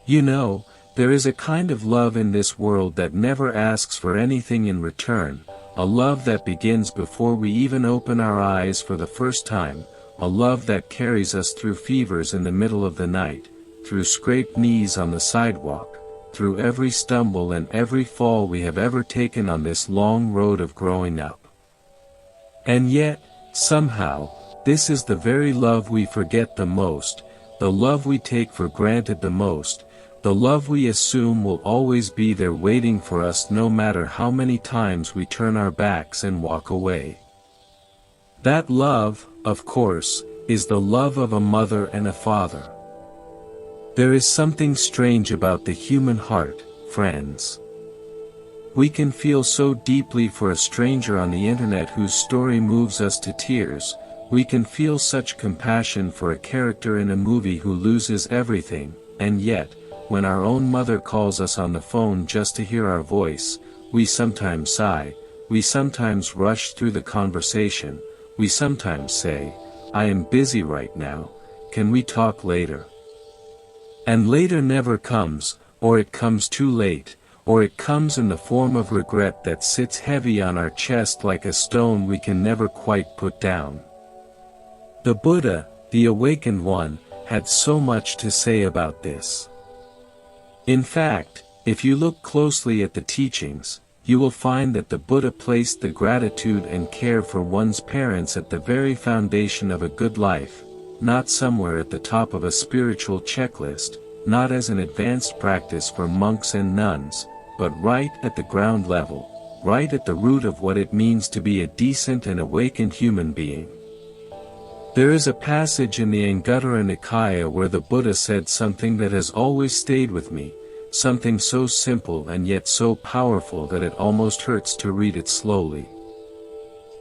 You know, there is a kind of love in this world that never asks for anything in return, a love that begins before we even open our eyes for the first time, a love that carries us through fevers in the middle of the night, through scraped knees on the sidewalk, through every stumble and every fall we have ever taken on this long road of growing up. And yet, somehow, this is the very love we forget the most, the love we take for granted the most, the love we assume will always be there waiting for us no matter how many times we turn our backs and walk away. That love, of course, is the love of a mother and a father. There is something strange about the human heart, friends. We can feel so deeply for a stranger on the internet whose story moves us to tears. We can feel such compassion for a character in a movie who loses everything, and yet, when our own mother calls us on the phone just to hear our voice, we sometimes sigh, we sometimes rush through the conversation, we sometimes say, "I am busy right now, can we talk later?" And later never comes, or it comes too late, or it comes in the form of regret that sits heavy on our chest like a stone we can never quite put down. The Buddha, the awakened one, had so much to say about this. In fact, if you look closely at the teachings, you will find that the Buddha placed the gratitude and care for one's parents at the very foundation of a good life, not somewhere at the top of a spiritual checklist, not as an advanced practice for monks and nuns, but right at the ground level, right at the root of what it means to be a decent and awakened human being. There is a passage in the Anguttara Nikaya where the Buddha said something that has always stayed with me, something so simple and yet so powerful that it almost hurts to read it slowly.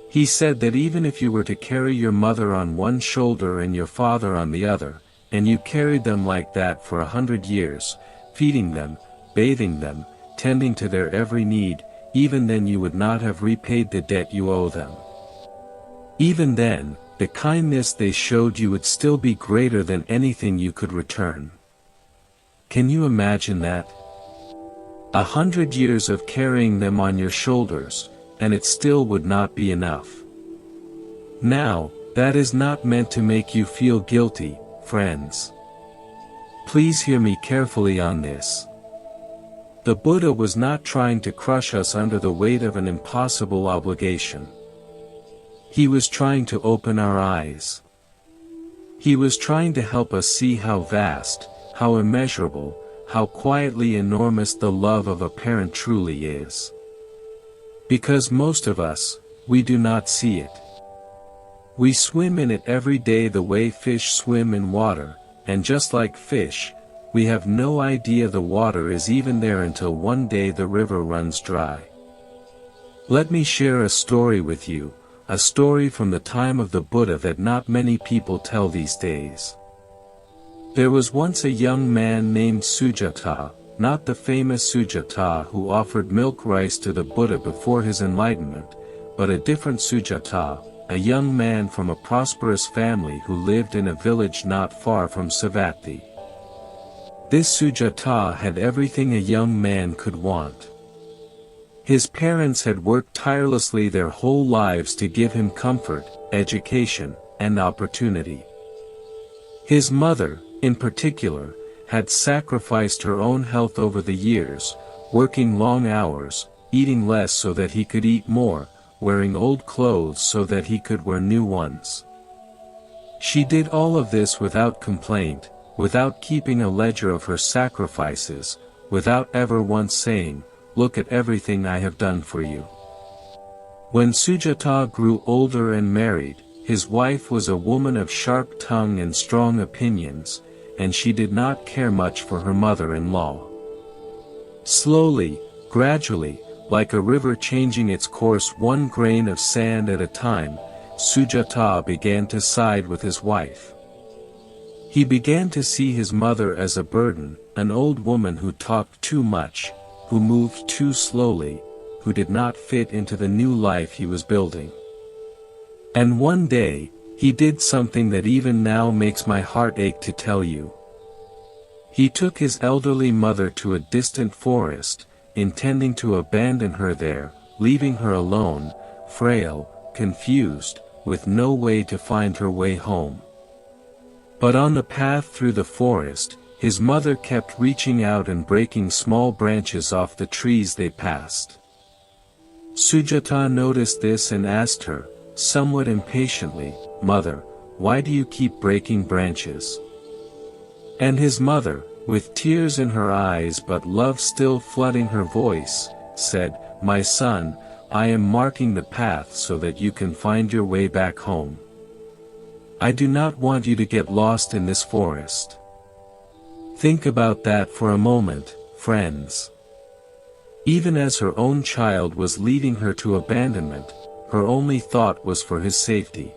He said that even if you were to carry your mother on one shoulder and your father on the other, and you carried them like that for 100 years, feeding them, bathing them, tending to their every need, even then you would not have repaid the debt you owe them. Even then, the kindness they showed you would still be greater than anything you could return. Can you imagine that? 100 years of carrying them on your shoulders, and it still would not be enough. Now, that is not meant to make you feel guilty, friends. Please hear me carefully on this. The Buddha was not trying to crush us under the weight of an impossible obligation. He was trying to open our eyes. He was trying to help us see how vast, how immeasurable, how quietly enormous the love of a parent truly is. Because most of us, we do not see it. We swim in it every day the way fish swim in water, and just like fish, we have no idea the water is even there until one day the river runs dry. Let me share a story with you, a story from the time of the Buddha that not many people tell these days. There was once a young man named Sujata, not the famous Sujata who offered milk rice to the Buddha before his enlightenment, but a different Sujata, a young man from a prosperous family who lived in a village not far from Savatthi. This Sujata had everything a young man could want. His parents had worked tirelessly their whole lives to give him comfort, education, and opportunity. His mother, in particular, had sacrificed her own health over the years, working long hours, eating less so that he could eat more, wearing old clothes so that he could wear new ones. She did all of this without complaint, without keeping a ledger of her sacrifices, without ever once saying, "Look at everything I have done for you." When Sujata grew older and married, his wife was a woman of sharp tongue and strong opinions, and she did not care much for her mother-in-law. Slowly, gradually, like a river changing its course one grain of sand at a time, Sujata began to side with his wife. He began to see his mother as a burden, an old woman who talked too much, who moved too slowly, who did not fit into the new life he was building. And one day, He did something that even now makes my heart ache to tell you. He took his elderly mother to a distant forest, intending to abandon her there, leaving her alone, frail, confused, with no way to find her way home. But on the path through the forest, his mother kept reaching out and breaking small branches off the trees they passed. Sujata noticed this and asked her, somewhat impatiently, "Mother, why do you keep breaking branches?" And his mother, with tears in her eyes but love still flooding her voice, said, "My son, I am marking the path so that you can find your way back home. I do not want you to get lost in this forest." Think about that for a moment, friends. Even as her own child was leading her to abandonment, her only thought was for his safety.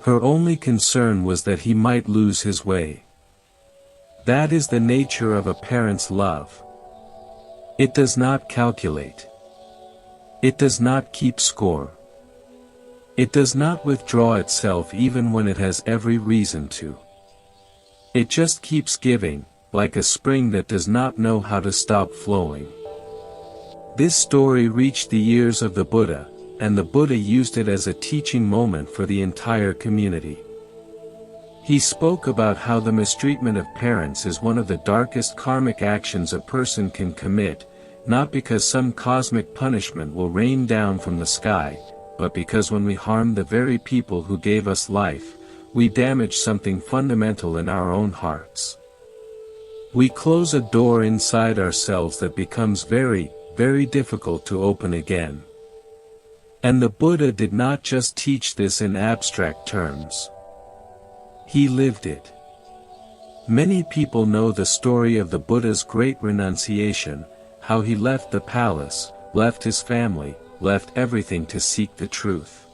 Her only concern was that he might lose his way. That is the nature of a parent's love. It does not calculate. It does not keep score. It does not withdraw itself even when it has every reason to. It just keeps giving, like a spring that does not know how to stop flowing. This story reached the ears of the Buddha, and the Buddha used it as a teaching moment for the entire community. He spoke about how the mistreatment of parents is one of the darkest karmic actions a person can commit, not because some cosmic punishment will rain down from the sky, but because when we harm the very people who gave us life, we damage something fundamental in our own hearts. We close a door inside ourselves that becomes very, very difficult to open again. And the Buddha did not just teach this in abstract terms. He lived it. Many people know the story of the Buddha's great renunciation, how he left the palace, left his family, left everything to seek the truth.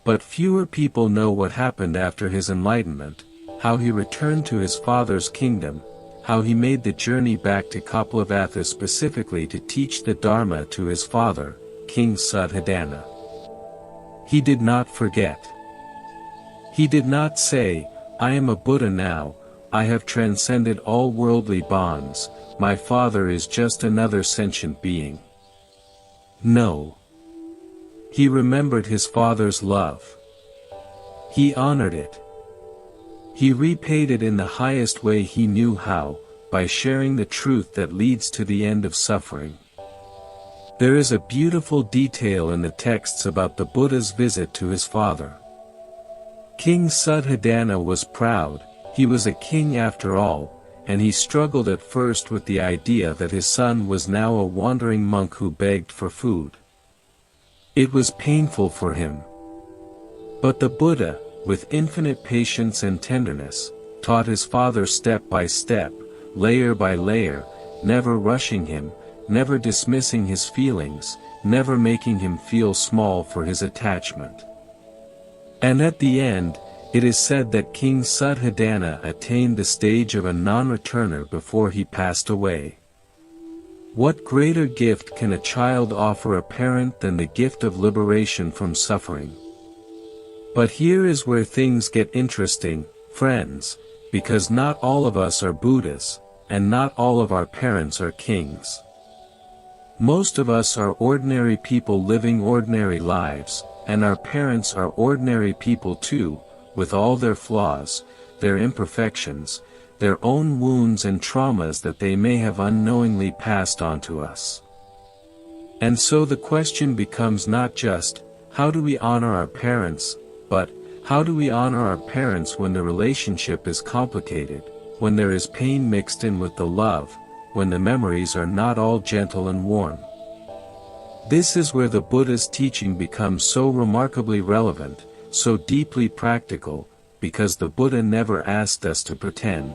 But fewer people know what happened after his enlightenment, how he returned to his father's kingdom, how he made the journey back to Kapilavattha specifically to teach the Dharma to his father, King Suddhodana. He did not forget. He did not say, "I am a Buddha now, I have transcended all worldly bonds, my father is just another sentient being." No. He remembered his father's love. He honored it. He repaid it in the highest way he knew how, by sharing the truth that leads to the end of suffering. There is a beautiful detail in the texts about the Buddha's visit to his father. King Suddhodana was proud, he was a king after all, and he struggled at first with the idea that his son was now a wandering monk who begged for food. It was painful for him. But the Buddha, with infinite patience and tenderness, taught his father step by step, layer by layer, never rushing him, never dismissing his feelings, never making him feel small for his attachment. And at the end, it is said that King Suddhodana attained the stage of a non-returner before he passed away. What greater gift can a child offer a parent than the gift of liberation from suffering? But here is where things get interesting, friends, because not all of us are Buddhas, and not all of our parents are kings. Most of us are ordinary people living ordinary lives, and our parents are ordinary people too, with all their flaws, their imperfections, their own wounds and traumas that they may have unknowingly passed on to us. And so the question becomes not just, how do we honor our parents, but, how do we honor our parents when the relationship is complicated, when there is pain mixed in with the love, when the memories are not all gentle and warm? This is where the Buddha's teaching becomes so remarkably relevant, so deeply practical, because the Buddha never asked us to pretend.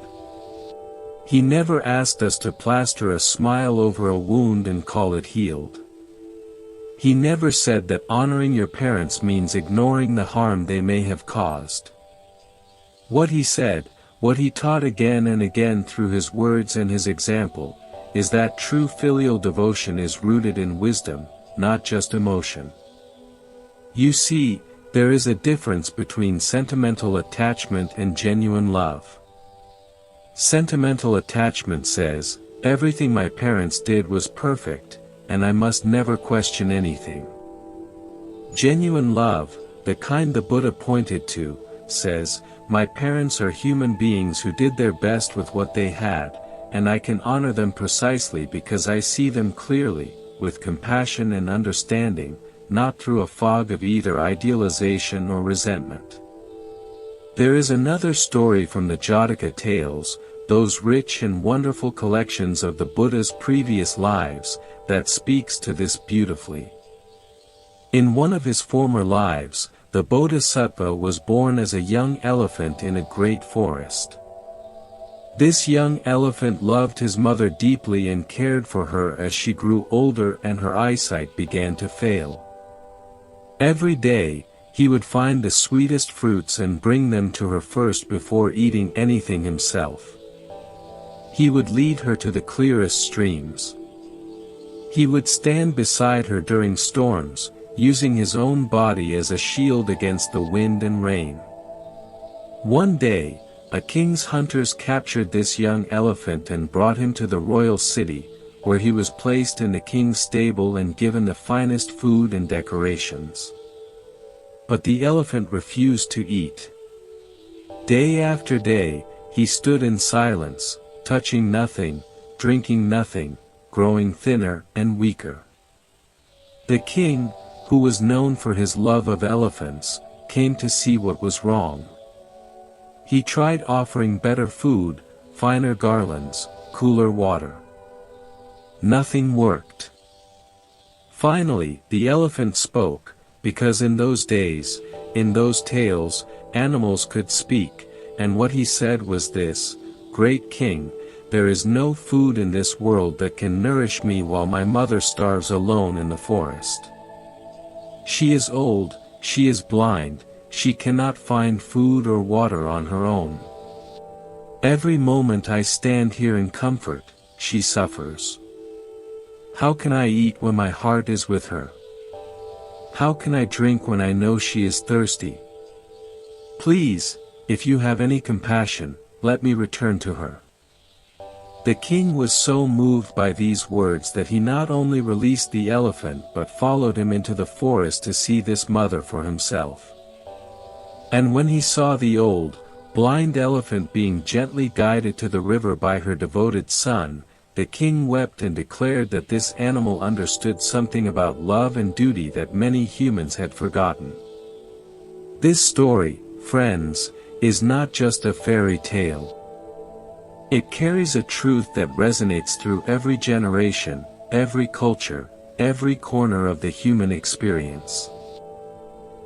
He never asked us to plaster a smile over a wound and call it healed. He never said that honoring your parents means ignoring the harm they may have caused. What he said, what he taught again and again through his words and his example, is that true filial devotion is rooted in wisdom, not just emotion. You see, There is a difference between sentimental attachment and genuine love. Sentimental attachment says, everything my parents did was perfect, and I must never question anything. Genuine love, the kind the Buddha pointed to, says, my parents are human beings who did their best with what they had, and I can honor them precisely because I see them clearly, with compassion and understanding, not through a fog of either idealization or resentment. There is another story from the Jataka tales, those rich and wonderful collections of the Buddha's previous lives, that speaks to this beautifully. In one of his former lives, the Bodhisattva was born as a young elephant in a great forest. This young elephant loved his mother deeply and cared for her as she grew older and her eyesight began to fail. Every day, he would find the sweetest fruits and bring them to her first before eating anything himself. He would lead her to the clearest streams. He would stand beside her during storms, using his own body as a shield against the wind and rain. One day, a king's hunters captured this young elephant and brought him to the royal city, where he was placed in the king's stable and given the finest food and decorations. But the elephant refused to eat. Day after day, he stood in silence, touching nothing, drinking nothing, growing thinner and weaker. The king, who was known for his love of elephants, came to see what was wrong. He tried offering better food, finer garlands, cooler water. Nothing worked. Finally, the elephant spoke, because in those days, in those tales, animals could speak, and what he said was this: "Great king, there is no food in this world that can nourish me while my mother starves alone in the forest. She is old, she is blind, she cannot find food or water on her own. Every moment I stand here in comfort, she suffers. How can I eat when my heart is with her? How can I drink when I know she is thirsty? Please, if you have any compassion, let me return to her." The king was so moved by these words that he not only released the elephant but followed him into the forest to see this mother for himself. And when he saw the old, blind elephant being gently guided to the river by her devoted son, the king wept and declared that this animal understood something about love and duty that many humans had forgotten. This story, friends, is not just a fairy tale. It carries a truth that resonates through every generation, every culture, every corner of the human experience.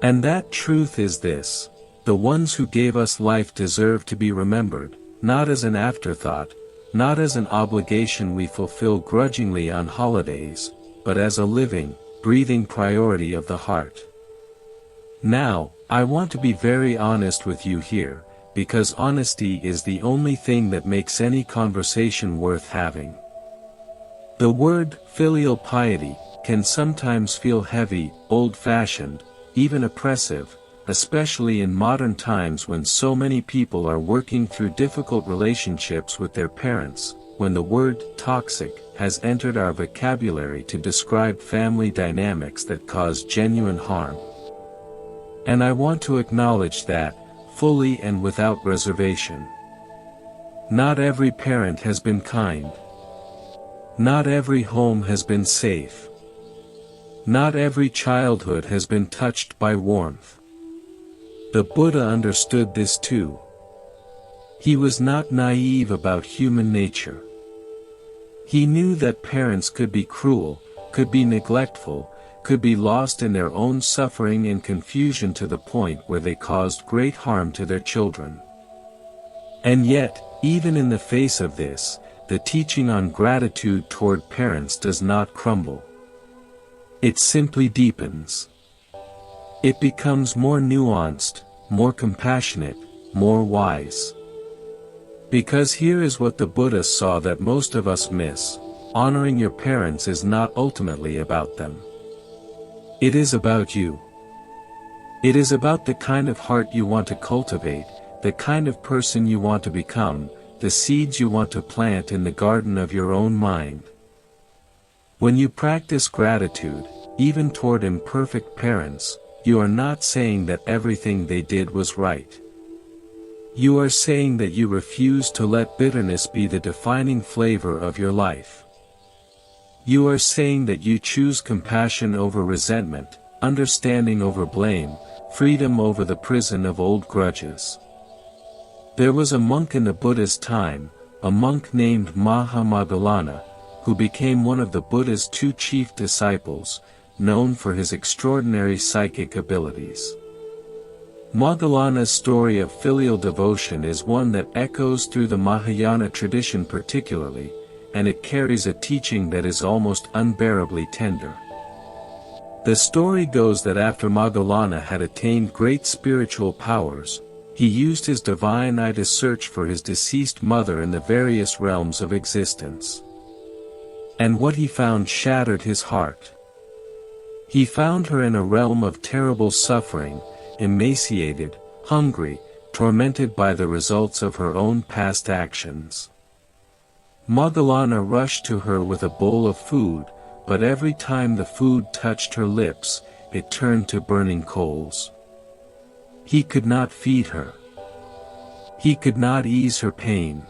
And that truth is this: the ones who gave us life deserve to be remembered, not as an afterthought, not as an obligation we fulfill grudgingly on holidays, but as a living, breathing priority of the heart. Now, I want to be very honest with you here, because honesty is the only thing that makes any conversation worth having. The word filial piety can sometimes feel heavy, old-fashioned, even oppressive, especially in modern times when so many people are working through difficult relationships with their parents, when the word toxic has entered our vocabulary to describe family dynamics that cause genuine harm. And I want to acknowledge that, fully and without reservation. Not every parent has been kind. Not every home has been safe. Not every childhood has been touched by warmth. The Buddha understood this too. He was not naive about human nature. He knew that parents could be cruel, could be neglectful, could be lost in their own suffering and confusion to the point where they caused great harm to their children. And yet, even in the face of this, the teaching on gratitude toward parents does not crumble. It simply deepens. It becomes more nuanced, more compassionate, more wise. Because here is what the Buddha saw that most of us miss: honoring your parents is not ultimately about them. It is about you. It is about the kind of heart you want to cultivate, the kind of person you want to become, the seeds you want to plant in the garden of your own mind. When you practice gratitude, even toward imperfect parents, you are not saying that everything they did was right. You are saying that you refuse to let bitterness be the defining flavor of your life. You are saying that you choose compassion over resentment, understanding over blame, freedom over the prison of old grudges. There was a monk in the Buddha's time, a monk named Moggallana, who became one of the Buddha's two chief disciples, known for his extraordinary psychic abilities. Moggallana's story of filial devotion is one that echoes through the Mahayana tradition particularly, and it carries a teaching that is almost unbearably tender. The story goes that after Moggallana had attained great spiritual powers, he used his divine eye to search for his deceased mother in the various realms of existence. And what he found shattered his heart. He found her in a realm of terrible suffering, emaciated, hungry, tormented by the results of her own past actions. Moggallana rushed to her with a bowl of food, but every time the food touched her lips, it turned to burning coals. He could not feed her. He could not ease her pain.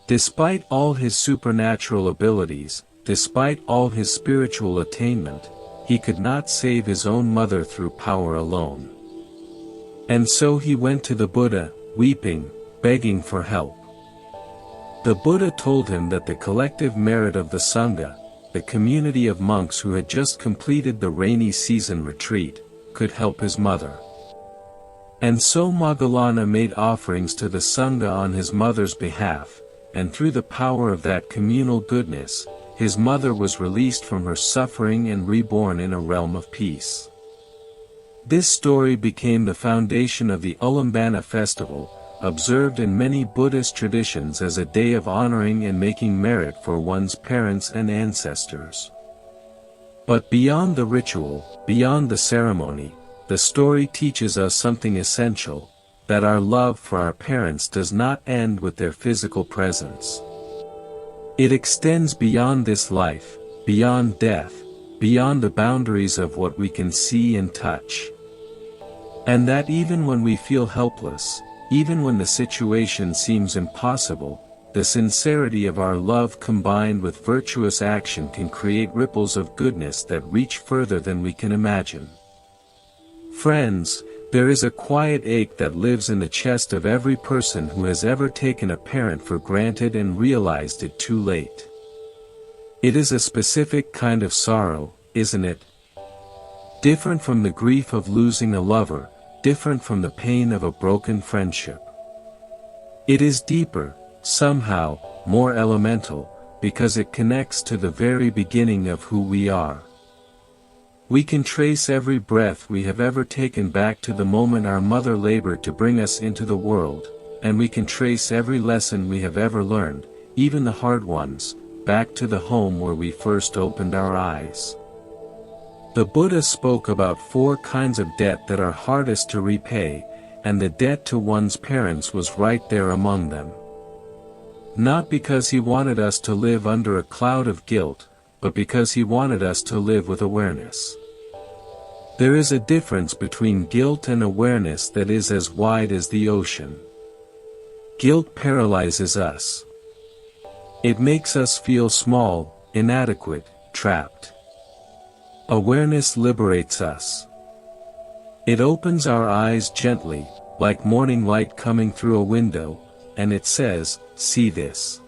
Despite all his supernatural abilities, despite all his spiritual attainment, he could not save his own mother through power alone. And so he went to the Buddha, weeping, begging for help. The Buddha told him that the collective merit of the Sangha, the community of monks who had just completed the rainy season retreat, could help his mother. And so Moggallana made offerings to the Sangha on his mother's behalf, and through the power of that communal goodness, his mother was released from her suffering and reborn in a realm of peace. This story became the foundation of the Ulambana festival, observed in many Buddhist traditions as a day of honoring and making merit for one's parents and ancestors. But beyond the ritual, beyond the ceremony, the story teaches us something essential, that our love for our parents does not end with their physical presence. It extends beyond this life, beyond death, beyond the boundaries of what we can see and touch. And that even when we feel helpless, even when the situation seems impossible, the sincerity of our love combined with virtuous action can create ripples of goodness that reach further than we can imagine. Friends, there is a quiet ache that lives in the chest of every person who has ever taken a parent for granted and realized it too late. It is a specific kind of sorrow, isn't it? Different from the grief of losing a lover, different from the pain of a broken friendship. It is deeper, somehow, more elemental, because it connects to the very beginning of who we are. We can trace every breath we have ever taken back to the moment our mother labored to bring us into the world, and we can trace every lesson we have ever learned, even the hard ones, back to the home where we first opened our eyes. The Buddha spoke about 4 kinds of debt that are hardest to repay, and the debt to one's parents was right there among them. Not because he wanted us to live under a cloud of guilt, but because he wanted us to live with awareness. There is a difference between guilt and awareness that is as wide as the ocean. Guilt paralyzes us. It makes us feel small, inadequate, trapped. Awareness liberates us. It opens our eyes gently, like morning light coming through a window, and it says, "See this.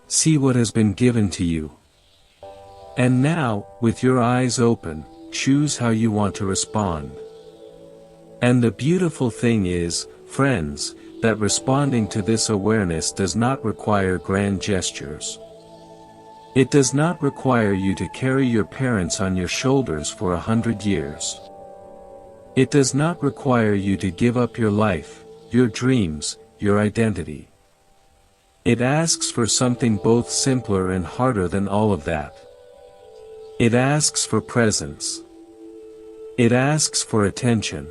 See what has been given to you. And now, with your eyes open, choose how you want to respond." And the beautiful thing is, friends, that responding to this awareness does not require grand gestures. It does not require you to carry your parents on your shoulders for 100 years. It does not require you to give up your life, your dreams, your identity. It asks for something both simpler and harder than all of that. It asks for presence. It asks for attention.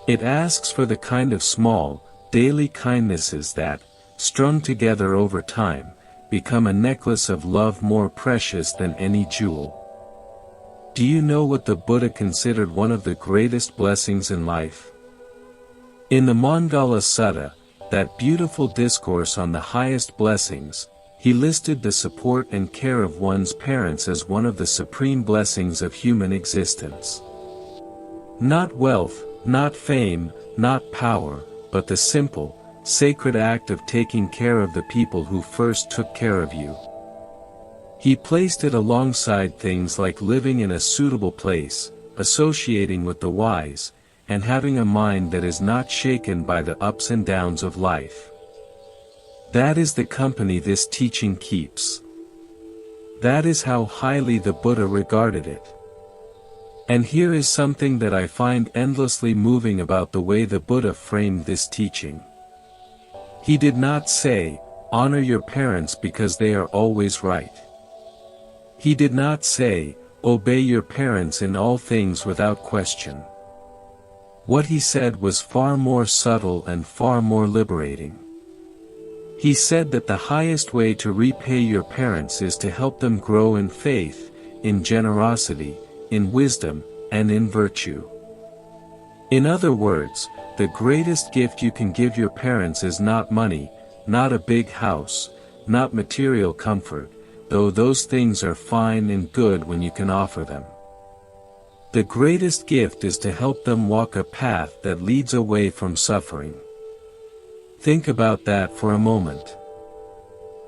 It asks for the kind of small, daily kindnesses that, strung together over time, become a necklace of love more precious than any jewel. Do you know what the Buddha considered one of the greatest blessings in life? In the Mangala Sutta, that beautiful discourse on the highest blessings, he listed the support and care of one's parents as one of the supreme blessings of human existence. Not wealth, not fame, not power, but the simple, sacred act of taking care of the people who first took care of you. He placed it alongside things like living in a suitable place, associating with the wise, and having a mind that is not shaken by the ups and downs of life. That is the company this teaching keeps. That is how highly the Buddha regarded it. And here is something that I find endlessly moving about the way the Buddha framed this teaching. He did not say, honor your parents because they are always right. He did not say, obey your parents in all things without question. What he said was far more subtle and far more liberating. He said that the highest way to repay your parents is to help them grow in faith, in generosity, in wisdom, and in virtue. In other words, the greatest gift you can give your parents is not money, not a big house, not material comfort, though those things are fine and good when you can offer them. The greatest gift is to help them walk a path that leads away from suffering. Think about that for a moment.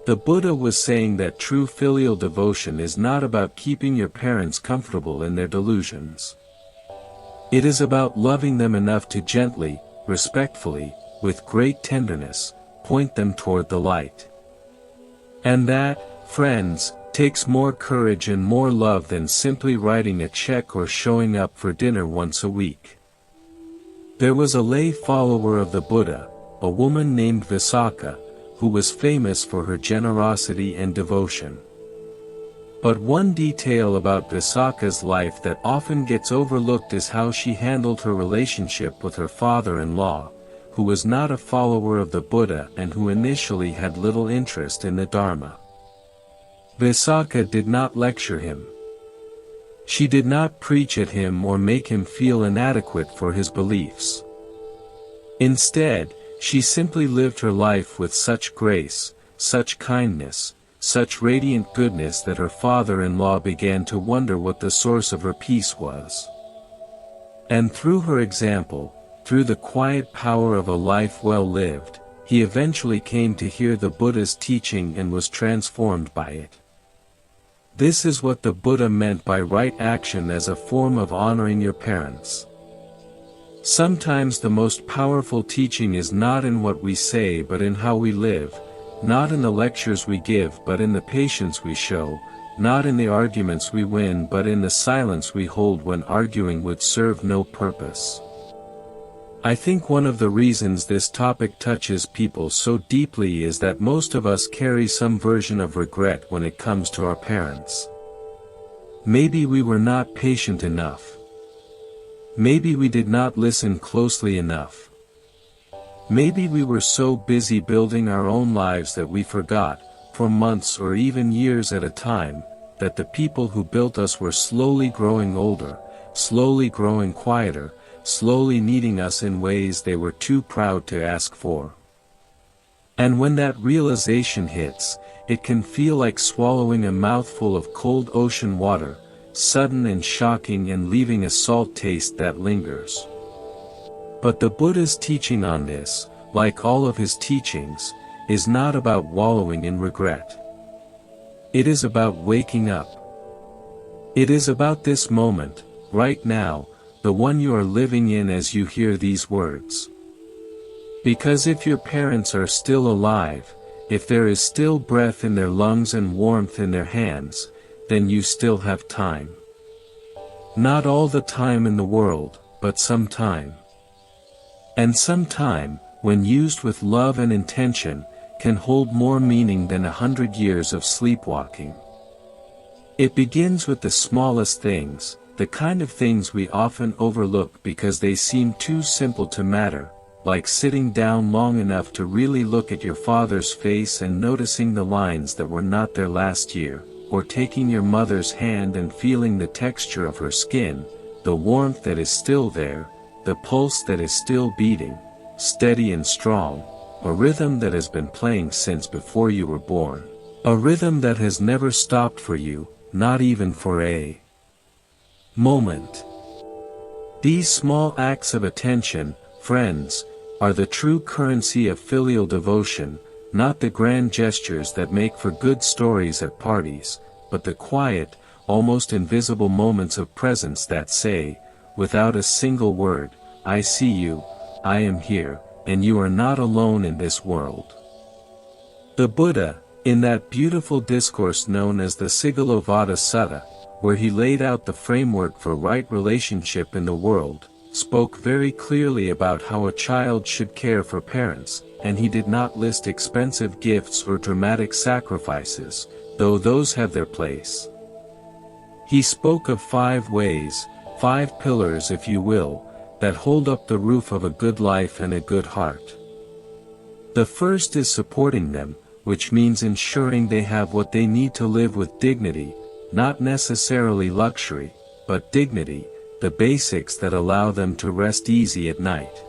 The Buddha was saying that true filial devotion is not about keeping your parents comfortable in their delusions. It is about loving them enough to gently, respectfully, with great tenderness, point them toward the light. And that, friends, takes more courage and more love than simply writing a check or showing up for dinner once a week. There was a lay follower of the Buddha, a woman named Visakha, who was famous for her generosity and devotion. But one detail about Visakha's life that often gets overlooked is how she handled her relationship with her father-in-law, who was not a follower of the Buddha and who initially had little interest in the Dharma. Visakha did not lecture him. She did not preach at him or make him feel inadequate for his beliefs. Instead, she simply lived her life with such grace, such kindness, such radiant goodness that her father-in-law began to wonder what the source of her peace was. And through her example, through the quiet power of a life well lived, he eventually came to hear the Buddha's teaching and was transformed by it. This is what the Buddha meant by right action as a form of honoring your parents. Sometimes the most powerful teaching is not in what we say but in how we live, not in the lectures we give but in the patience we show, not in the arguments we win but in the silence we hold when arguing would serve no purpose. I think one of the reasons this topic touches people so deeply is that most of us carry some version of regret when it comes to our parents. Maybe we were not patient enough. Maybe we did not listen closely enough. Maybe we were so busy building our own lives that we forgot, for months or even years at a time, that the people who built us were slowly growing older, slowly growing quieter, slowly needing us in ways they were too proud to ask for. And when that realization hits, it can feel like swallowing a mouthful of cold ocean water, sudden and shocking and leaving a salt taste that lingers. But the Buddha's teaching on this, like all of his teachings, is not about wallowing in regret. It is about waking up. It is about this moment, right now, the one you are living in as you hear these words. Because if your parents are still alive, if there is still breath in their lungs and warmth in their hands, then you still have time. Not all the time in the world, but some time. And some time, when used with love and intention, can hold more meaning than 100 years of sleepwalking. It begins with the smallest things, the kind of things we often overlook because they seem too simple to matter, like sitting down long enough to really look at your father's face and noticing the lines that were not there last year, or taking your mother's hand and feeling the texture of her skin, the warmth that is still there, the pulse that is still beating, steady and strong, a rhythm that has been playing since before you were born, a rhythm that has never stopped for you, not even for a moment. These small acts of attention, friends, are the true currency of filial devotion, not the grand gestures that make for good stories at parties, but the quiet, almost invisible moments of presence that say, without a single word, I see you, I am here, and you are not alone in this world. The Buddha, in that beautiful discourse known as the Sigalovada Sutta, where he laid out the framework for right relationship in the world, spoke very clearly about how a child should care for parents, and he did not list expensive gifts or dramatic sacrifices, though those have their place. He spoke of 5 ways, 5 pillars if you will, that hold up the roof of a good life and a good heart. The first is supporting them, which means ensuring they have what they need to live with dignity, not necessarily luxury, but dignity, the basics that allow them to rest easy at night.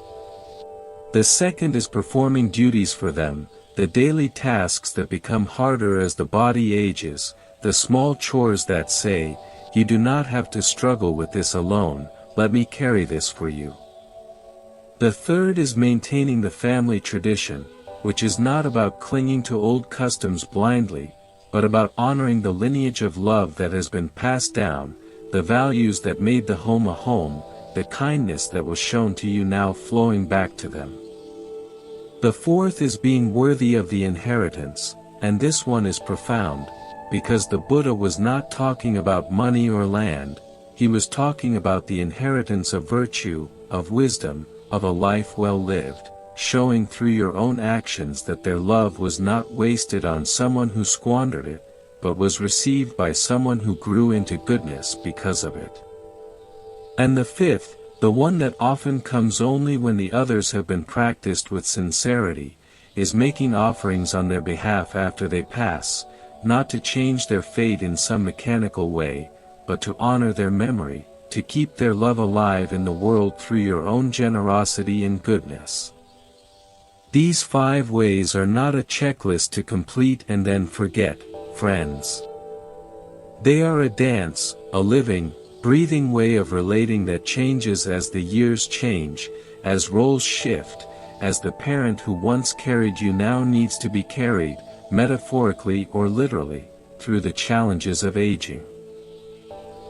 The second is performing duties for them, the daily tasks that become harder as the body ages, the small chores that say, you do not have to struggle with this alone, let me carry this for you. The third is maintaining the family tradition, which is not about clinging to old customs blindly, but about honoring the lineage of love that has been passed down, the values that made the home a home, the kindness that was shown to you now flowing back to them. The fourth is being worthy of the inheritance, and this one is profound, because the Buddha was not talking about money or land, he was talking about the inheritance of virtue, of wisdom, of a life well lived, showing through your own actions that their love was not wasted on someone who squandered it, but was received by someone who grew into goodness because of it. And the fifth, the one that often comes only when the others have been practiced with sincerity, is making offerings on their behalf after they pass, not to change their fate in some mechanical way, but to honor their memory, to keep their love alive in the world through your own generosity and goodness. These 5 ways are not a checklist to complete and then forget, friends. They are a dance, a living, breathing way of relating that changes as the years change, as roles shift, as the parent who once carried you now needs to be carried, metaphorically or literally, through the challenges of aging.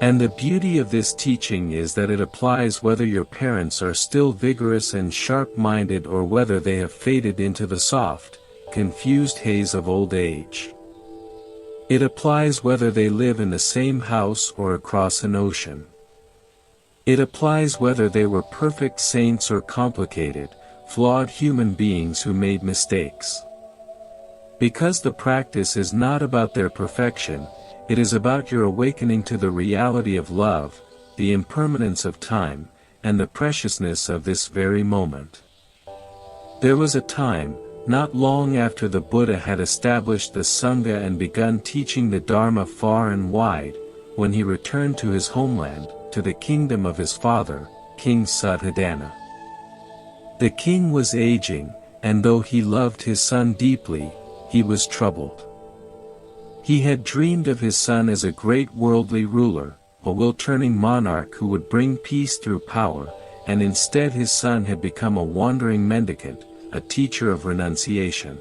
And the beauty of this teaching is that it applies whether your parents are still vigorous and sharp-minded or whether they have faded into the soft, confused haze of old age. It applies whether they live in the same house or across an ocean. It applies whether they were perfect saints or complicated, flawed human beings who made mistakes. Because the practice is not about their perfection, it is about your awakening to the reality of love, the impermanence of time, and the preciousness of this very moment. There was a time, not long after the Buddha had established the Sangha and begun teaching the Dharma far and wide, when he returned to his homeland, to the kingdom of his father, King Suddhodana. The king was aging, and though he loved his son deeply, he was troubled. He had dreamed of his son as a great worldly ruler, a will-turning monarch who would bring peace through power, and instead his son had become a wandering mendicant, a teacher of renunciation.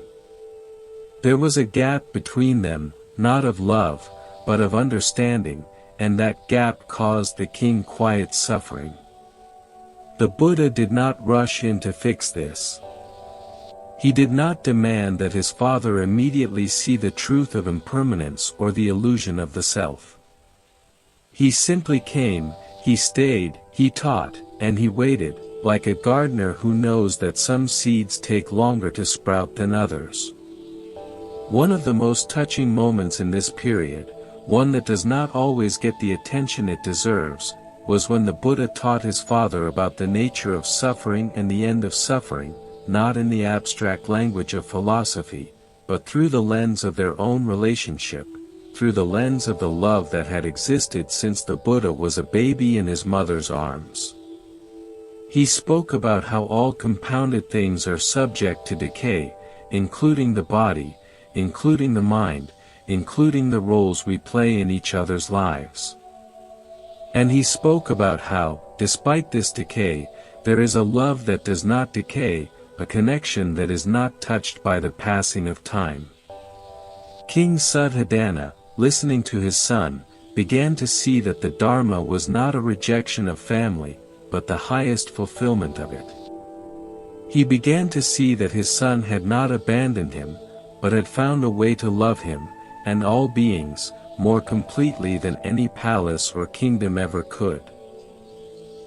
There was a gap between them, not of love, but of understanding, and that gap caused the king quiet suffering. The Buddha did not rush in to fix this. He did not demand that his father immediately see the truth of impermanence or the illusion of the self. He simply came, he stayed, he taught, and he waited, like a gardener who knows that some seeds take longer to sprout than others. One of the most touching moments in this period, one that does not always get the attention it deserves, was when the Buddha taught his father about the nature of suffering and the end of suffering, not in the abstract language of philosophy, but through the lens of their own relationship, through the lens of the love that had existed since the Buddha was a baby in his mother's arms. He spoke about how all compounded things are subject to decay, including the body, including the mind, including the roles we play in each other's lives. And he spoke about how, despite this decay, there is a love that does not decay, a connection that is not touched by the passing of time. King Suddhodana, listening to his son, began to see that the Dharma was not a rejection of family, but the highest fulfillment of it. He began to see that his son had not abandoned him, but had found a way to love him, and all beings, more completely than any palace or kingdom ever could.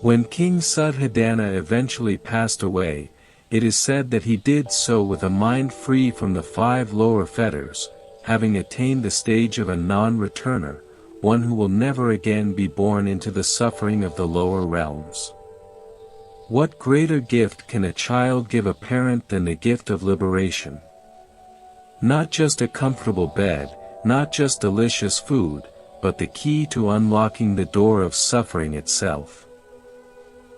When King Suddhodana eventually passed away, it is said that he did so with a mind free from the 5 lower fetters, having attained the stage of a non-returner, one who will never again be born into the suffering of the lower realms. What greater gift can a child give a parent than the gift of liberation? Not just a comfortable bed, not just delicious food, but the key to unlocking the door of suffering itself.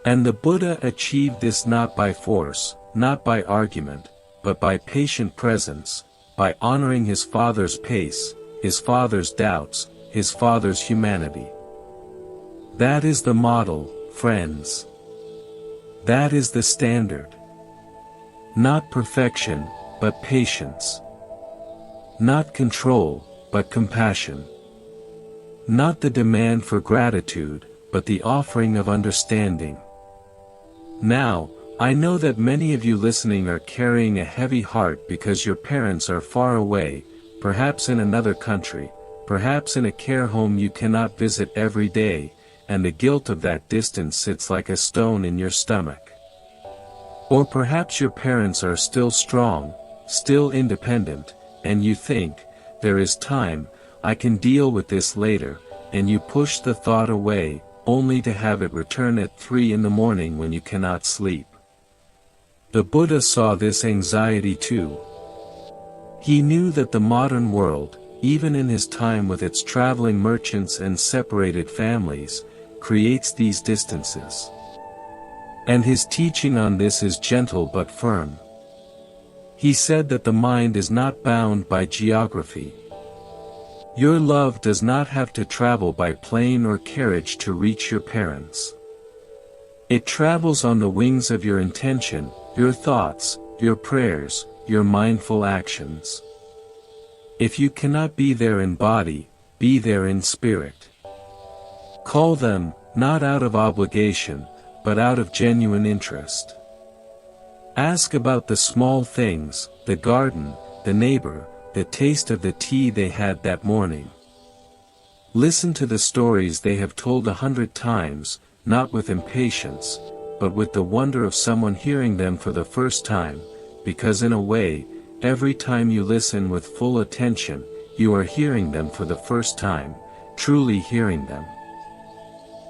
And the Buddha achieved this not by force, not by argument, but by patient presence, by honoring his father's pace, his father's doubts, his father's humanity. That is the model, friends. That is the standard. Not perfection, but patience. Not control, but compassion. Not the demand for gratitude, but the offering of understanding. Now, I know that many of you listening are carrying a heavy heart because your parents are far away, perhaps in another country, perhaps in a care home you cannot visit every day, and the guilt of that distance sits like a stone in your stomach. Or perhaps your parents are still strong, still independent, and you think, there is time, I can deal with this later, and you push the thought away, only to have it return at 3 in the morning when you cannot sleep. The Buddha saw this anxiety too. He knew that the modern world, even in his time with its traveling merchants and separated families, creates these distances. And his teaching on this is gentle but firm. He said that the mind is not bound by geography. Your love does not have to travel by plane or carriage to reach your parents. It travels on the wings of your intention, your thoughts, your prayers, your mindful actions. If you cannot be there in body, be there in spirit. Call them, not out of obligation, but out of genuine interest. Ask about the small things, the garden, the neighbor, the taste of the tea they had that morning. Listen to the stories they have told 100 times, not with impatience, but with the wonder of someone hearing them for the first time, because in a way, every time you listen with full attention, you are hearing them for the first time, truly hearing them.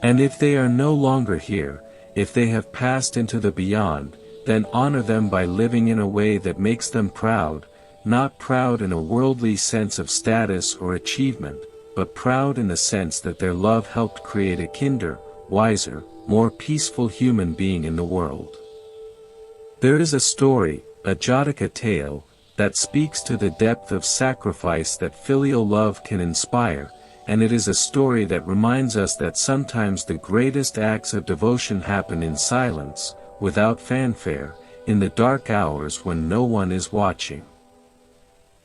And if they are no longer here, if they have passed into the beyond, then honor them by living in a way that makes them proud, not proud in a worldly sense of status or achievement, but proud in the sense that their love helped create a kinder, wiser, more peaceful human being in the world. There is a story, a Jataka tale, that speaks to the depth of sacrifice that filial love can inspire, and it is a story that reminds us that sometimes the greatest acts of devotion happen in silence, without fanfare, in the dark hours when no one is watching.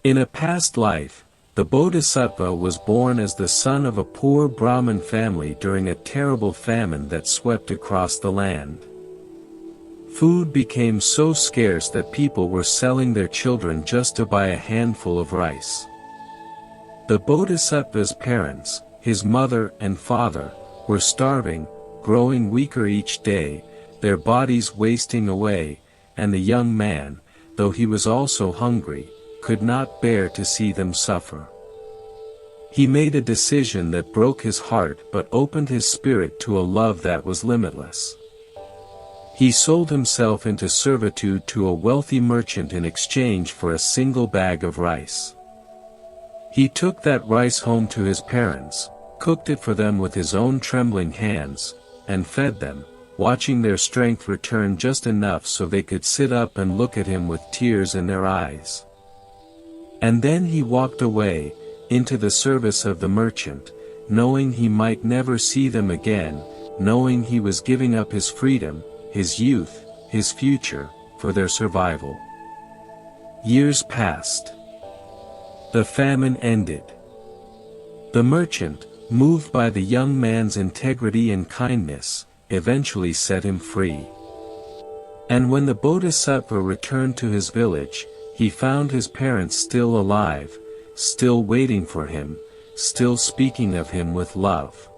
In a past life, the Bodhisattva was born as the son of a poor Brahmin family during a terrible famine that swept across the land. Food became so scarce that people were selling their children just to buy a handful of rice. The Bodhisattva's parents, his mother and father, were starving, growing weaker each day, their bodies wasting away, and the young man, though he was also hungry, could not bear to see them suffer. He made a decision that broke his heart but opened his spirit to a love that was limitless. He sold himself into servitude to a wealthy merchant in exchange for a single bag of rice. He took that rice home to his parents, cooked it for them with his own trembling hands, and fed them, watching their strength return just enough so they could sit up and look at him with tears in their eyes. And then he walked away, into the service of the merchant, knowing he might never see them again, knowing he was giving up his freedom, his youth, his future, for their survival. Years passed. The famine ended. The merchant, moved by the young man's integrity and kindness, eventually set him free. And when the Bodhisattva returned to his village, he found his parents still alive, still waiting for him, still speaking of him with love.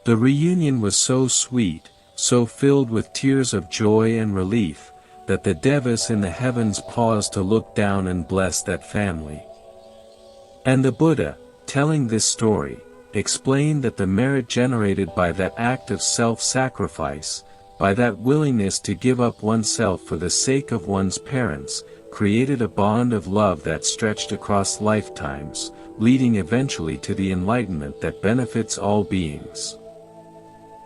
The reunion was so sweet, so filled with tears of joy and relief, that the devas in the heavens paused to look down and bless that family. And the Buddha, telling this story, explained that the merit generated by that act of self-sacrifice, by that willingness to give up oneself for the sake of one's parents, created a bond of love that stretched across lifetimes, leading eventually to the enlightenment that benefits all beings.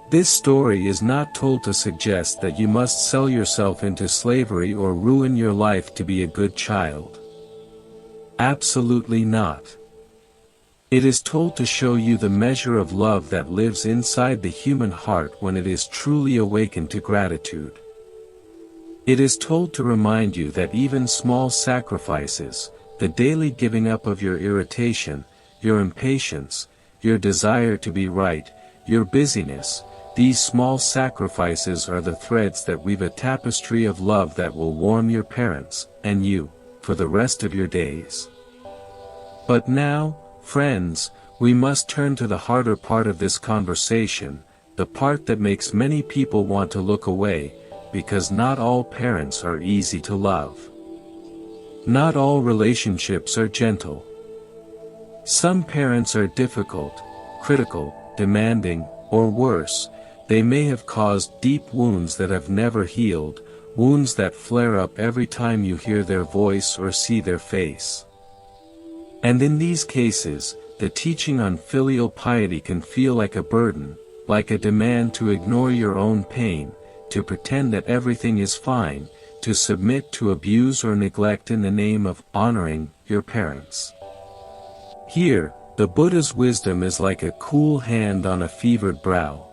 This story is not told to suggest that you must sell yourself into slavery or ruin your life to be a good child. Absolutely not. It is told to show you the measure of love that lives inside the human heart when it is truly awakened to gratitude. It is told to remind you that even small sacrifices, the daily giving up of your irritation, your impatience, your desire to be right, your busyness, these small sacrifices are the threads that weave a tapestry of love that will warm your parents, and you, for the rest of your days. But now, friends, we must turn to the harder part of this conversation, the part that makes many people want to look away, because not all parents are easy to love. Not all relationships are gentle. Some parents are difficult, critical, demanding, or worse, they may have caused deep wounds that have never healed, wounds that flare up every time you hear their voice or see their face. And in these cases, the teaching on filial piety can feel like a burden, like a demand to ignore your own pain, to pretend that everything is fine, to submit to abuse or neglect in the name of honoring your parents. Here, the Buddha's wisdom is like a cool hand on a fevered brow.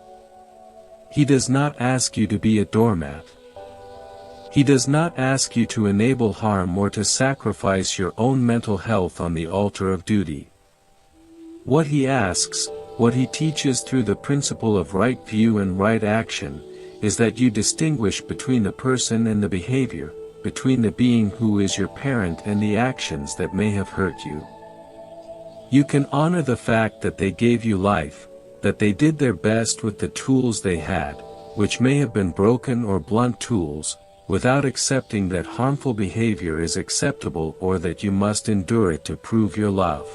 He does not ask you to be a doormat. He does not ask you to enable harm or to sacrifice your own mental health on the altar of duty. What he asks, what he teaches through the principle of right view and right action, is that you distinguish between the person and the behavior, between the being who is your parent and the actions that may have hurt you. You can honor the fact that they gave you life, that they did their best with the tools they had, which may have been broken or blunt tools, without accepting that harmful behavior is acceptable or that you must endure it to prove your love.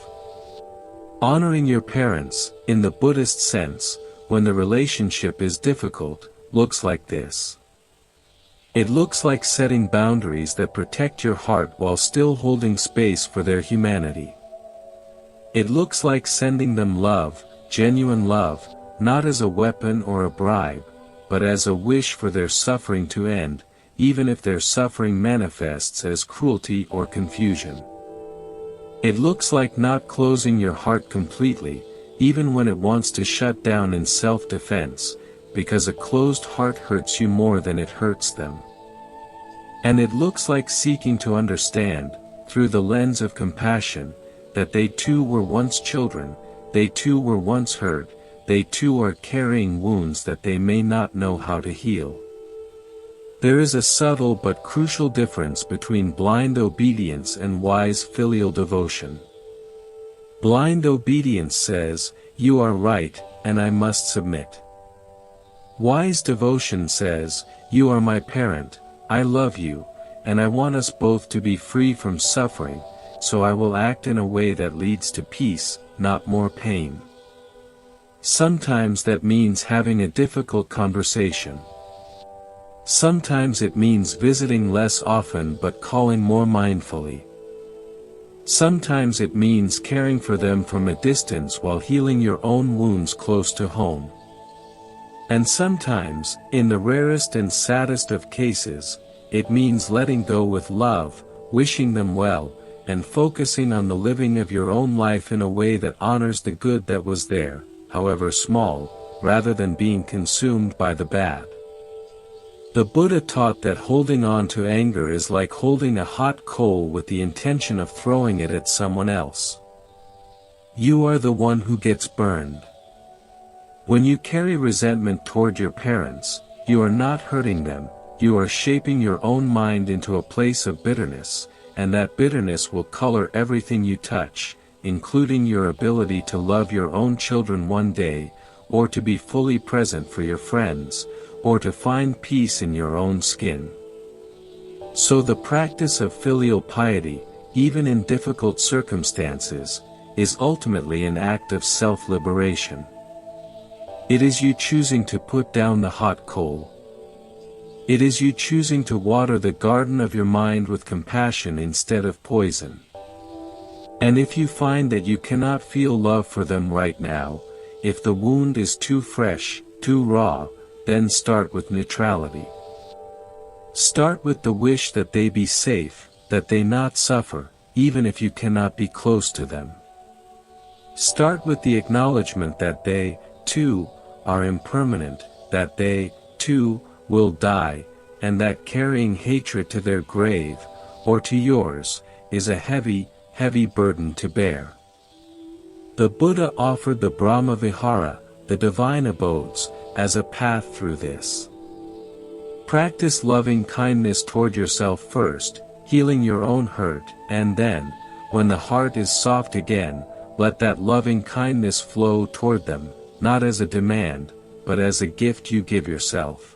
Honoring your parents, in the Buddhist sense, when the relationship is difficult, looks like this. It looks like setting boundaries that protect your heart while still holding space for their humanity. It looks like sending them love, genuine love, not as a weapon or a bribe, but as a wish for their suffering to end, even if their suffering manifests as cruelty or confusion. It looks like not closing your heart completely, even when it wants to shut down in self-defense, because a closed heart hurts you more than it hurts them. And it looks like seeking to understand, through the lens of compassion, that they too were once children, they too were once hurt, they too are carrying wounds that they may not know how to heal. There is a subtle but crucial difference between blind obedience and wise filial devotion. Blind obedience says, "You are right, and I must submit." Wise devotion says, "You are my parent, I love you, and I want us both to be free from suffering, so I will act in a way that leads to peace, not more pain. Sometimes that means having a difficult conversation. Sometimes it means visiting less often but calling more mindfully. Sometimes it means caring for them from a distance while healing your own wounds close to home. And sometimes, in the rarest and saddest of cases, it means letting go with love, wishing them well, and focusing on the living of your own life in a way that honors the good that was there, however small, rather than being consumed by the bad. The Buddha taught that holding on to anger is like holding a hot coal with the intention of throwing it at someone else. You are the one who gets burned. When you carry resentment toward your parents, you are not hurting them, you are shaping your own mind into a place of bitterness, and that bitterness will color everything you touch, including your ability to love your own children one day, or to be fully present for your friends, or to find peace in your own skin. So the practice of filial piety, even in difficult circumstances, is ultimately an act of self-liberation. It is you choosing to put down the hot coal. It is you choosing to water the garden of your mind with compassion instead of poison. And if you find that you cannot feel love for them right now, if the wound is too fresh, too raw, then start with neutrality. Start with the wish that they be safe, that they not suffer, even if you cannot be close to them. Start with the acknowledgement that they, too, are impermanent, that they, too, will die, and that carrying hatred to their grave, or to yours, is a heavy, heavy burden to bear. The Buddha offered the Brahma Vihara, the divine abodes, as a path through this. Practice loving kindness toward yourself first, healing your own hurt, and then, when the heart is soft again, let that loving kindness flow toward them, not as a demand, but as a gift you give yourself.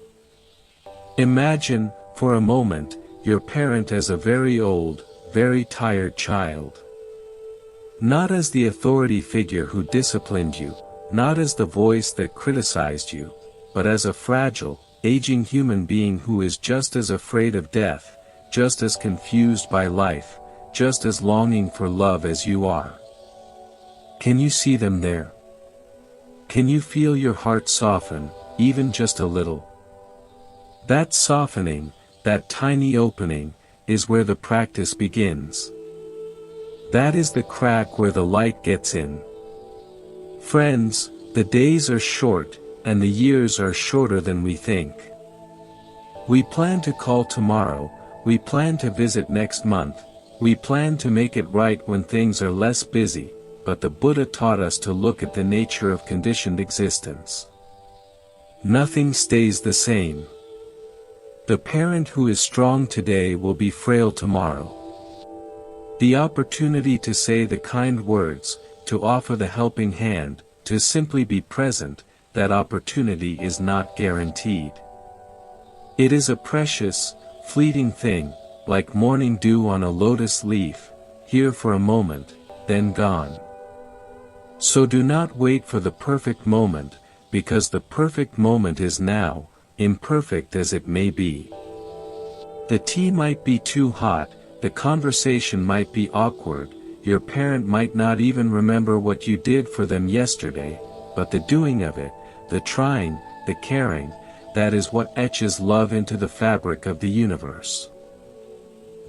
Imagine, for a moment, your parent as a very old, very tired child. Not as the authority figure who disciplined you, not as the voice that criticized you, but as a fragile, aging human being who is just as afraid of death, just as confused by life, just as longing for love as you are. Can you see them there? Can you feel your heart soften, even just a little? That softening, that tiny opening, is where the practice begins. That is the crack where the light gets in. Friends, the days are short, and the years are shorter than we think. We plan to call tomorrow, we plan to visit next month, we plan to make it right when things are less busy, but the Buddha taught us to look at the nature of conditioned existence. Nothing stays the same. The parent who is strong today will be frail tomorrow. The opportunity to say the kind words, to offer the helping hand, to simply be present, that opportunity is not guaranteed. It is a precious, fleeting thing, like morning dew on a lotus leaf, here for a moment, then gone. So do not wait for the perfect moment, because the perfect moment is now, imperfect as it may be. The tea might be too hot, the conversation might be awkward, your parent might not even remember what you did for them yesterday, but the doing of it, the trying, the caring, that is what etches love into the fabric of the universe.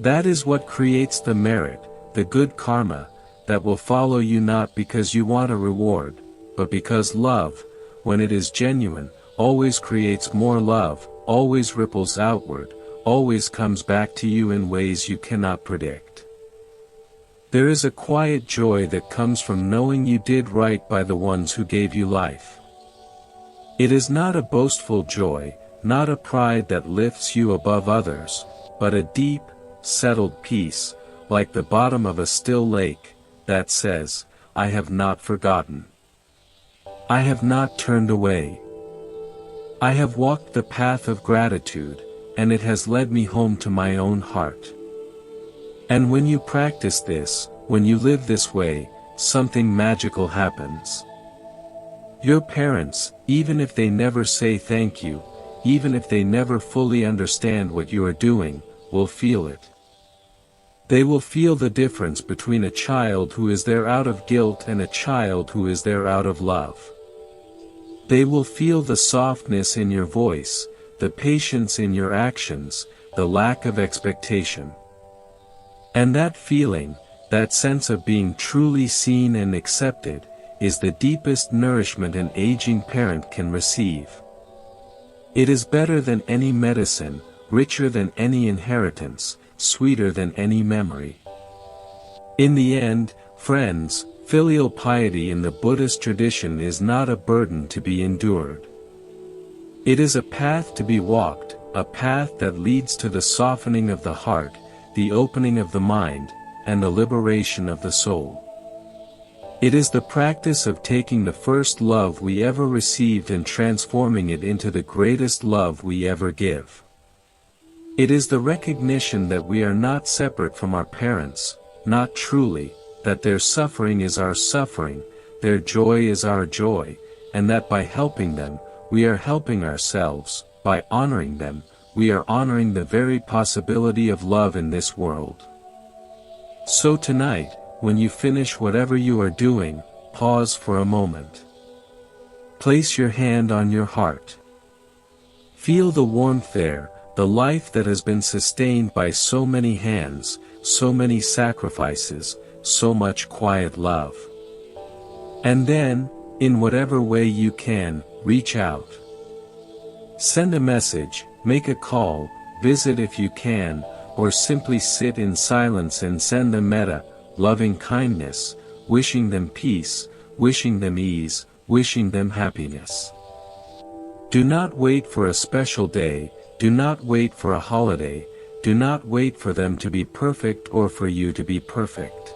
That is what creates the merit, the good karma, that will follow you not because you want a reward, but because love, when it is genuine, always creates more love, always ripples outward, always comes back to you in ways you cannot predict. There is a quiet joy that comes from knowing you did right by the ones who gave you life. It is not a boastful joy, not a pride that lifts you above others, but a deep, settled peace, like the bottom of a still lake, that says, I have not forgotten. I have not turned away. I have walked the path of gratitude, and it has led me home to my own heart. And when you practice this, when you live this way, something magical happens. Your parents, even if they never say thank you, even if they never fully understand what you are doing, will feel it. They will feel the difference between a child who is there out of guilt and a child who is there out of love. They will feel the softness in your voice, the patience in your actions, the lack of expectation. And that feeling, that sense of being truly seen and accepted, is the deepest nourishment an aging parent can receive. It is better than any medicine, richer than any inheritance, sweeter than any memory. In the end, friends, filial piety in the Buddhist tradition is not a burden to be endured. It is a path to be walked, a path that leads to the softening of the heart, the opening of the mind, and the liberation of the soul. It is the practice of taking the first love we ever received and transforming it into the greatest love we ever give. It is the recognition that we are not separate from our parents, not truly, that their suffering is our suffering, their joy is our joy, and that by helping them, we are helping ourselves, by honoring them, we are honoring the very possibility of love in this world. So tonight, when you finish whatever you are doing, pause for a moment. Place your hand on your heart. Feel the warmth there, the life that has been sustained by so many hands, so many sacrifices, so much quiet love. And then, in whatever way you can, reach out. Send a message, make a call, visit if you can, or simply sit in silence and send them metta, loving kindness, wishing them peace, wishing them ease, wishing them happiness. Do not wait for a special day, do not wait for a holiday, do not wait for them to be perfect or for you to be perfect.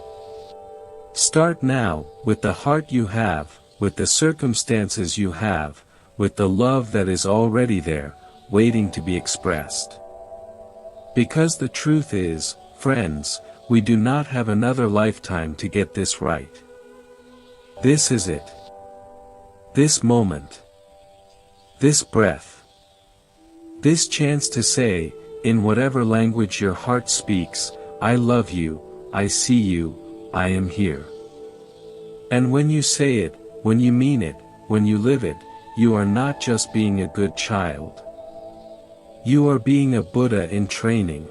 Start now, with the heart you have, with the circumstances you have, with the love that is already there, waiting to be expressed. Because the truth is, friends, we do not have another lifetime to get this right. This is it. This moment. This breath. This chance to say, in whatever language your heart speaks, I love you, I see you, I am here. And when you say it, when you mean it, when you live it, you are not just being a good child. You are being a Buddha in training.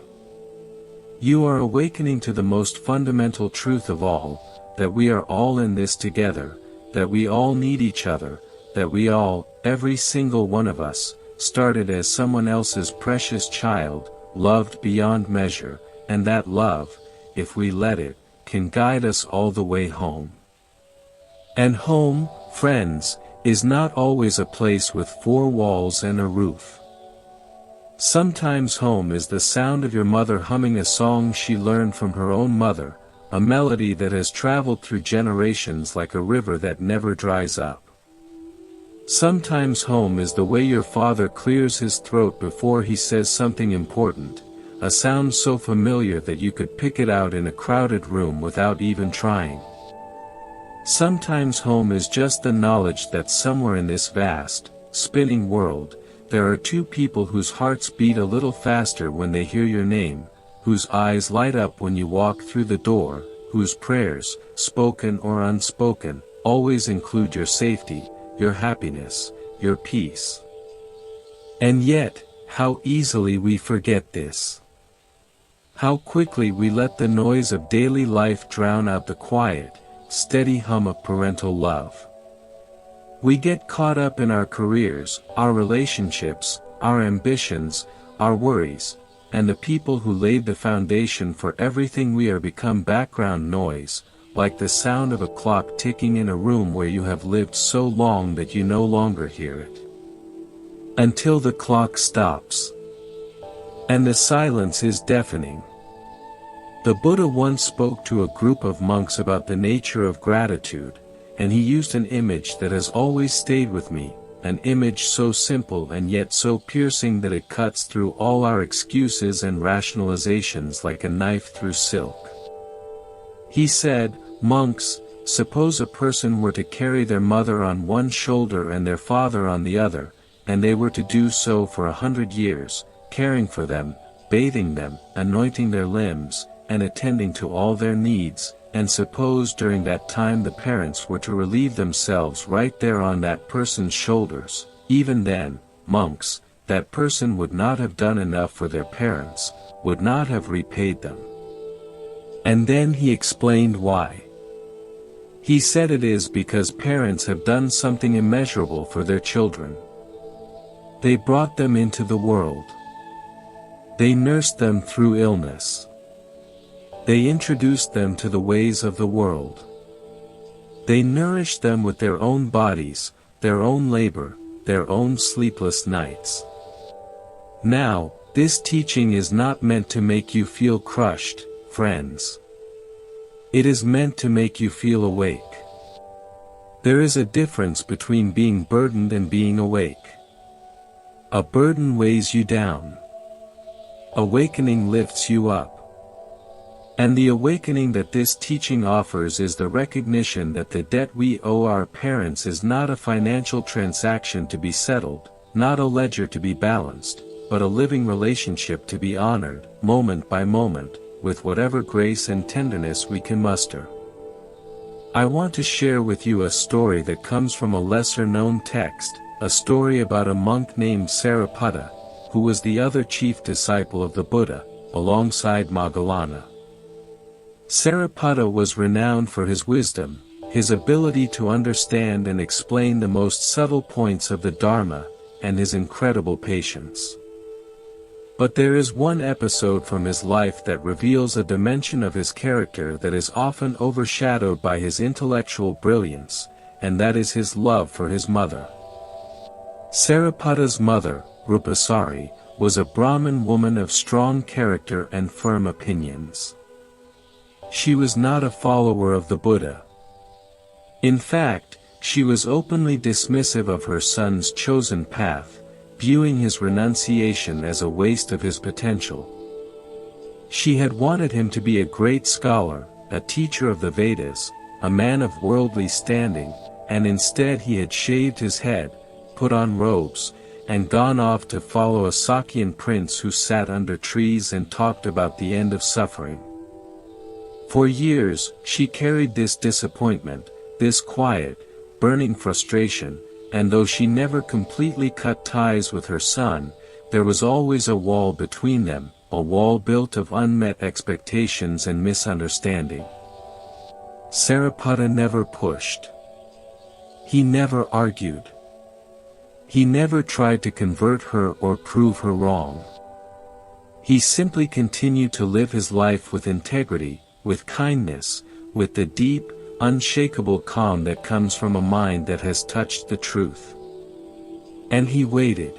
You are awakening to the most fundamental truth of all, that we are all in this together, that we all need each other, that we all, every single one of us, started as someone else's precious child, loved beyond measure, and that love, if we let it, can guide us all the way home. And home, friends, is not always a place with four walls and a roof. Sometimes home is the sound of your mother humming a song she learned from her own mother, a melody that has traveled through generations like a river that never dries up. Sometimes home is the way your father clears his throat before he says something important, a sound so familiar that you could pick it out in a crowded room without even trying. Sometimes home is just the knowledge that somewhere in this vast, spinning world, there are two people whose hearts beat a little faster when they hear your name, whose eyes light up when you walk through the door, whose prayers, spoken or unspoken, always include your safety, your happiness, your peace. And yet, how easily we forget this. How quickly we let the noise of daily life drown out the quiet, steady hum of parental love. We get caught up in our careers, our relationships, our ambitions, our worries, and the people who laid the foundation for everything we are become background noise, like the sound of a clock ticking in a room where you have lived so long that you no longer hear it. Until the clock stops. And the silence is deafening. The Buddha once spoke to a group of monks about the nature of gratitude, and he used an image that has always stayed with me, an image so simple and yet so piercing that it cuts through all our excuses and rationalizations like a knife through silk. He said, "Monks, suppose a person were to carry their mother on one shoulder and their father on the other, and they were to do so for 100 years, caring for them, bathing them, anointing their limbs, and attending to all their needs, and suppose during that time the parents were to relieve themselves right there on that person's shoulders, even then, monks, that person would not have done enough for their parents, would not have repaid them. And then he explained why. He said it is because parents have done something immeasurable for their children. They brought them into the world. They nursed them through illness. They introduced them to the ways of the world. They nourished them with their own bodies, their own labor, their own sleepless nights. Now, this teaching is not meant to make you feel crushed, friends. It is meant to make you feel awake. There is a difference between being burdened and being awake. A burden weighs you down. Awakening lifts you up. And the awakening that this teaching offers is the recognition that the debt we owe our parents is not a financial transaction to be settled, not a ledger to be balanced, but a living relationship to be honored, moment by moment, with whatever grace and tenderness we can muster. I want to share with you a story that comes from a lesser-known text, a story about a monk named Sariputta, who was the other chief disciple of the Buddha, alongside Moggallana. Sariputta was renowned for his wisdom, his ability to understand and explain the most subtle points of the Dharma, and his incredible patience. But there is one episode from his life that reveals a dimension of his character that is often overshadowed by his intellectual brilliance, and that is his love for his mother. Sariputta's mother, Rupasari, was a Brahmin woman of strong character and firm opinions. She was not a follower of the Buddha. In fact, she was openly dismissive of her son's chosen path, viewing his renunciation as a waste of his potential. She had wanted him to be a great scholar, a teacher of the Vedas, a man of worldly standing, and instead he had shaved his head, put on robes, and gone off to follow a Sakyan prince who sat under trees and talked about the end of suffering. For years, she carried this disappointment, this quiet, burning frustration, and though she never completely cut ties with her son, there was always a wall between them, a wall built of unmet expectations and misunderstanding. Sariputta never pushed. He never argued. He never tried to convert her or prove her wrong. He simply continued to live his life with integrity, with kindness, with the deep, unshakable calm that comes from a mind that has touched the truth. And he waited.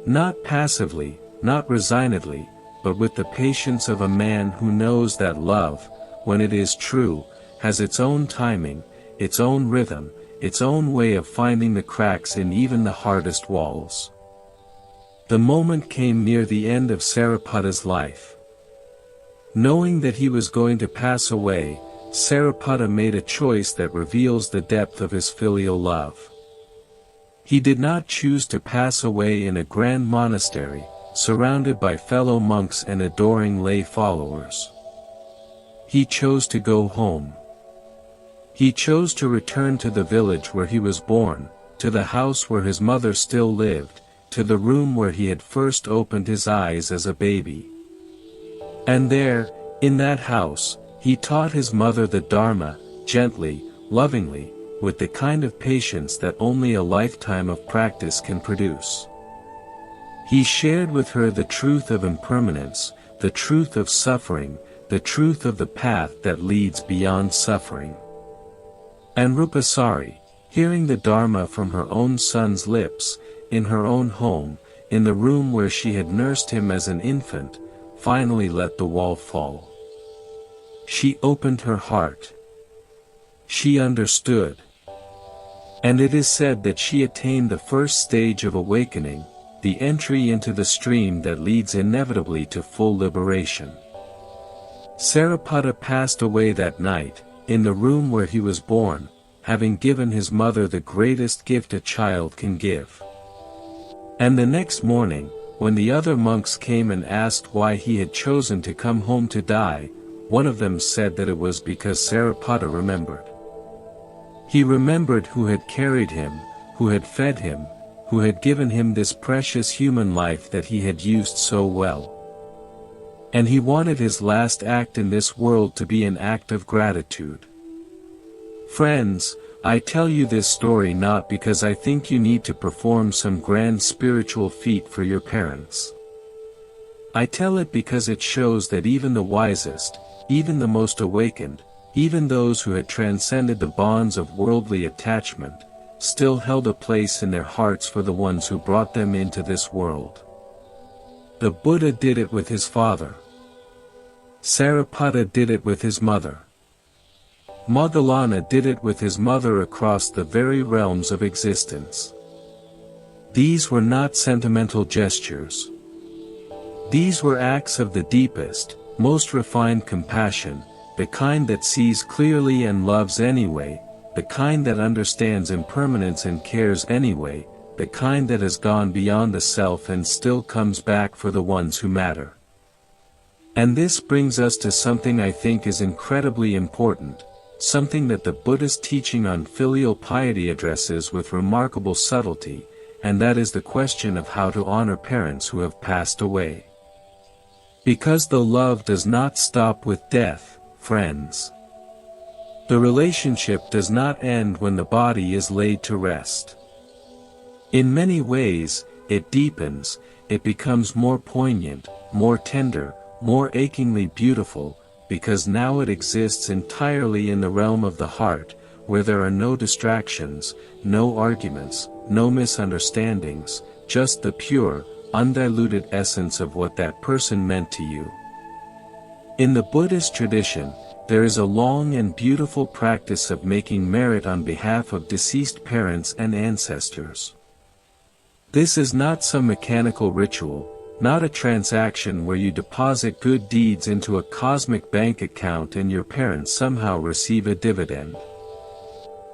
Not passively, not resignedly, but with the patience of a man who knows that love, when it is true, has its own timing, its own rhythm, its own way of finding the cracks in even the hardest walls. The moment came near the end of Sariputta's life. Knowing that he was going to pass away, Sariputta made a choice that reveals the depth of his filial love. He did not choose to pass away in a grand monastery, surrounded by fellow monks and adoring lay followers. He chose to go home. He chose to return to the village where he was born, to the house where his mother still lived, to the room where he had first opened his eyes as a baby. And there, in that house, he taught his mother the Dharma, gently, lovingly, with the kind of patience that only a lifetime of practice can produce. He shared with her the truth of impermanence, the truth of suffering, the truth of the path that leads beyond suffering. And Rupasari, hearing the Dharma from her own son's lips, in her own home, in the room where she had nursed him as an infant, finally let the wall fall. She opened her heart. She understood. And it is said that she attained the first stage of awakening, the entry into the stream that leads inevitably to full liberation. Sariputta passed away that night, in the room where he was born, having given his mother the greatest gift a child can give. And the next morning, when the other monks came and asked why he had chosen to come home to die, one of them said that it was because Sariputta remembered. He remembered who had carried him, who had fed him, who had given him this precious human life that he had used so well. And he wanted his last act in this world to be an act of gratitude. Friends, I tell you this story not because I think you need to perform some grand spiritual feat for your parents. I tell it because it shows that even the wisest, even the most awakened, even those who had transcended the bonds of worldly attachment, still held a place in their hearts for the ones who brought them into this world. The Buddha did it with his father. Sariputta did it with his mother. Moggallana did it with his mother across the very realms of existence. These were not sentimental gestures. These were acts of the deepest, most refined compassion, the kind that sees clearly and loves anyway, the kind that understands impermanence and cares anyway, the kind that has gone beyond the self and still comes back for the ones who matter. And this brings us to something I think is incredibly important, something that the Buddhist teaching on filial piety addresses with remarkable subtlety, and that is the question of how to honor parents who have passed away. Because the love does not stop with death, friends. The relationship does not end when the body is laid to rest. In many ways, it deepens, it becomes more poignant, more tender, more achingly beautiful, because now it exists entirely in the realm of the heart, where there are no distractions, no arguments, no misunderstandings, just the pure, undiluted essence of what that person meant to you. In the Buddhist tradition, there is a long and beautiful practice of making merit on behalf of deceased parents and ancestors. This is not some mechanical ritual, not a transaction where you deposit good deeds into a cosmic bank account and your parents somehow receive a dividend.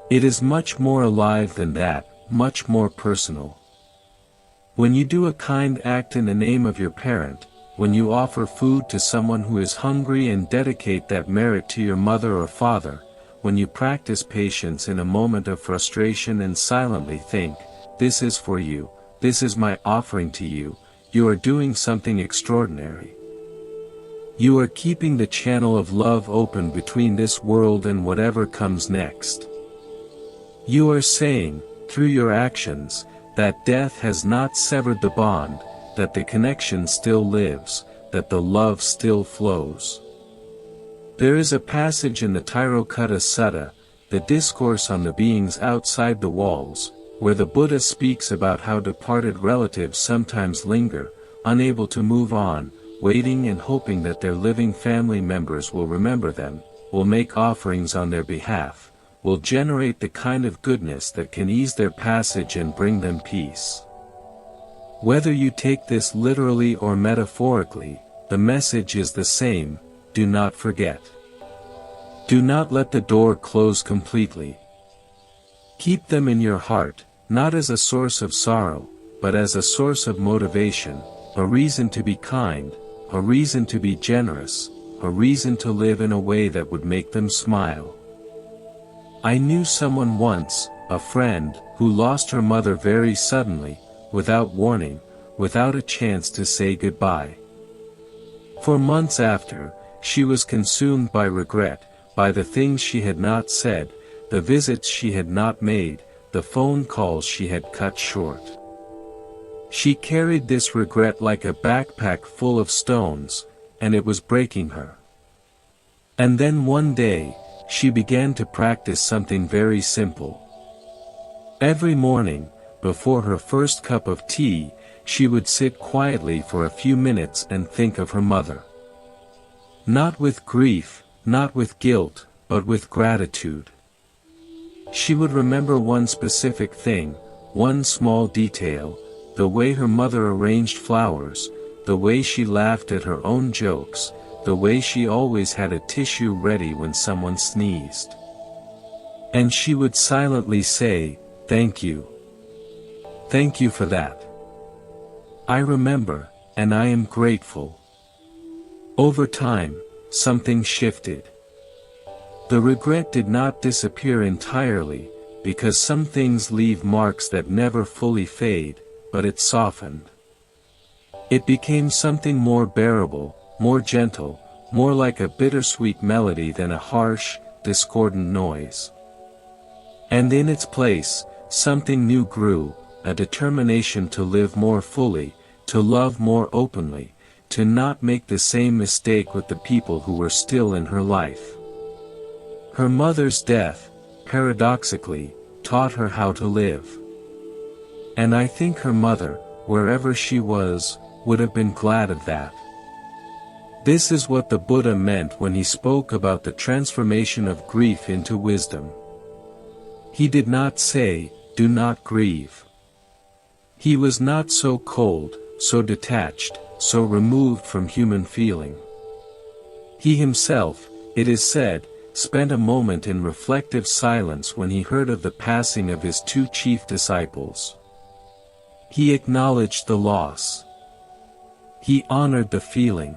It is much more alive than that, much more personal. When you do a kind act in the name of your parent, when you offer food to someone who is hungry and dedicate that merit to your mother or father, when you practice patience in a moment of frustration and silently think, "This is for you, this is my offering to you," you are doing something extraordinary. You are keeping the channel of love open between this world and whatever comes next. You are saying, through your actions, that death has not severed the bond, that the connection still lives, that the love still flows. There is a passage in the Tirokutta Sutta, the discourse on the beings outside the walls, where the Buddha speaks about how departed relatives sometimes linger, unable to move on, waiting and hoping that their living family members will remember them, will make offerings on their behalf, will generate the kind of goodness that can ease their passage and bring them peace. Whether you take this literally or metaphorically, the message is the same: do not forget. Do not let the door close completely. Keep them in your heart, not as a source of sorrow, but as a source of motivation, a reason to be kind, a reason to be generous, a reason to live in a way that would make them smile. I knew someone once, a friend, who lost her mother very suddenly, without warning, without a chance to say goodbye. For months after, she was consumed by regret, by the things she had not said, the visits she had not made, the phone calls she had cut short. She carried this regret like a backpack full of stones, and it was breaking her. And then one day, she began to practice something very simple. Every morning, before her first cup of tea, she would sit quietly for a few minutes and think of her mother. Not with grief, not with guilt, but with gratitude. She would remember one specific thing, one small detail, the way her mother arranged flowers, the way she laughed at her own jokes, the way she always had a tissue ready when someone sneezed. And she would silently say, "Thank you. Thank you for that. I remember, and I am grateful." Over time, something shifted. The regret did not disappear entirely, because some things leave marks that never fully fade, but it softened. It became something more bearable, more gentle, more like a bittersweet melody than a harsh, discordant noise. And in its place, something new grew, a determination to live more fully, to love more openly, to not make the same mistake with the people who were still in her life. Her mother's death, paradoxically, taught her how to live. And I think her mother, wherever she was, would have been glad of that. This is what the Buddha meant when he spoke about the transformation of grief into wisdom. He did not say, "Do not grieve." He was not so cold, so detached, so removed from human feeling. He himself, it is said, spent a moment in reflective silence when he heard of the passing of his two chief disciples. He acknowledged the loss. He honored the feeling.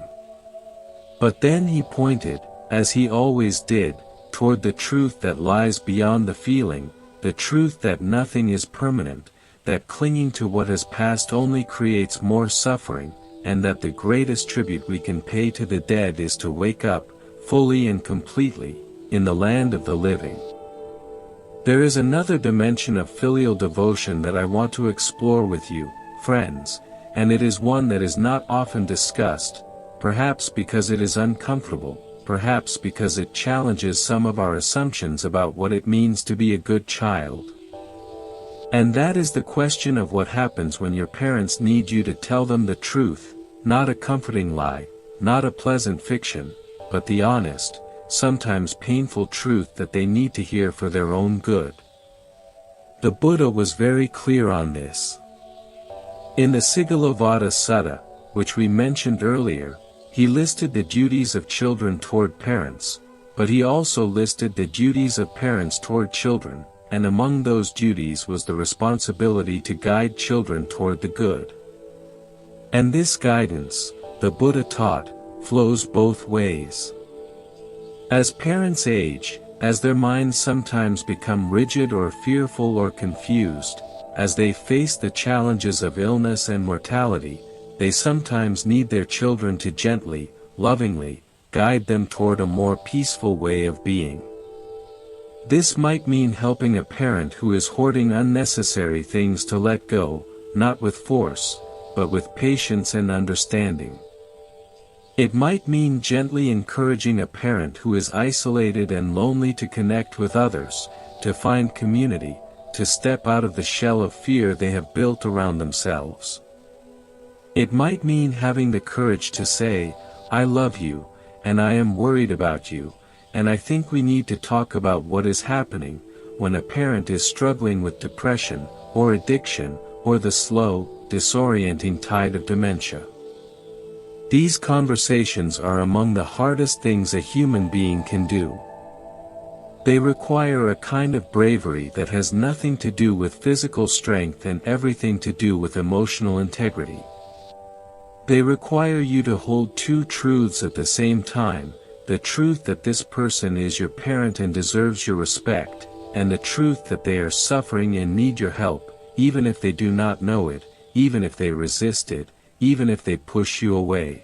But then he pointed, as he always did, toward the truth that lies beyond the feeling, the truth that nothing is permanent, that clinging to what has passed only creates more suffering, and that the greatest tribute we can pay to the dead is to wake up, fully and completely, in the land of the living. There is another dimension of filial devotion that I want to explore with you, friends, and it is one that is not often discussed, perhaps because it is uncomfortable, perhaps because it challenges some of our assumptions about what it means to be a good child. And that is the question of what happens when your parents need you to tell them the truth, not a comforting lie, not a pleasant fiction, but the honest, sometimes painful truth that they need to hear for their own good. The Buddha was very clear on this. In the Sigalovada Sutta, which we mentioned earlier, he listed the duties of children toward parents, but he also listed the duties of parents toward children, and among those duties was the responsibility to guide children toward the good. And this guidance, the Buddha taught, flows both ways. As parents age, as their minds sometimes become rigid or fearful or confused, as they face the challenges of illness and mortality, they sometimes need their children to gently, lovingly, guide them toward a more peaceful way of being. This might mean helping a parent who is hoarding unnecessary things to let go, not with force, but with patience and understanding. It might mean gently encouraging a parent who is isolated and lonely to connect with others, to find community, to step out of the shell of fear they have built around themselves. It might mean having the courage to say, "I love you, and I am worried about you, and I think we need to talk about what is happening," when a parent is struggling with depression, or addiction, or the slow, disorienting tide of dementia. These conversations are among the hardest things a human being can do. They require a kind of bravery that has nothing to do with physical strength and everything to do with emotional integrity. They require you to hold two truths at the same time, the truth that this person is your parent and deserves your respect, and the truth that they are suffering and need your help, even if they do not know it, even if they resist it, even if they push you away.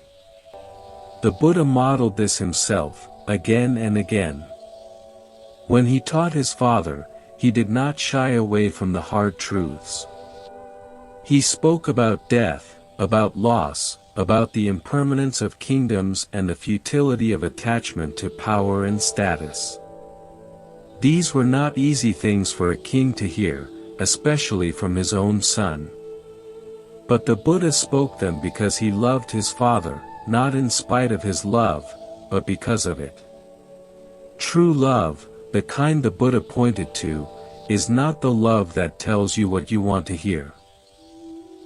The Buddha modeled this himself, again and again. When he taught his father, he did not shy away from the hard truths. He spoke about death, about loss, about the impermanence of kingdoms and the futility of attachment to power and status. These were not easy things for a king to hear, especially from his own son. But the Buddha spoke them because he loved his father, not in spite of his love, but because of it. True love, the kind the Buddha pointed to, is not the love that tells you what you want to hear.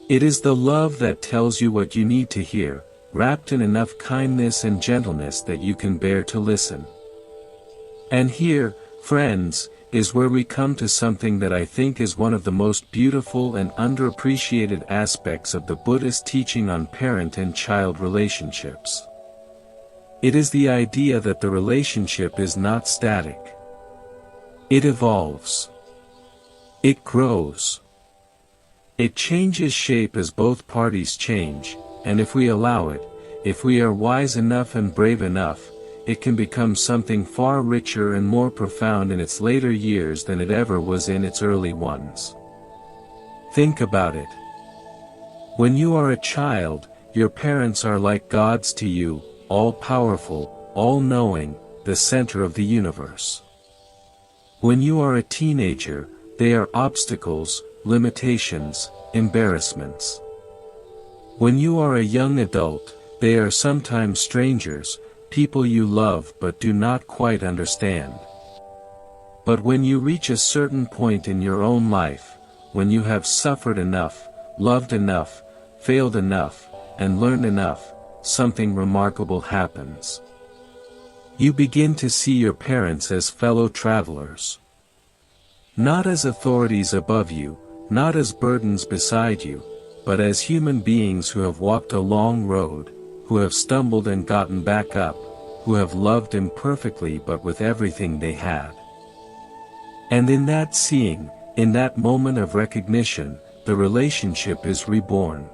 It is the love that tells you what you need to hear, wrapped in enough kindness and gentleness that you can bear to listen. And here, friends, is where we come to something that I think is one of the most beautiful and underappreciated aspects of the Buddhist teaching on parent and child relationships. It is the idea that the relationship is not static. It evolves. It grows. It changes shape as both parties change, and if we allow it, if we are wise enough and brave enough, it can become something far richer and more profound in its later years than it ever was in its early ones. Think about it. When you are a child, your parents are like gods to you, all-powerful, all-knowing, the center of the universe. When you are a teenager, they are obstacles, limitations, embarrassments. When you are a young adult, they are sometimes strangers, people you love but do not quite understand. But when you reach a certain point in your own life, when you have suffered enough, loved enough, failed enough, and learned enough, something remarkable happens. You begin to see your parents as fellow travelers. Not as authorities above you, not as burdens beside you, but as human beings who have walked a long road, who have stumbled and gotten back up, who have loved imperfectly but with everything they had. And in that seeing, in that moment of recognition, the relationship is reborn.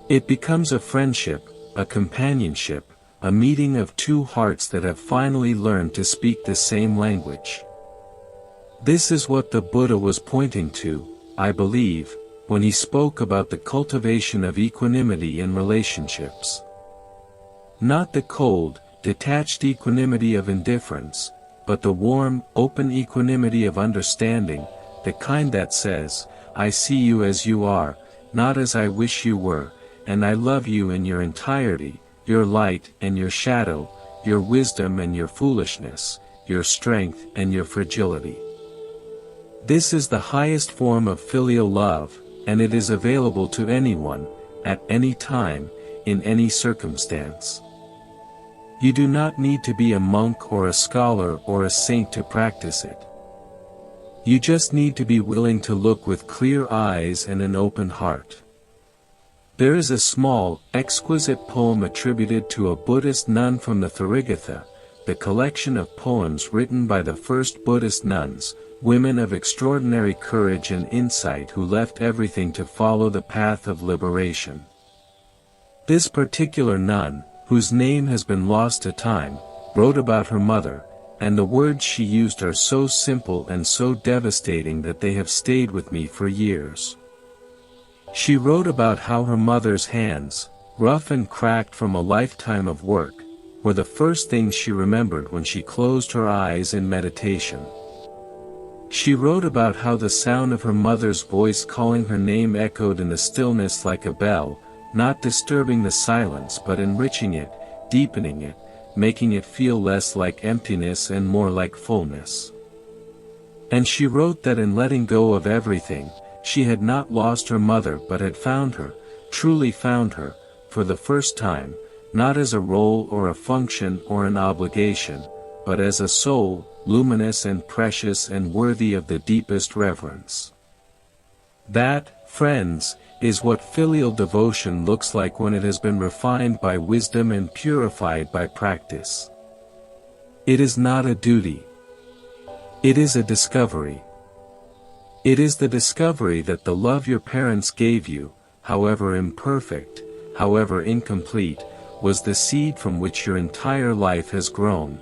It becomes a friendship, a companionship, a meeting of two hearts that have finally learned to speak the same language. This is what the Buddha was pointing to, I believe, when he spoke about the cultivation of equanimity in relationships. Not the cold, detached equanimity of indifference, but the warm, open equanimity of understanding, the kind that says, I see you as you are, not as I wish you were, and I love you in your entirety, your light and your shadow, your wisdom and your foolishness, your strength and your fragility. This is the highest form of filial love, and it is available to anyone, at any time, in any circumstance. You do not need to be a monk or a scholar or a saint to practice it. You just need to be willing to look with clear eyes and an open heart. There is a small, exquisite poem attributed to a Buddhist nun from the Therigatha, the collection of poems written by the first Buddhist nuns, women of extraordinary courage and insight who left everything to follow the path of liberation. This particular nun, whose name has been lost to time, wrote about her mother, and the words she used are so simple and so devastating that they have stayed with me for years. She wrote about how her mother's hands, rough and cracked from a lifetime of work, were the first things she remembered when she closed her eyes in meditation. She wrote about how the sound of her mother's voice calling her name echoed in the stillness like a bell, not disturbing the silence but enriching it, deepening it, making it feel less like emptiness and more like fullness. And she wrote that in letting go of everything, she had not lost her mother but had found her, truly found her, for the first time, not as a role or a function or an obligation, but as a soul, luminous and precious and worthy of the deepest reverence. That, friends, is what filial devotion looks like when it has been refined by wisdom and purified by practice. It is not a duty. It is a discovery. It is the discovery that the love your parents gave you, however imperfect, however incomplete, was the seed from which your entire life has grown.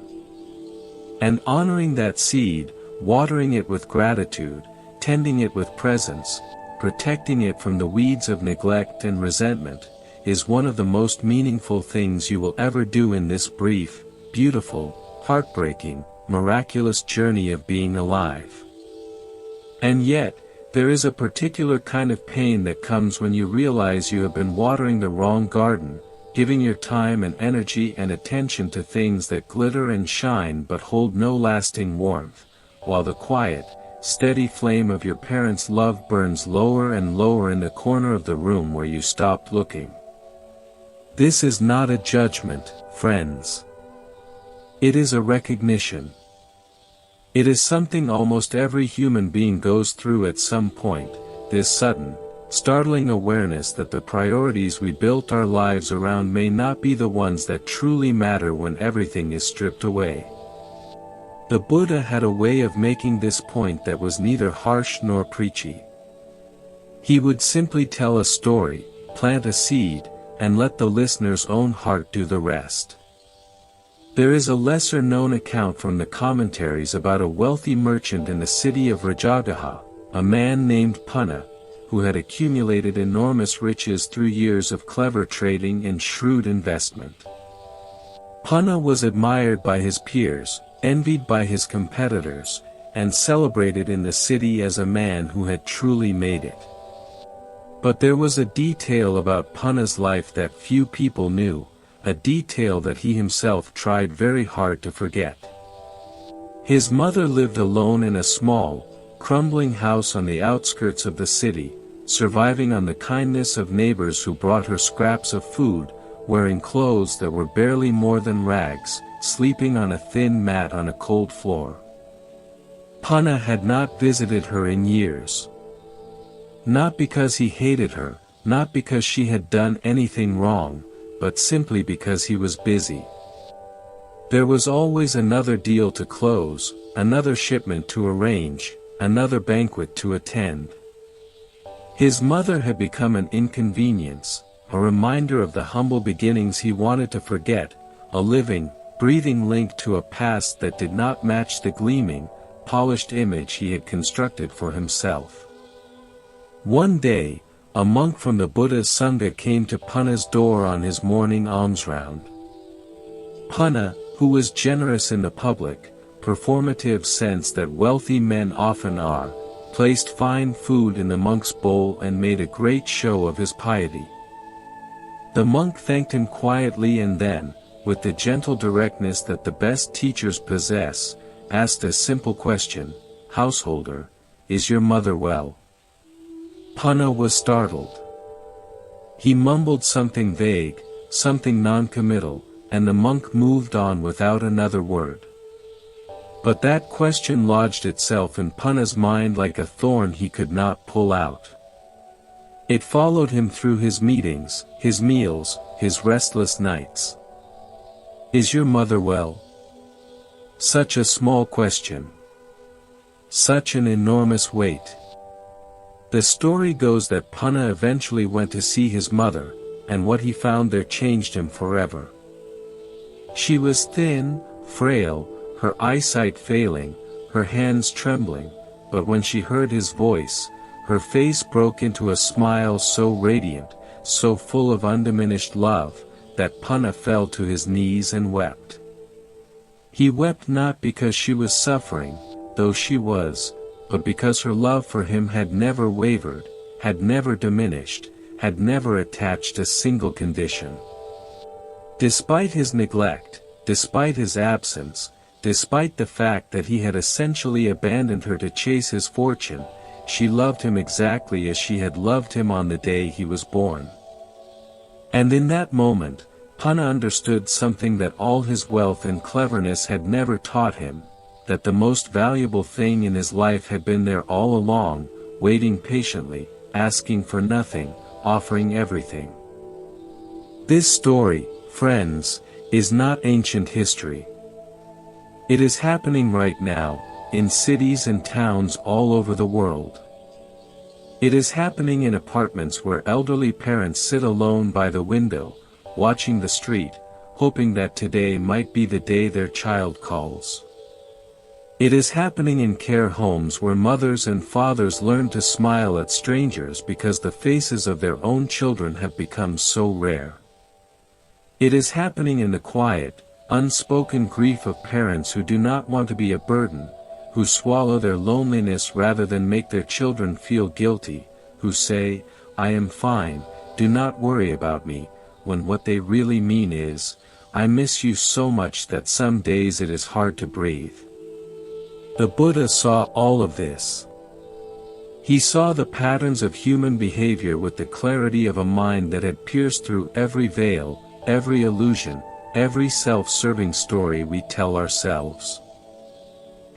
And honoring that seed, watering it with gratitude, tending it with presence, protecting it from the weeds of neglect and resentment, is one of the most meaningful things you will ever do in this brief, beautiful, heartbreaking, miraculous journey of being alive. And yet, there is a particular kind of pain that comes when you realize you have been watering the wrong garden, giving your time and energy and attention to things that glitter and shine but hold no lasting warmth, while the quiet, steady flame of your parents' love burns lower and lower in the corner of the room where you stopped looking. This is not a judgment, friends. It is a recognition. It is something almost every human being goes through at some point, this sudden, startling awareness that the priorities we built our lives around may not be the ones that truly matter when everything is stripped away. The Buddha had a way of making this point that was neither harsh nor preachy. He would simply tell a story, plant a seed, and let the listener's own heart do the rest. There is a lesser-known account from the commentaries about a wealthy merchant in the city of Rajagaha, a man named Punna, who had accumulated enormous riches through years of clever trading and shrewd investment. Punna was admired by his peers, envied by his competitors, and celebrated in the city as a man who had truly made it. But there was a detail about Punna's life that few people knew, a detail that he himself tried very hard to forget. His mother lived alone in a small, crumbling house on the outskirts of the city, surviving on the kindness of neighbors who brought her scraps of food, wearing clothes that were barely more than rags, sleeping on a thin mat on a cold floor. Punna had not visited her in years. Not because he hated her, not because she had done anything wrong, but simply because he was busy. There was always another deal to close, another shipment to arrange, another banquet to attend. His mother had become an inconvenience, a reminder of the humble beginnings he wanted to forget, a living, breathing link to a past that did not match the gleaming, polished image he had constructed for himself. One day, a monk from the Buddha's Sangha came to Punna's door on his morning alms round. Punna, who was generous in the public, performative sense that wealthy men often are, placed fine food in the monk's bowl and made a great show of his piety. The monk thanked him quietly and then, with the gentle directness that the best teachers possess, asked a simple question, "Householder, is your mother well?" Punna was startled. He mumbled something vague, something non-committal, and the monk moved on without another word. But that question lodged itself in Punna's mind like a thorn he could not pull out. It followed him through his meetings, his meals, his restless nights. "Is your mother well?" Such a small question. Such an enormous weight. The story goes that Punna eventually went to see his mother, and what he found there changed him forever. She was thin, frail, her eyesight failing, her hands trembling, but when she heard his voice, her face broke into a smile so radiant, so full of undiminished love, that Punna fell to his knees and wept. He wept not because she was suffering, though she was, but because her love for him had never wavered, had never diminished, had never attached a single condition. Despite his neglect, despite his absence, despite the fact that he had essentially abandoned her to chase his fortune, she loved him exactly as she had loved him on the day he was born. And in that moment, Punna understood something that all his wealth and cleverness had never taught him, that the most valuable thing in his life had been there all along, waiting patiently, asking for nothing, offering everything. This story, friends, is not ancient history. It is happening right now, in cities and towns all over the world. It is happening in apartments where elderly parents sit alone by the window, watching the street, hoping that today might be the day their child calls. It is happening in care homes where mothers and fathers learn to smile at strangers because the faces of their own children have become so rare. It is happening in the quiet, unspoken grief of parents who do not want to be a burden, who swallow their loneliness rather than make their children feel guilty, who say, "I am fine, do not worry about me," when what they really mean is, "I miss you so much that some days it is hard to breathe." The Buddha saw all of this. He saw the patterns of human behavior with the clarity of a mind that had pierced through every veil, every illusion, every self-serving story we tell ourselves.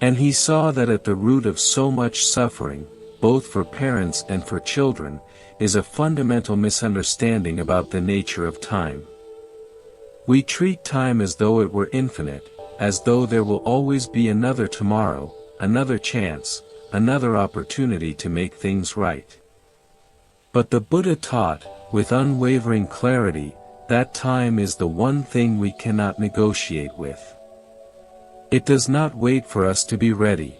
And he saw that at the root of so much suffering, both for parents and for children, is a fundamental misunderstanding about the nature of time. We treat time as though it were infinite, as though there will always be another tomorrow, another chance, another opportunity to make things right. But the Buddha taught, with unwavering clarity, that time is the one thing we cannot negotiate with. It does not wait for us to be ready.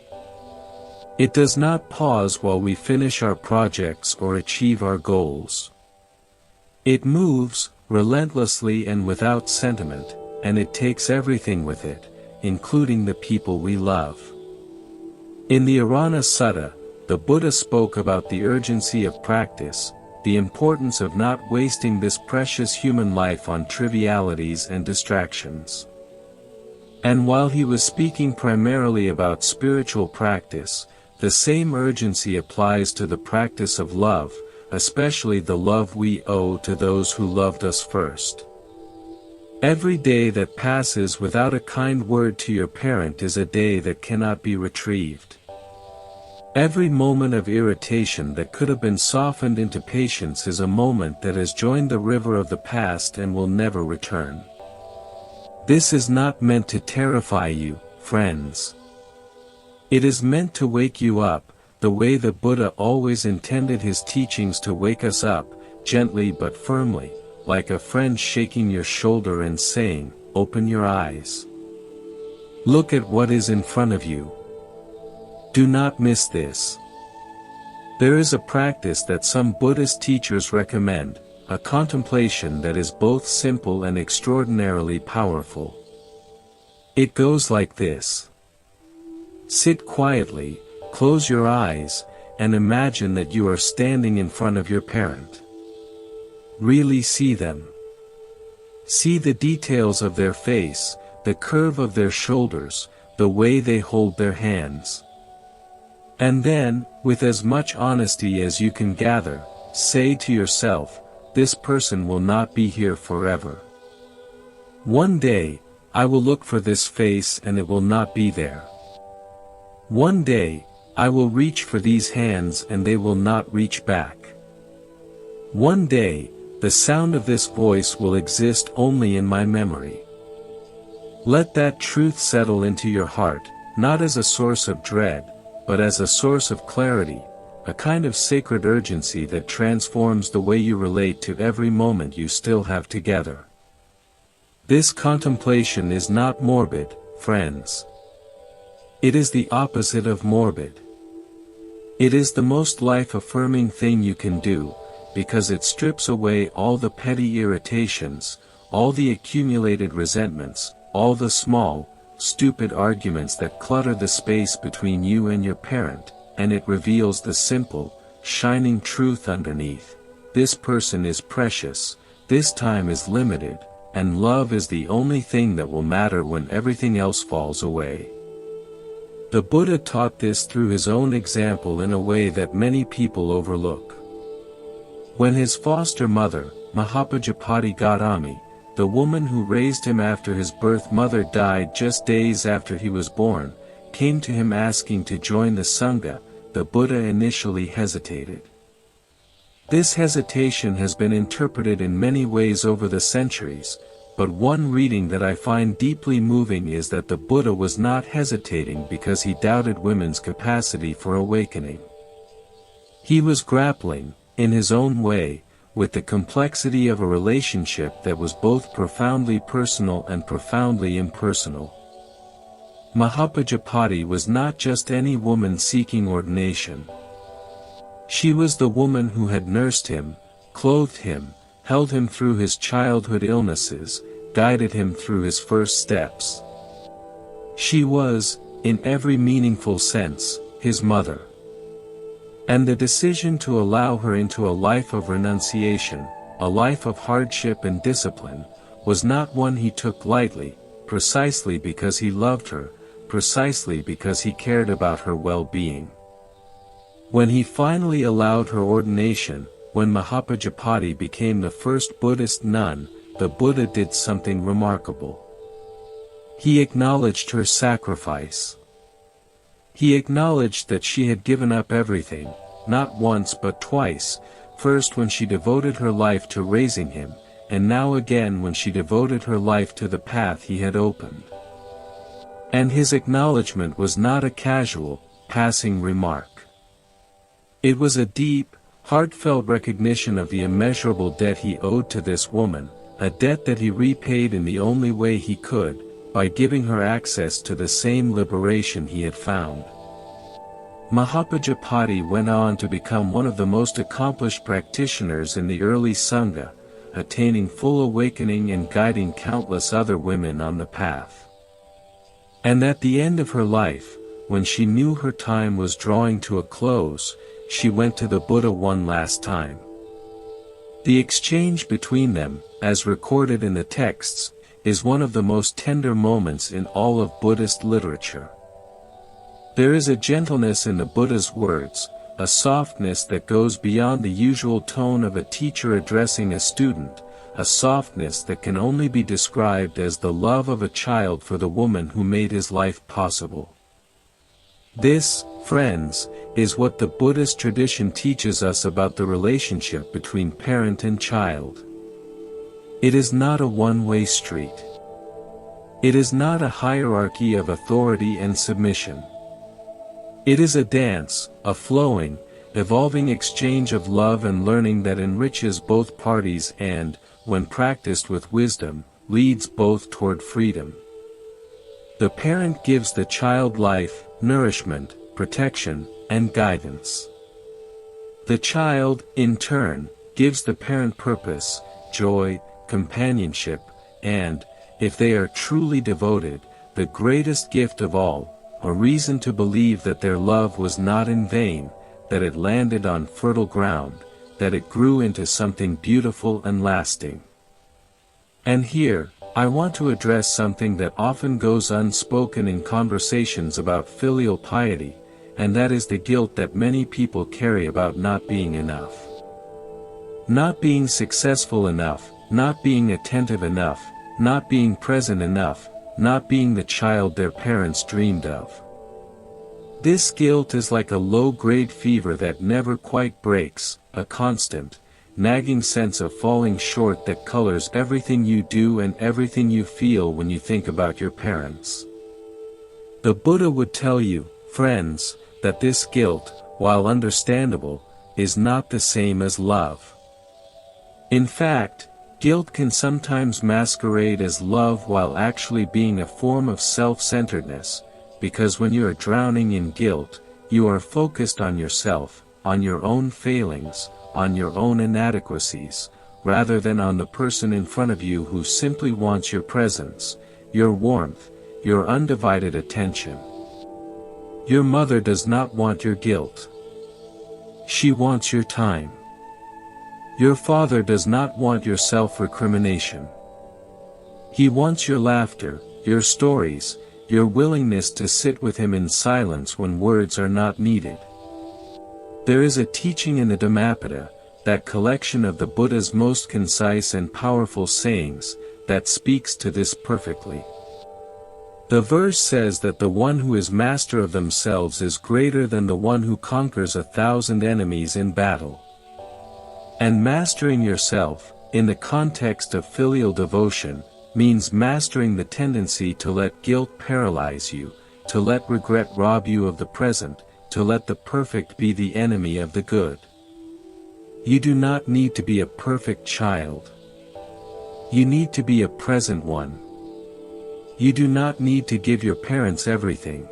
It does not pause while we finish our projects or achieve our goals. It moves, relentlessly and without sentiment, and it takes everything with it, including the people we love. In the Arana Sutta, the Buddha spoke about the urgency of practice, the importance of not wasting this precious human life on trivialities and distractions. And while he was speaking primarily about spiritual practice, the same urgency applies to the practice of love, especially the love we owe to those who loved us first. Every day that passes without a kind word to your parent is a day that cannot be retrieved. Every moment of irritation that could have been softened into patience is a moment that has joined the river of the past and will never return. This is not meant to terrify you, friends. It is meant to wake you up, the way the Buddha always intended his teachings to wake us up, gently but firmly, like a friend shaking your shoulder and saying, "Open your eyes. Look at what is in front of you. Do not miss this." There is a practice that some Buddhist teachers recommend, a contemplation that is both simple and extraordinarily powerful. It goes like this. Sit quietly, close your eyes, and imagine that you are standing in front of your parent. Really see them. See the details of their face, the curve of their shoulders, the way they hold their hands. And then, with as much honesty as you can gather, say to yourself, this person will not be here forever. One day, I will look for this face and it will not be there. One day, I will reach for these hands and they will not reach back. One day, the sound of this voice will exist only in my memory. Let that truth settle into your heart, not as a source of dread, but as a source of clarity, a kind of sacred urgency that transforms the way you relate to every moment you still have together. This contemplation is not morbid, friends. It is the opposite of morbid. It is the most life-affirming thing you can do, because it strips away all the petty irritations, all the accumulated resentments, all the small, stupid arguments that clutter the space between you and your parent, and it reveals the simple, shining truth underneath. This person is precious, this time is limited, and love is the only thing that will matter when everything else falls away. The Buddha taught this through his own example in a way that many people overlook. When his foster mother, Mahapajapati Gautami, the woman who raised him after his birth mother died just days after he was born, came to him asking to join the Sangha, the Buddha initially hesitated. This hesitation has been interpreted in many ways over the centuries, but one reading that I find deeply moving is that the Buddha was not hesitating because he doubted women's capacity for awakening. He was grappling, in his own way, with the complexity of a relationship that was both profoundly personal and profoundly impersonal. Mahapajapati was not just any woman seeking ordination. She was the woman who had nursed him, clothed him, held him through his childhood illnesses, guided him through his first steps. She was, in every meaningful sense, his mother. And the decision to allow her into a life of renunciation, a life of hardship and discipline, was not one he took lightly, precisely because he loved her, precisely because he cared about her well-being. When he finally allowed her ordination, when Mahapajapati became the first Buddhist nun, the Buddha did something remarkable. He acknowledged her sacrifice. He acknowledged that she had given up everything, not once but twice, first when she devoted her life to raising him, and now again when she devoted her life to the path he had opened. And his acknowledgement was not a casual, passing remark. It was a deep, heartfelt recognition of the immeasurable debt he owed to this woman, a debt that he repaid in the only way he could, by giving her access to the same liberation he had found. Mahapajapati went on to become one of the most accomplished practitioners in the early Sangha, attaining full awakening and guiding countless other women on the path. And at the end of her life, when she knew her time was drawing to a close, she went to the Buddha one last time. The exchange between them, as recorded in the texts, is one of the most tender moments in all of Buddhist literature. There is a gentleness in the Buddha's words, a softness that goes beyond the usual tone of a teacher addressing a student, a softness that can only be described as the love of a child for the woman who made his life possible. This, friends, is what the Buddhist tradition teaches us about the relationship between parent and child. It is not a one-way street. It is not a hierarchy of authority and submission. It is a dance, a flowing, evolving exchange of love and learning that enriches both parties and, when practiced with wisdom, leads both toward freedom. The parent gives the child life, nourishment, protection, and guidance. The child, in turn, gives the parent purpose, joy, companionship, and, if they are truly devoted, the greatest gift of all, a reason to believe that their love was not in vain, that it landed on fertile ground, that it grew into something beautiful and lasting. And here, I want to address something that often goes unspoken in conversations about filial piety, and that is the guilt that many people carry about not being enough. Not being successful enough, not being attentive enough, not being present enough, not being the child their parents dreamed of. This guilt is like a low-grade fever that never quite breaks, a constant, nagging sense of falling short that colors everything you do and everything you feel when you think about your parents. The Buddha would tell you, friends, that this guilt, while understandable, is not the same as love. In fact, guilt can sometimes masquerade as love while actually being a form of self-centeredness, because when you are drowning in guilt, you are focused on yourself, on your own failings, on your own inadequacies, rather than on the person in front of you who simply wants your presence, your warmth, your undivided attention. Your mother does not want your guilt. She wants your time. Your father does not want your self-recrimination. He wants your laughter, your stories, your willingness to sit with him in silence when words are not needed. There is a teaching in the Dhammapada, that collection of the Buddha's most concise and powerful sayings, that speaks to this perfectly. The verse says that the one who is master of themselves is greater than the one who conquers 1,000 enemies in battle. And mastering yourself, in the context of filial devotion, means mastering the tendency to let guilt paralyze you, to let regret rob you of the present, to let the perfect be the enemy of the good. You do not need to be a perfect child. You need to be a present one. You do not need to give your parents everything.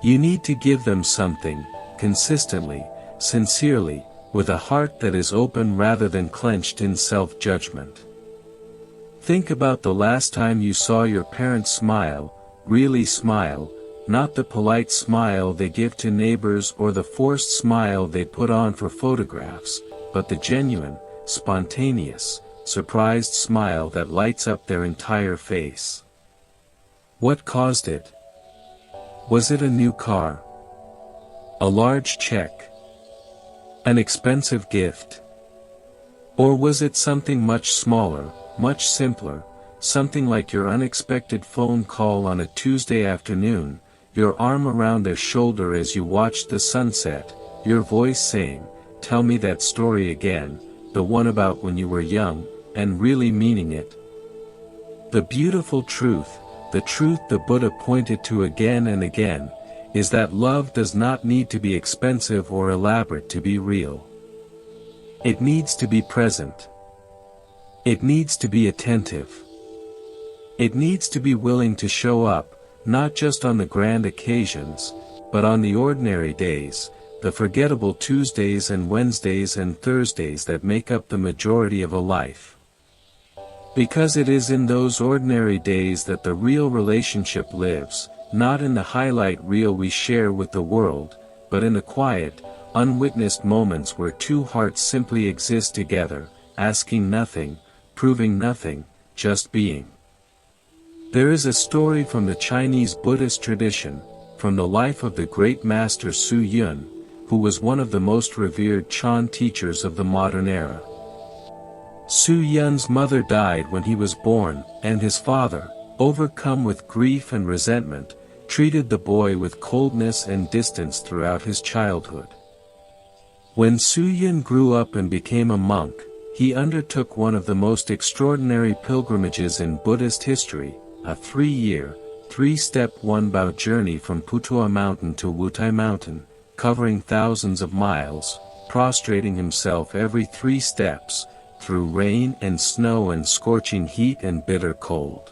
You need to give them something, consistently, sincerely, with a heart that is open rather than clenched in self-judgment. Think about the last time you saw your parents smile, really smile, not the polite smile they give to neighbors or the forced smile they put on for photographs, but the genuine, spontaneous, surprised smile that lights up their entire face. What caused it? Was it a new car? A large check? An expensive gift? Or was it something much smaller, much simpler, something like your unexpected phone call on a Tuesday afternoon, your arm around their shoulder as you watched the sunset, your voice saying, "Tell me that story again, the one about when you were young," and really meaning it? The beautiful truth, the truth the Buddha pointed to again and again, is that love does not need to be expensive or elaborate to be real. It needs to be present. It needs to be attentive. It needs to be willing to show up, not just on the grand occasions, but on the ordinary days, the forgettable Tuesdays and Wednesdays and Thursdays that make up the majority of a life. Because it is in those ordinary days that the real relationship lives, not in the highlight reel we share with the world, but in the quiet, unwitnessed moments where two hearts simply exist together, asking nothing, proving nothing, just being. There is a story from the Chinese Buddhist tradition, from the life of the great master Su Yun, who was one of the most revered Chan teachers of the modern era. Su Yun's mother died when he was born, and his father, overcome with grief and resentment, treated the boy with coldness and distance throughout his childhood. When Su Yun grew up and became a monk, he undertook one of the most extraordinary pilgrimages in Buddhist history, a 3-year, 3-step one-bao journey from Putua Mountain to Wutai Mountain, covering thousands of miles, prostrating himself every 3 steps, through rain and snow and scorching heat and bitter cold.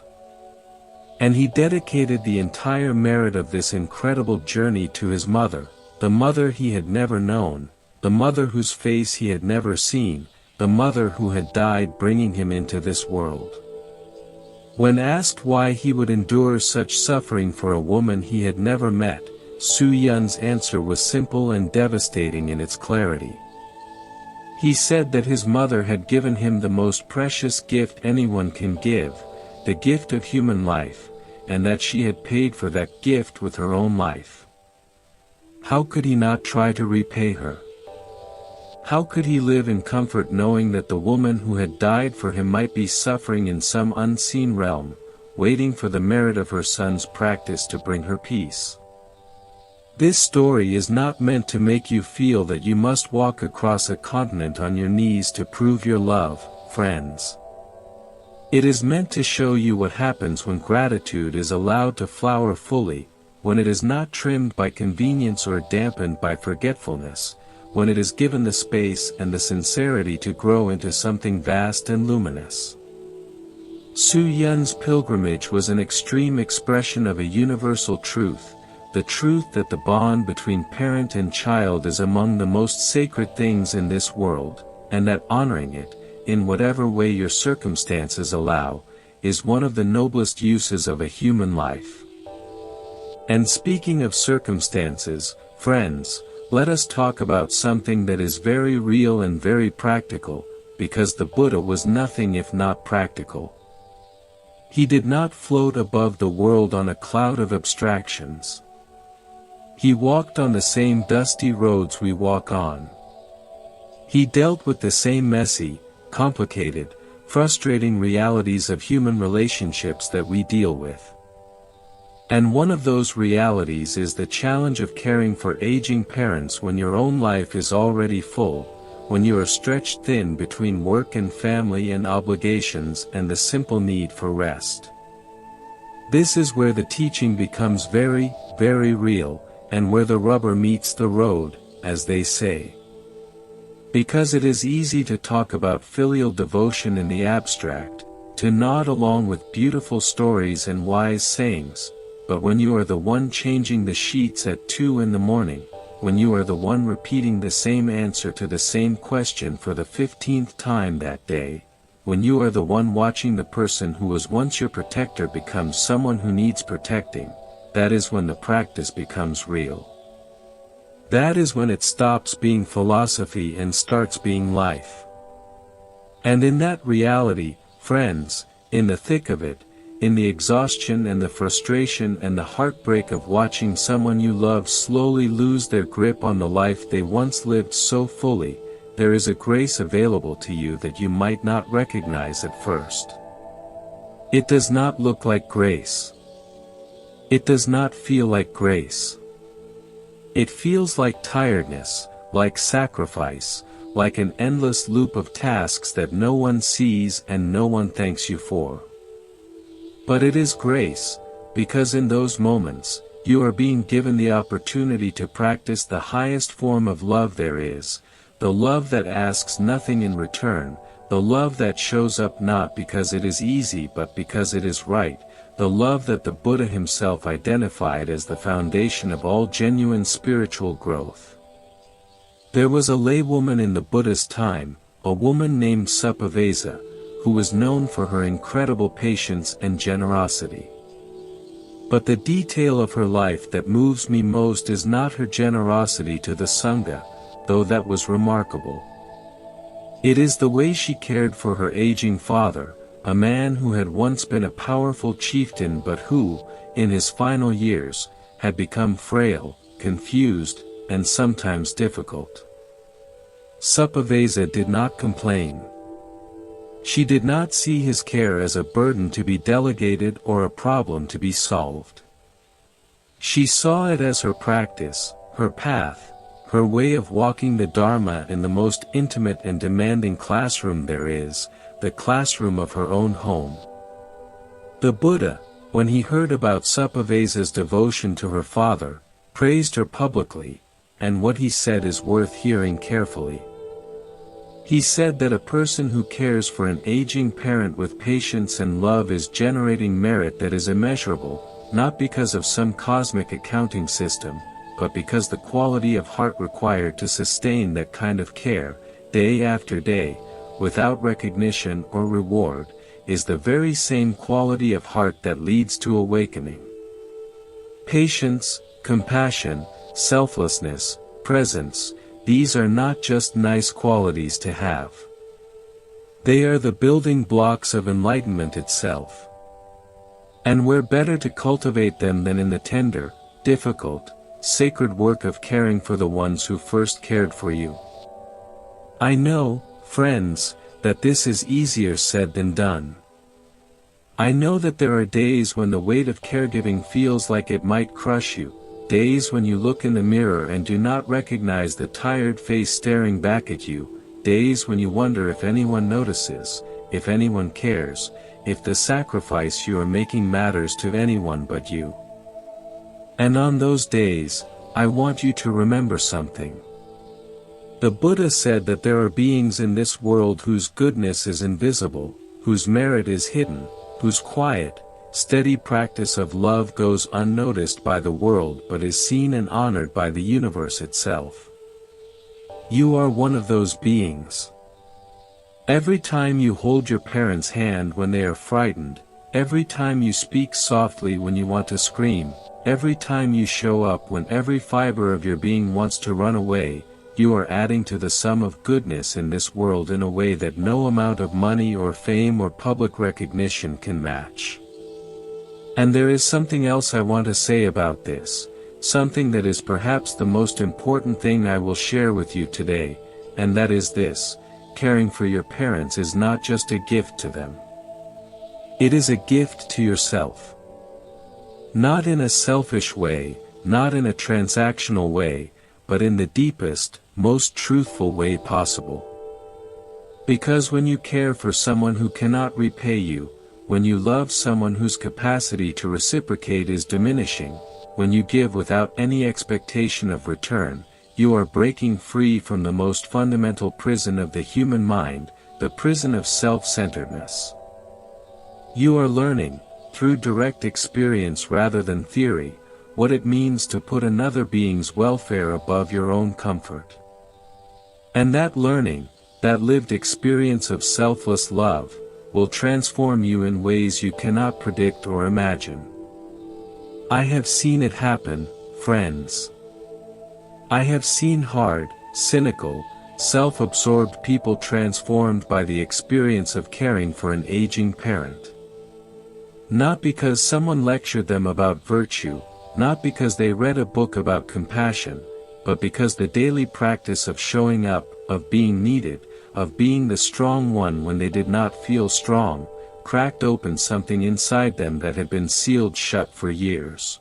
And he dedicated the entire merit of this incredible journey to his mother, the mother he had never known, the mother whose face he had never seen, the mother who had died bringing him into this world. When asked why he would endure such suffering for a woman he had never met, Su Yun's answer was simple and devastating in its clarity. He said that his mother had given him the most precious gift anyone can give, the gift of human life, and that she had paid for that gift with her own life. How could he not try to repay her? How could he live in comfort knowing that the woman who had died for him might be suffering in some unseen realm, waiting for the merit of her son's practice to bring her peace? This story is not meant to make you feel that you must walk across a continent on your knees to prove your love, friends. It is meant to show you what happens when gratitude is allowed to flower fully, when it is not trimmed by convenience or dampened by forgetfulness, when it is given the space and the sincerity to grow into something vast and luminous. Su Yun's pilgrimage was an extreme expression of a universal truth, the truth that the bond between parent and child is among the most sacred things in this world, and that honoring it, in whatever way your circumstances allow, is one of the noblest uses of a human life. And speaking of circumstances, friends, let us talk about something that is very real and very practical, because the Buddha was nothing if not practical. He did not float above the world on a cloud of abstractions. He walked on the same dusty roads we walk on. He dealt with the same messy, complicated, frustrating realities of human relationships that we deal with. And one of those realities is the challenge of caring for aging parents when your own life is already full, when you are stretched thin between work and family and obligations and the simple need for rest. This is where the teaching becomes very, very real, and where the rubber meets the road, as they say. Because it is easy to talk about filial devotion in the abstract, to nod along with beautiful stories and wise sayings, but when you are the one changing the sheets at 2 in the morning, when you are the one repeating the same answer to the same question for the 15th time that day, when you are the one watching the person who was once your protector become someone who needs protecting, that is when the practice becomes real. That is when it stops being philosophy and starts being life. And in that reality, friends, in the thick of it, in the exhaustion and the frustration and the heartbreak of watching someone you love slowly lose their grip on the life they once lived so fully, there is a grace available to you that you might not recognize at first. It does not look like grace. It does not feel like grace. It feels like tiredness, like sacrifice, like an endless loop of tasks that no one sees and no one thanks you for. But it is grace, because in those moments, you are being given the opportunity to practice the highest form of love there is, the love that asks nothing in return, the love that shows up not because it is easy but because it is right, the love that the Buddha himself identified as the foundation of all genuine spiritual growth. There was a laywoman in the Buddha's time, a woman named Suppavesa, who was known for her incredible patience and generosity. But the detail of her life that moves me most is not her generosity to the Sangha, though that was remarkable. It is the way she cared for her aging father, a man who had once been a powerful chieftain but who, in his final years, had become frail, confused, and sometimes difficult. Suppavesa did not complain. She did not see his care as a burden to be delegated or a problem to be solved. She saw it as her practice, her path, her way of walking the Dharma in the most intimate and demanding classroom there is, the classroom of her own home. The Buddha, when he heard about Suppavasa's devotion to her father, praised her publicly, and what he said is worth hearing carefully. He said that a person who cares for an aging parent with patience and love is generating merit that is immeasurable, not because of some cosmic accounting system, but because the quality of heart required to sustain that kind of care, day after day, without recognition or reward, is the very same quality of heart that leads to awakening. Patience, compassion, selflessness, presence, these are not just nice qualities to have. They are the building blocks of enlightenment itself. And where better to cultivate them than in the tender, difficult, sacred work of caring for the ones who first cared for you. I know, friends, that this is easier said than done. I know that there are days when the weight of caregiving feels like it might crush you, days when you look in the mirror and do not recognize the tired face staring back at you, days when you wonder if anyone notices, if anyone cares, if the sacrifice you are making matters to anyone but you. And on those days, I want you to remember something. The Buddha said that there are beings in this world whose goodness is invisible, whose merit is hidden, whose quiet, steady practice of love goes unnoticed by the world but is seen and honored by the universe itself. You are one of those beings. Every time you hold your parents' hand when they are frightened, every time you speak softly when you want to scream, every time you show up when every fiber of your being wants to run away, you are adding to the sum of goodness in this world in a way that no amount of money or fame or public recognition can match. And there is something else I want to say about this, something that is perhaps the most important thing I will share with you today, and that is this: caring for your parents is not just a gift to them. It is a gift to yourself. Not in a selfish way, not in a transactional way, but in the deepest, most truthful way possible. Because when you care for someone who cannot repay you, when you love someone whose capacity to reciprocate is diminishing, when you give without any expectation of return, you are breaking free from the most fundamental prison of the human mind, the prison of self-centeredness. You are learning, through direct experience rather than theory, what it means to put another being's welfare above your own comfort. And that learning, that lived experience of selfless love, will transform you in ways you cannot predict or imagine. I have seen it happen, friends. I have seen hard, cynical, self-absorbed people transformed by the experience of caring for an aging parent. Not because someone lectured them about virtue, not because they read a book about compassion, but because the daily practice of showing up, of being needed, of being the strong one when they did not feel strong, cracked open something inside them that had been sealed shut for years.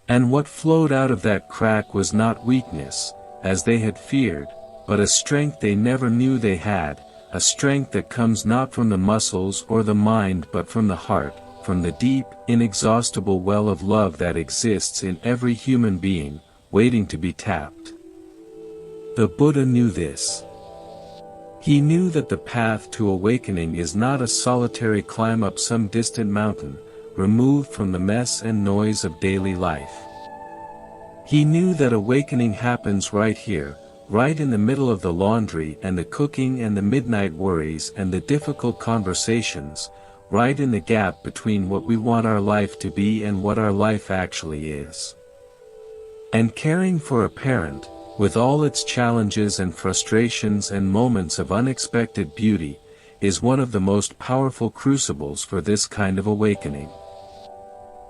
And what flowed out of that crack was not weakness, as they had feared, but a strength they never knew they had, a strength that comes not from the muscles or the mind but from the heart, from the deep, inexhaustible well of love that exists in every human being, waiting to be tapped. The Buddha knew this. He knew that the path to awakening is not a solitary climb up some distant mountain, removed from the mess and noise of daily life. He knew that awakening happens right here, right in the middle of the laundry and the cooking and the midnight worries and the difficult conversations, right in the gap between what we want our life to be and what our life actually is. And caring for a parent, with all its challenges and frustrations and moments of unexpected beauty, is one of the most powerful crucibles for this kind of awakening.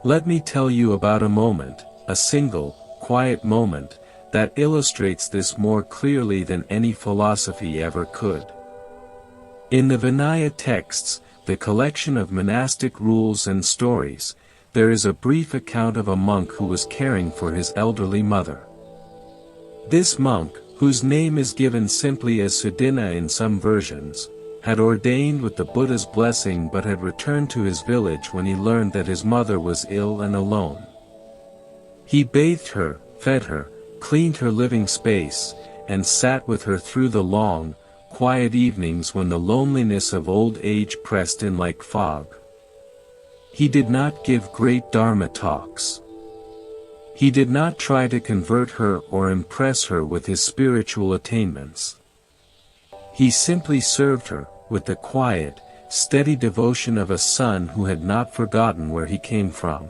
Let me tell you about a moment, a single, quiet moment, that illustrates this more clearly than any philosophy ever could. In the Vinaya texts, the collection of monastic rules and stories, there is a brief account of a monk who was caring for his elderly mother. This monk, whose name is given simply as Sudina in some versions, had ordained with the Buddha's blessing but had returned to his village when he learned that his mother was ill and alone. He bathed her, fed her, cleaned her living space, and sat with her through the long, quiet evenings when the loneliness of old age pressed in like fog. He did not give great Dharma talks. He did not try to convert her or impress her with his spiritual attainments. He simply served her, with the quiet, steady devotion of a son who had not forgotten where he came from.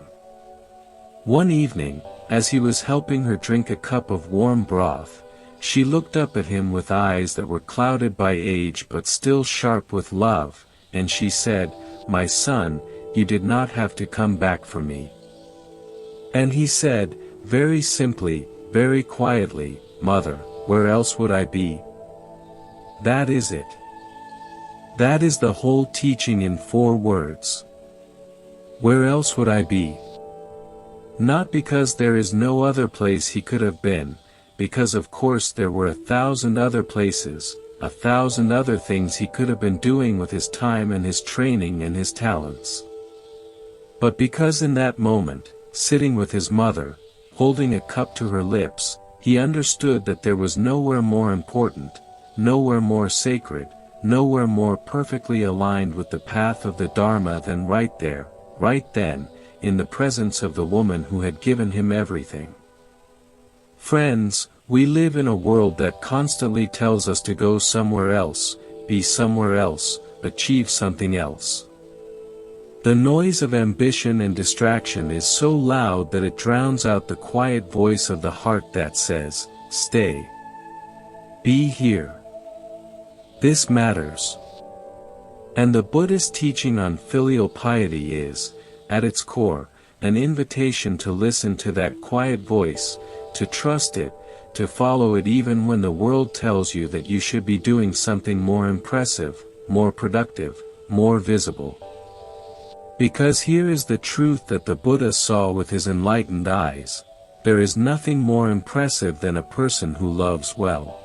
One evening, as he was helping her drink a cup of warm broth, she looked up at him with eyes that were clouded by age but still sharp with love, and she said, "My son, you did not have to come back for me." And he said, very simply, very quietly, "Mother, where else would I be?" That is it. That is the whole teaching in 4 words. Where else would I be? Not because there is no other place he could have been, because of course there were 1,000 other places, 1,000 other things he could have been doing with his time and his training and his talents. But because in that moment, sitting with his mother, holding a cup to her lips, he understood that there was nowhere more important, nowhere more sacred, nowhere more perfectly aligned with the path of the Dharma than right there, right then, in the presence of the woman who had given him everything. Friends, we live in a world that constantly tells us to go somewhere else, be somewhere else, achieve something else. The noise of ambition and distraction is so loud that it drowns out the quiet voice of the heart that says, "Stay. Be here. This matters." And the Buddhist teaching on filial piety is, at its core, an invitation to listen to that quiet voice, to trust it, to follow it even when the world tells you that you should be doing something more impressive, more productive, more visible. Because here is the truth that the Buddha saw with his enlightened eyes: there is nothing more impressive than a person who loves well.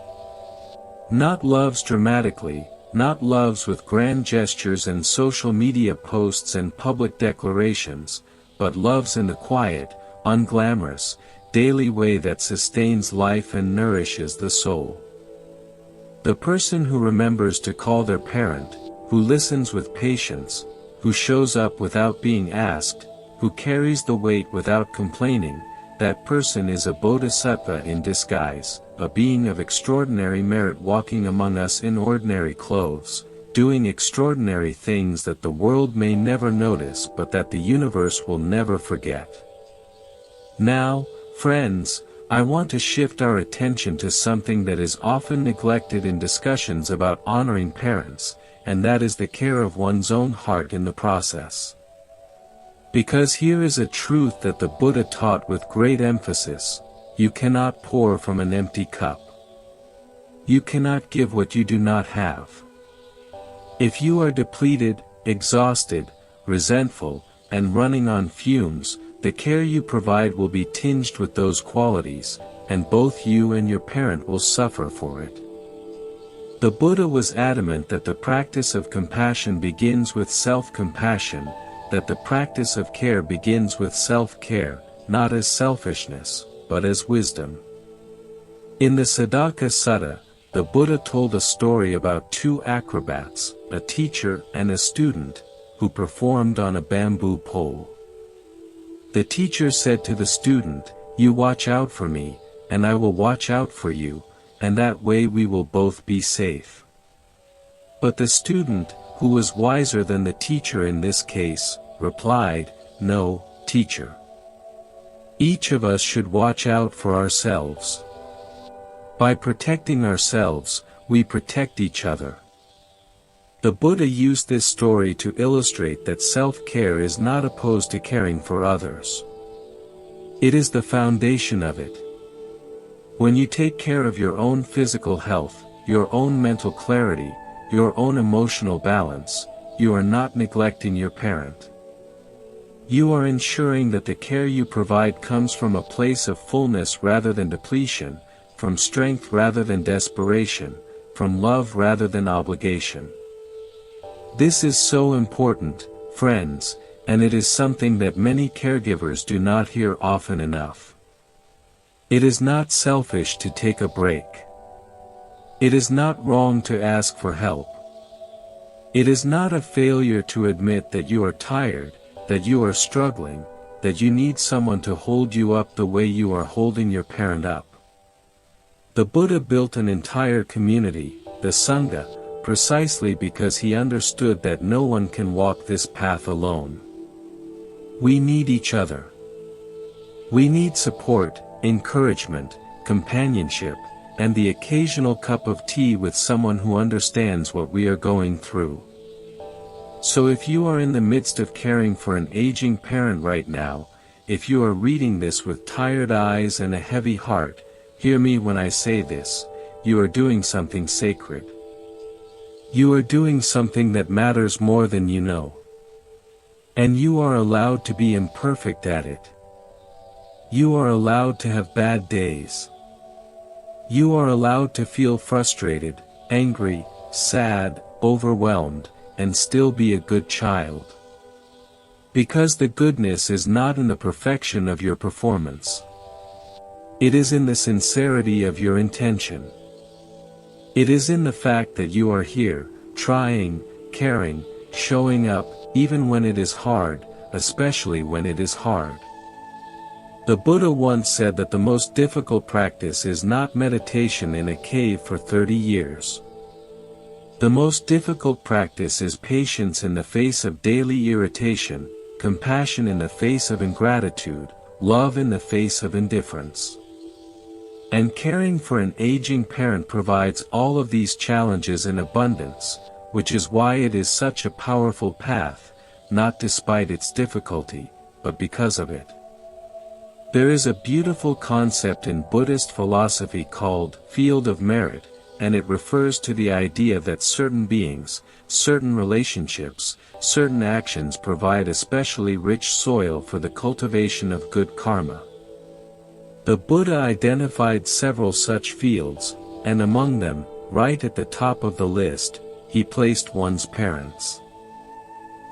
Not loves dramatically, not loves with grand gestures and social media posts and public declarations, but loves in the quiet, unglamorous, daily way that sustains life and nourishes the soul. The person who remembers to call their parent, who listens with patience, who shows up without being asked, who carries the weight without complaining, that person is a bodhisattva in disguise, a being of extraordinary merit walking among us in ordinary clothes, doing extraordinary things that the world may never notice but that the universe will never forget. Now, friends, I want to shift our attention to something that is often neglected in discussions about honoring parents, and that is the care of one's own heart in the process. Because here is a truth that the Buddha taught with great emphasis: you cannot pour from an empty cup. You cannot give what you do not have. If you are depleted, exhausted, resentful, and running on fumes, the care you provide will be tinged with those qualities, and both you and your parent will suffer for it. The Buddha was adamant that the practice of compassion begins with self-compassion, that the practice of care begins with self-care, not as selfishness, but as wisdom. In the Saddaka Sutta, the Buddha told a story about two acrobats, a teacher and a student, who performed on a bamboo pole. The teacher said to the student, "You watch out for me, and I will watch out for you, and that way we will both be safe." But the student, who was wiser than the teacher in this case, replied, "No, teacher. Each of us should watch out for ourselves. By protecting ourselves, we protect each other." The Buddha used this story to illustrate that self-care is not opposed to caring for others. It is the foundation of it. When you take care of your own physical health, your own mental clarity, your own emotional balance, you are not neglecting your parent. You are ensuring that the care you provide comes from a place of fullness rather than depletion, from strength rather than desperation, from love rather than obligation. This is so important, friends, and it is something that many caregivers do not hear often enough. It is not selfish to take a break. It is not wrong to ask for help. It is not a failure to admit that you are tired, that you are struggling, that you need someone to hold you up the way you are holding your parent up. The Buddha built an entire community, the Sangha, precisely because he understood that no one can walk this path alone. We need each other. We need support, encouragement, companionship, and the occasional cup of tea with someone who understands what we are going through. So if you are in the midst of caring for an aging parent right now, if you are reading this with tired eyes and a heavy heart, hear me when I say this: you are doing something sacred. You are doing something that matters more than you know. And you are allowed to be imperfect at it. You are allowed to have bad days. You are allowed to feel frustrated, angry, sad, overwhelmed, and still be a good child. Because the goodness is not in the perfection of your performance. It is in the sincerity of your intention. It is in the fact that you are here, trying, caring, showing up, even when it is hard, especially when it is hard. The Buddha once said that the most difficult practice is not meditation in a cave for 30 years. The most difficult practice is patience in the face of daily irritation, compassion in the face of ingratitude, love in the face of indifference. And caring for an aging parent provides all of these challenges in abundance, which is why it is such a powerful path, not despite its difficulty, but because of it. There is a beautiful concept in Buddhist philosophy called field of merit, and it refers to the idea that certain beings, certain relationships, certain actions provide especially rich soil for the cultivation of good karma. The Buddha identified several such fields, and among them, right at the top of the list, he placed one's parents.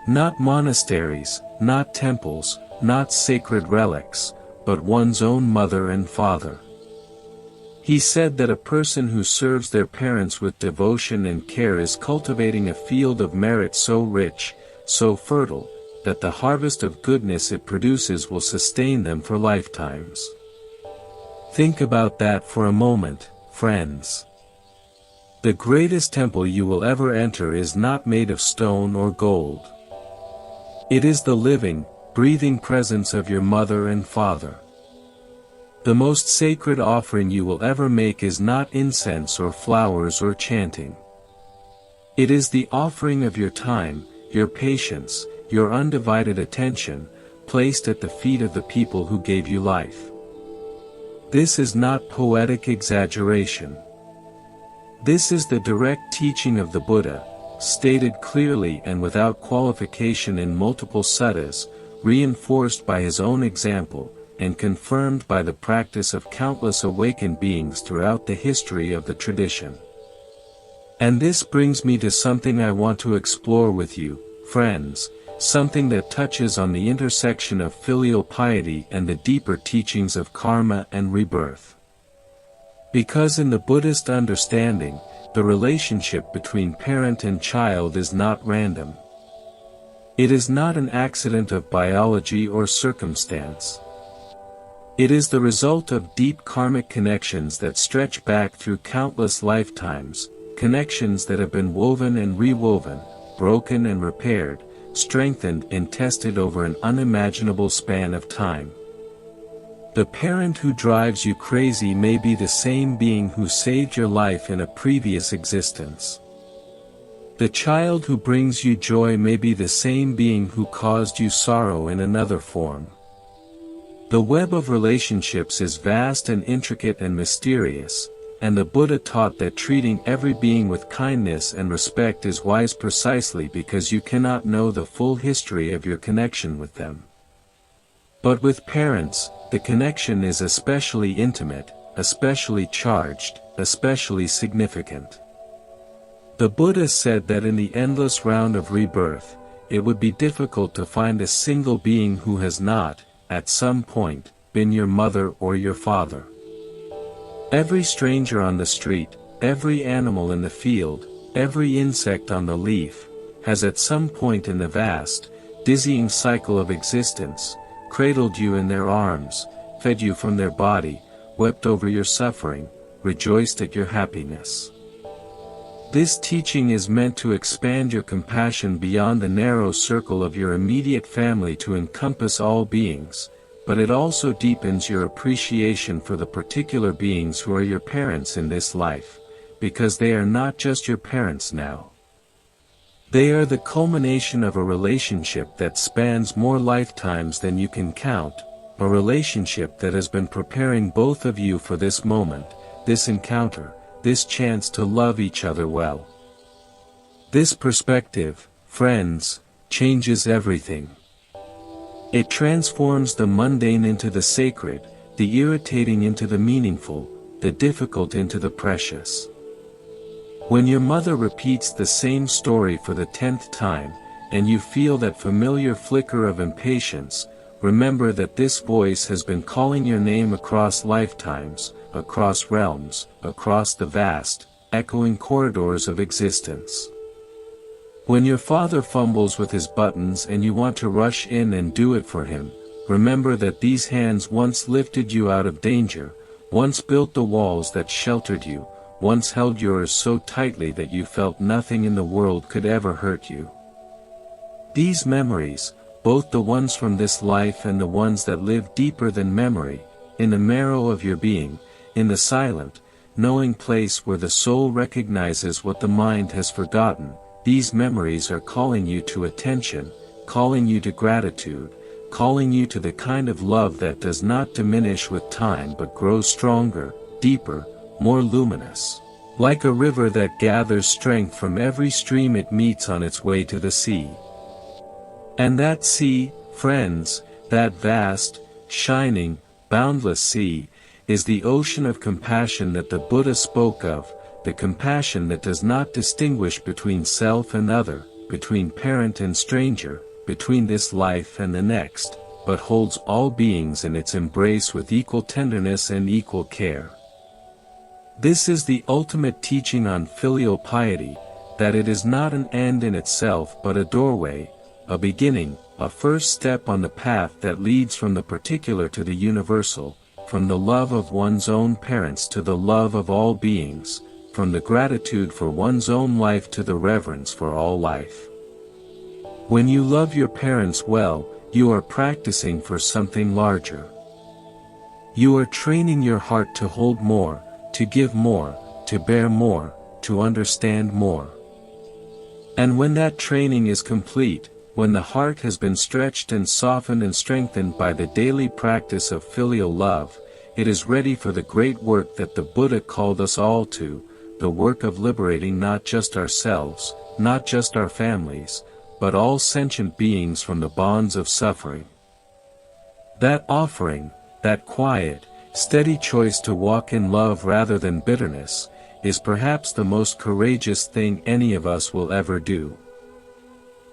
Not monasteries, not temples, not sacred relics, but one's own mother and father. He said that a person who serves their parents with devotion and care is cultivating a field of merit so rich, so fertile, that the harvest of goodness it produces will sustain them for lifetimes. Think about that for a moment, friends. The greatest temple you will ever enter is not made of stone or gold. It is the living, breathing presence of your mother and father. The most sacred offering you will ever make is not incense or flowers or chanting. It is the offering of your time, your patience, your undivided attention, placed at the feet of the people who gave you life. This is not poetic exaggeration. This is the direct teaching of the Buddha, stated clearly and without qualification in multiple suttas, reinforced by his own example, and confirmed by the practice of countless awakened beings throughout the history of the tradition. And this brings me to something I want to explore with you, friends, something that touches on the intersection of filial piety and the deeper teachings of karma and rebirth. Because in the Buddhist understanding, the relationship between parent and child is not random. It is not an accident of biology or circumstance. It is the result of deep karmic connections that stretch back through countless lifetimes, connections that have been woven and rewoven, broken and repaired, strengthened and tested over an unimaginable span of time. The parent who drives you crazy may be the same being who saved your life in a previous existence. The child who brings you joy may be the same being who caused you sorrow in another form. The web of relationships is vast and intricate and mysterious, and the Buddha taught that treating every being with kindness and respect is wise precisely because you cannot know the full history of your connection with them. But with parents, the connection is especially intimate, especially charged, especially significant. The Buddha said that in the endless round of rebirth, it would be difficult to find a single being who has not, at some point, been your mother or your father. Every stranger on the street, every animal in the field, every insect on the leaf, has at some point in the vast, dizzying cycle of existence, cradled you in their arms, fed you from their body, wept over your suffering, rejoiced at your happiness. This teaching is meant to expand your compassion beyond the narrow circle of your immediate family to encompass all beings, but it also deepens your appreciation for the particular beings who are your parents in this life, because they are not just your parents now. They are the culmination of a relationship that spans more lifetimes than you can count, a relationship that has been preparing both of you for this moment, this encounter, this chance to love each other well. This perspective, friends, changes everything. It transforms the mundane into the sacred, the irritating into the meaningful, the difficult into the precious. When your mother repeats the same story for the 10th time, and you feel that familiar flicker of impatience, remember that this voice has been calling your name across lifetimes, across realms, across the vast, echoing corridors of existence. When your father fumbles with his buttons and you want to rush in and do it for him, remember that these hands once lifted you out of danger, once built the walls that sheltered you, once held yours so tightly that you felt nothing in the world could ever hurt you. These memories, both the ones from this life and the ones that live deeper than memory, in the marrow of your being, in the silent, knowing place where the soul recognizes what the mind has forgotten, these memories are calling you to attention, calling you to gratitude, calling you to the kind of love that does not diminish with time but grows stronger, deeper, more luminous, like a river that gathers strength from every stream it meets on its way to the sea. And that sea, friends, that vast, shining, boundless sea, is the ocean of compassion that the Buddha spoke of, the compassion that does not distinguish between self and other, between parent and stranger, between this life and the next, but holds all beings in its embrace with equal tenderness and equal care. This is the ultimate teaching on filial piety, that it is not an end in itself but a doorway, a beginning, a first step on the path that leads from the particular to the universal, from the love of one's own parents to the love of all beings, from the gratitude for one's own life to the reverence for all life. When you love your parents well, you are practicing for something larger. You are training your heart to hold more, to give more, to bear more, to understand more. And when that training is complete, when the heart has been stretched and softened and strengthened by the daily practice of filial love, it is ready for the great work that the Buddha called us all to, the work of liberating not just ourselves, not just our families, but all sentient beings from the bonds of suffering. That offering, that quiet, steady choice to walk in love rather than bitterness, is perhaps the most courageous thing any of us will ever do.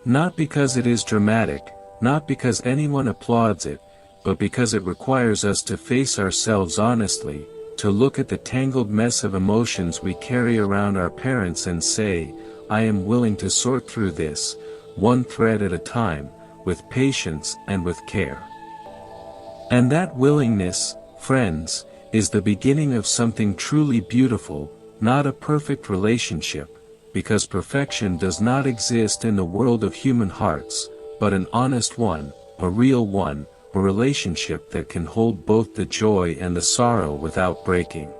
Not because it is dramatic, not because anyone applauds it, but because it requires us to face ourselves honestly, to look at the tangled mess of emotions we carry around our parents and say, I am willing to sort through this, one thread at a time, with patience and with care. And that willingness, friends, is the beginning of something truly beautiful, not a perfect relationship, because perfection does not exist in the world of human hearts, but an honest one, a real one, a relationship that can hold both the joy and the sorrow without breaking.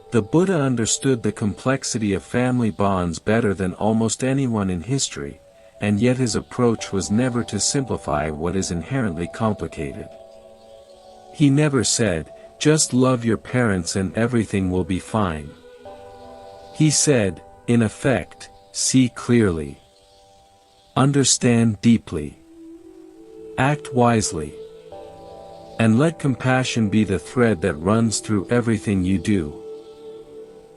The Buddha understood the complexity of family bonds better than almost anyone in history, and yet his approach was never to simplify what is inherently complicated. He never said, just love your parents and everything will be fine. He said, in effect, see clearly. Understand deeply. Act wisely. And let compassion be the thread that runs through everything you do.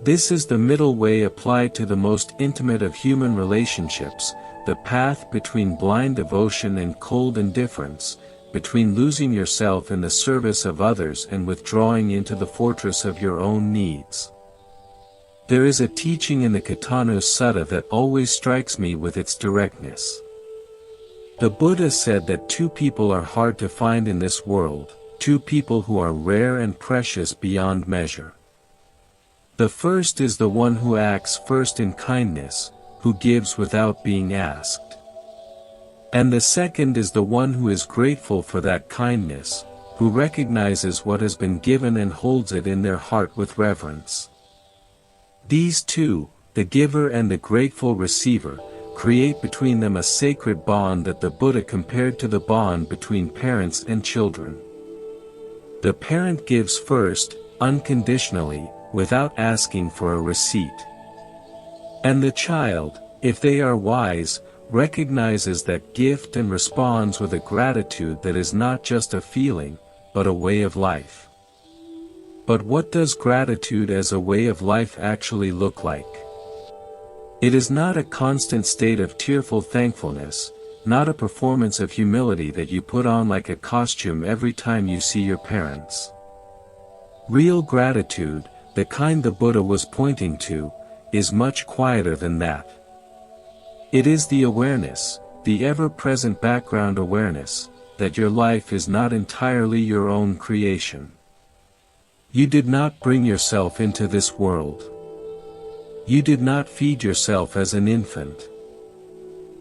This is the middle way applied to the most intimate of human relationships, the path between blind devotion and cold indifference, between losing yourself in the service of others and withdrawing into the fortress of your own needs. There is a teaching in the Katanu Sutta that always strikes me with its directness. The Buddha said that two people are hard to find in this world, two people who are rare and precious beyond measure. The first is the one who acts first in kindness, who gives without being asked. And the second is the one who is grateful for that kindness, who recognizes what has been given and holds it in their heart with reverence. These two, the giver and the grateful receiver, create between them a sacred bond that the Buddha compared to the bond between parents and children. The parent gives first, unconditionally, without asking for a receipt. And the child, if they are wise, recognizes that gift and responds with a gratitude that is not just a feeling, but a way of life. But what does gratitude as a way of life actually look like? It is not a constant state of tearful thankfulness, not a performance of humility that you put on like a costume every time you see your parents. Real gratitude, the kind the Buddha was pointing to, is much quieter than that. It is the awareness, the ever-present background awareness, that your life is not entirely your own creation. You did not bring yourself into this world. You did not feed yourself as an infant.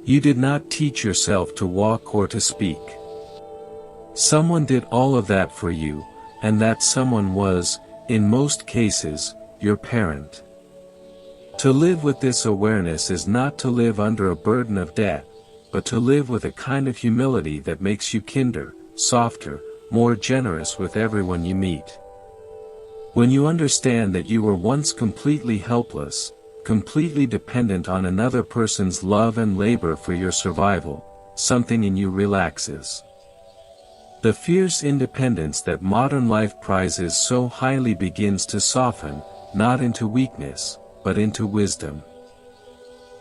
You did not teach yourself to walk or to speak. Someone did all of that for you, and that someone was, in most cases, your parent. To live with this awareness is not to live under a burden of debt, but to live with a kind of humility that makes you kinder, softer, more generous with everyone you meet. When you understand that you were once completely helpless, completely dependent on another person's love and labor for your survival, something in you relaxes. The fierce independence that modern life prizes so highly begins to soften, not into weakness, but into wisdom.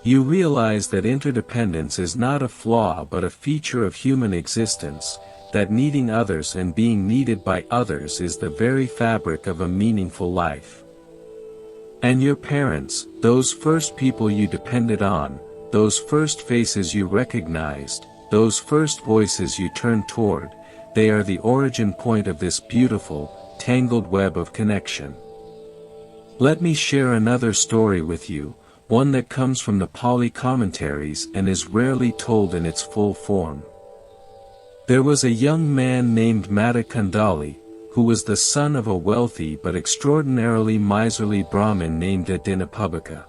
You realize that interdependence is not a flaw but a feature of human existence, that needing others and being needed by others is the very fabric of a meaningful life. And your parents, those first people you depended on, those first faces you recognized, those first voices you turned toward, they are the origin point of this beautiful, tangled web of connection. Let me share another story with you, one that comes from the Pali commentaries and is rarely told in its full form. There was a young man named Madakandali, who was the son of a wealthy but extraordinarily miserly Brahmin named Adinapubhika.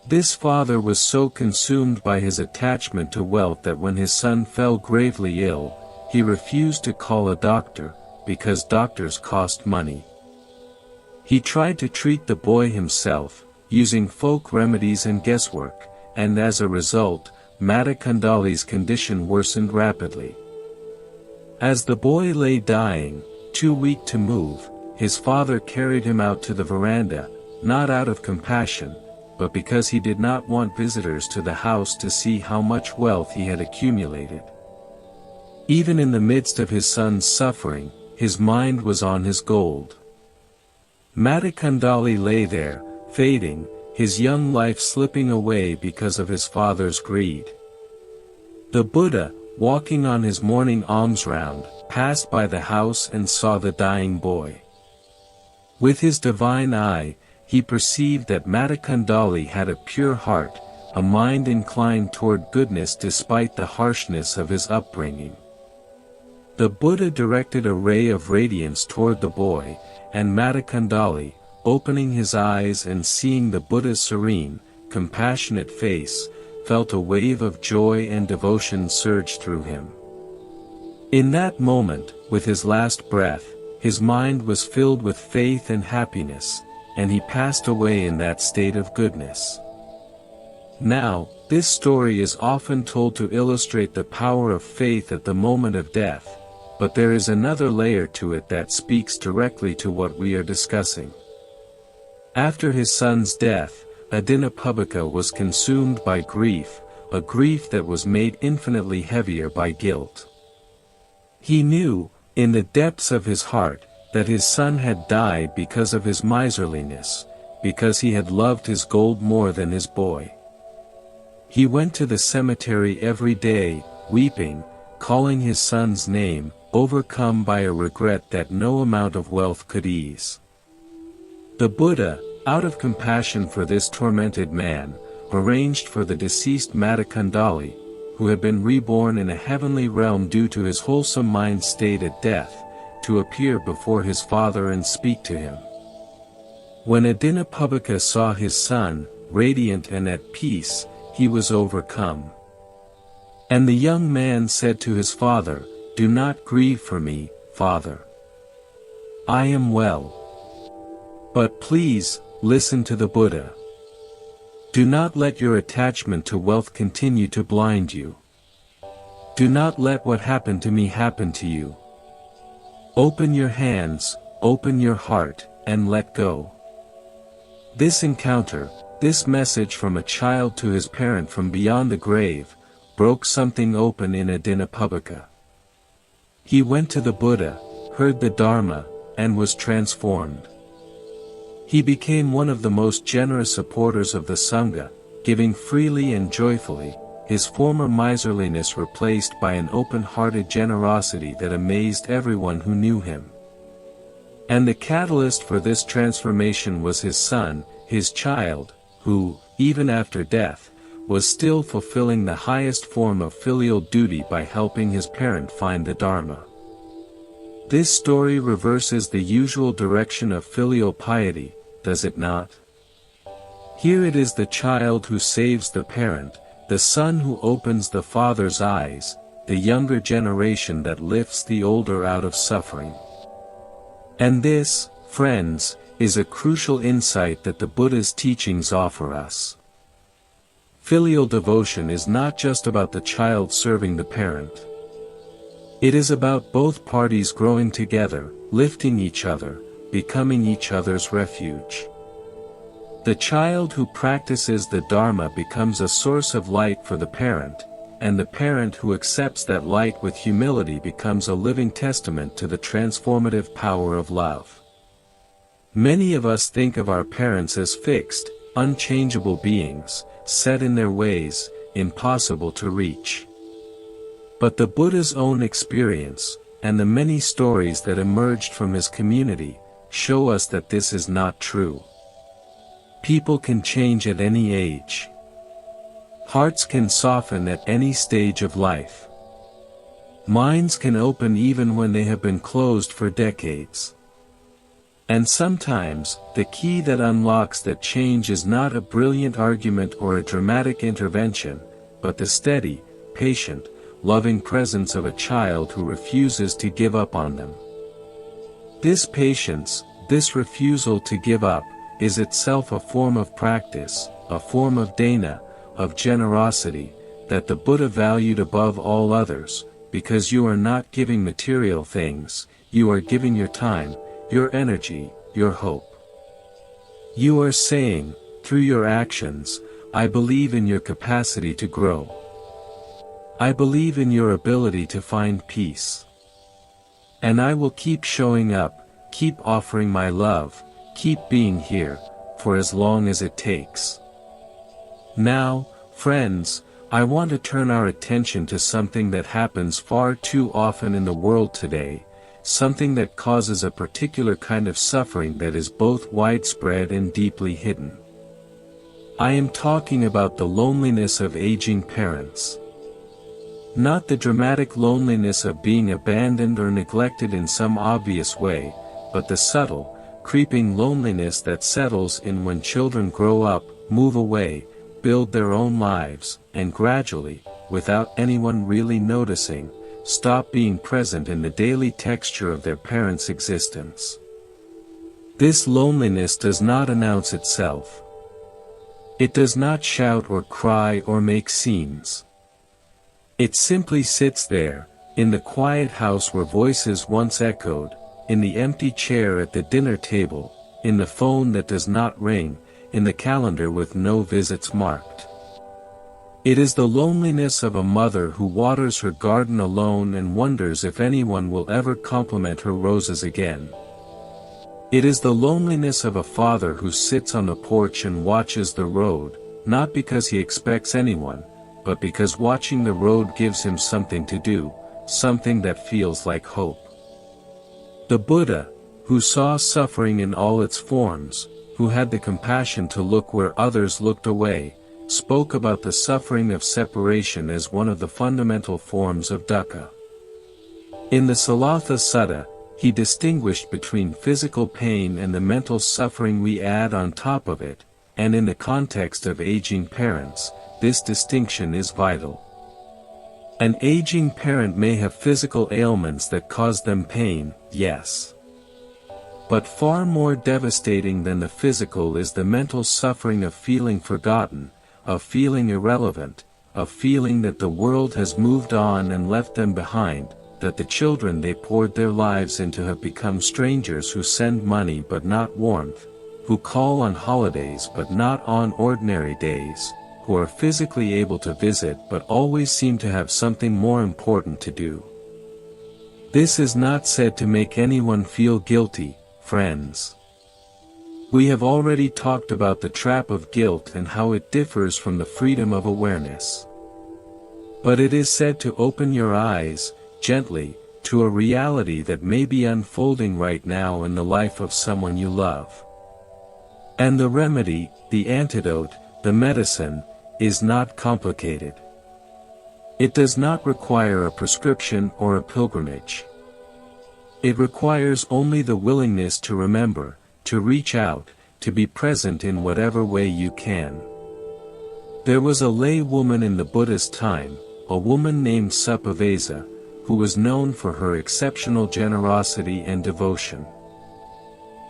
This father was so consumed by his attachment to wealth that when his son fell gravely ill, he refused to call a doctor, because doctors cost money. He tried to treat the boy himself, using folk remedies and guesswork, and as a result, Mata Kundali's condition worsened rapidly. As the boy lay dying, too weak to move, his father carried him out to the veranda, not out of compassion, but because he did not want visitors to the house to see how much wealth he had accumulated. Even in the midst of his son's suffering, his mind was on his gold. Mata Kundali lay there, fading, his young life slipping away because of his father's greed. The Buddha, walking on his morning alms round, passed by the house and saw the dying boy. With his divine eye, he perceived that Mata Kundali had a pure heart, a mind inclined toward goodness despite the harshness of his upbringing. The Buddha directed a ray of radiance toward the boy, and Mata Kundali, opening his eyes and seeing the Buddha's serene, compassionate face, felt a wave of joy and devotion surge through him. In that moment, with his last breath, his mind was filled with faith and happiness, and he passed away in that state of goodness. Now, this story is often told to illustrate the power of faith at the moment of death, but there is another layer to it that speaks directly to what we are discussing. After his son's death, Adinapubbika was consumed by grief, a grief that was made infinitely heavier by guilt. He knew, in the depths of his heart, that his son had died because of his miserliness, because he had loved his gold more than his boy. He went to the cemetery every day, weeping, calling his son's name, overcome by a regret that no amount of wealth could ease. The Buddha, out of compassion for this tormented man, arranged for the deceased Mata Kundali, who had been reborn in a heavenly realm due to his wholesome mind state at death, to appear before his father and speak to him. When Adinapubbika saw his son, radiant and at peace, he was overcome. And the young man said to his father, "Do not grieve for me, father. I am well. But please, listen to the Buddha. Do not let your attachment to wealth continue to blind you. Do not let what happened to me happen to you. Open your hands, open your heart, and let go." This encounter, this message from a child to his parent from beyond the grave, broke something open in Adinapubbika. He went to the Buddha, heard the Dharma, and was transformed. He became one of the most generous supporters of the Sangha, giving freely and joyfully, his former miserliness replaced by an open-hearted generosity that amazed everyone who knew him. And the catalyst for this transformation was his son, his child, who, even after death, was still fulfilling the highest form of filial duty by helping his parent find the Dharma. This story reverses the usual direction of filial piety, does it not? Here it is the child who saves the parent, the son who opens the father's eyes, the younger generation that lifts the older out of suffering. And this, friends, is a crucial insight that the Buddha's teachings offer us. Filial devotion is not just about the child serving the parent. It is about both parties growing together, lifting each other, becoming each other's refuge. The child who practices the Dharma becomes a source of light for the parent, and the parent who accepts that light with humility becomes a living testament to the transformative power of love. Many of us think of our parents as fixed, unchangeable beings, set in their ways, impossible to reach. But the Buddha's own experience, and the many stories that emerged from his community, show us that this is not true. People can change at any age. Hearts can soften at any stage of life. Minds can open even when they have been closed for decades. And sometimes, the key that unlocks that change is not a brilliant argument or a dramatic intervention, but the steady, patient, loving presence of a child who refuses to give up on them. This patience, this refusal to give up, is itself a form of practice, a form of dana, of generosity, that the Buddha valued above all others, because you are not giving material things, you are giving your time, your energy, your hope. You are saying, through your actions, I believe in your capacity to grow. I believe in your ability to find peace. And I will keep showing up, keep offering my love, keep being here, for as long as it takes. Now, friends, I want to turn our attention to something that happens far too often in the world today, something that causes a particular kind of suffering that is both widespread and deeply hidden. I am talking about the loneliness of aging parents. Not the dramatic loneliness of being abandoned or neglected in some obvious way, but the subtle, creeping loneliness that settles in when children grow up, move away, build their own lives, and gradually, without anyone really noticing, stop being present in the daily texture of their parents' existence. This loneliness does not announce itself. It does not shout or cry or make scenes. It simply sits there, in the quiet house where voices once echoed, in the empty chair at the dinner table, in the phone that does not ring, in the calendar with no visits marked. It is the loneliness of a mother who waters her garden alone and wonders if anyone will ever compliment her roses again. It is the loneliness of a father who sits on the porch and watches the road, not because he expects anyone, but because watching the road gives him something to do, something that feels like hope. The Buddha, who saw suffering in all its forms, who had the compassion to look where others looked away, spoke about the suffering of separation as one of the fundamental forms of dukkha. In the Salatha Sutta, he distinguished between physical pain and the mental suffering we add on top of it, and in the context of aging parents, this distinction is vital. An aging parent may have physical ailments that cause them pain, yes. But far more devastating than the physical is the mental suffering of feeling forgotten, of feeling irrelevant, of feeling that the world has moved on and left them behind, that the children they poured their lives into have become strangers who send money but not warmth, who call on holidays but not on ordinary days, who are physically able to visit but always seem to have something more important to do. This is not said to make anyone feel guilty, friends. We have already talked about the trap of guilt and how it differs from the freedom of awareness. But it is said to open your eyes, gently, to a reality that may be unfolding right now in the life of someone you love. And the remedy, the antidote, the medicine, is not complicated. It does not require a prescription or a pilgrimage. It requires only the willingness to remember, to reach out, to be present in whatever way you can. There was a lay woman in the Buddha's time, a woman named Suppavesa, who was known for her exceptional generosity and devotion.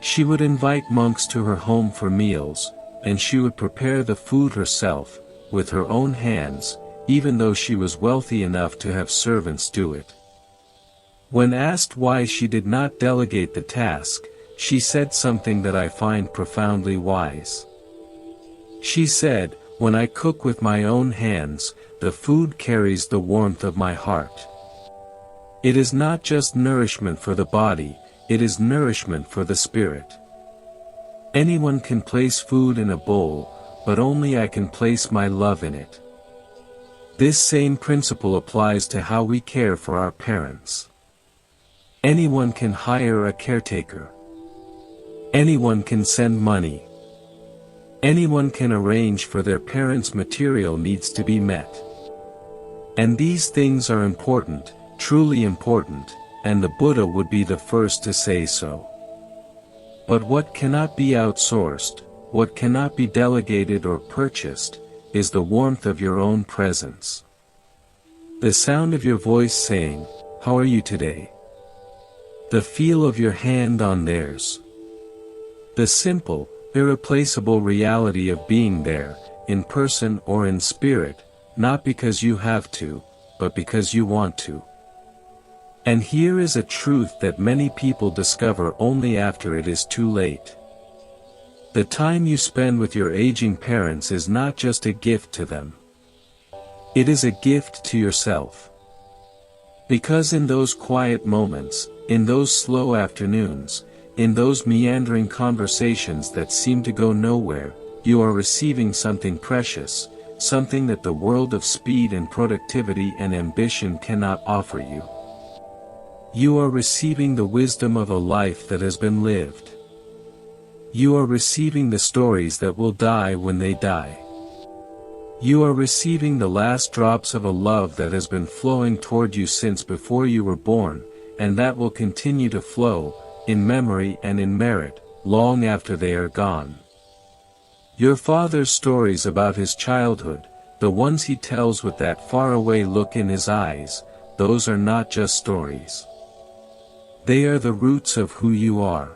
She would invite monks to her home for meals, and she would prepare the food herself, with her own hands, even though she was wealthy enough to have servants do it. When asked why she did not delegate the task, she said something that I find profoundly wise. She said, "When I cook with my own hands, the food carries the warmth of my heart. It is not just nourishment for the body, it is nourishment for the spirit. Anyone can place food in a bowl, but only I can place my love in it." This same principle applies to how we care for our parents. Anyone can hire a caretaker. Anyone can send money. Anyone can arrange for their parents' material needs to be met. And these things are important, truly important, and the Buddha would be the first to say so. But what cannot be outsourced, what cannot be delegated or purchased, is the warmth of your own presence. The sound of your voice saying, "How are you today?" The feel of your hand on theirs. The simple, irreplaceable reality of being there, in person or in spirit, not because you have to, but because you want to. And here is a truth that many people discover only after it is too late. The time you spend with your aging parents is not just a gift to them. It is a gift to yourself. Because in those quiet moments, in those slow afternoons, in those meandering conversations that seem to go nowhere, you are receiving something precious, something that the world of speed and productivity and ambition cannot offer you. You are receiving the wisdom of a life that has been lived. You are receiving the stories that will die when they die. You are receiving the last drops of a love that has been flowing toward you since before you were born, and that will continue to flow, in memory and in merit, long after they are gone. Your father's stories about his childhood, the ones he tells with that faraway look in his eyes, those are not just stories. They are the roots of who you are.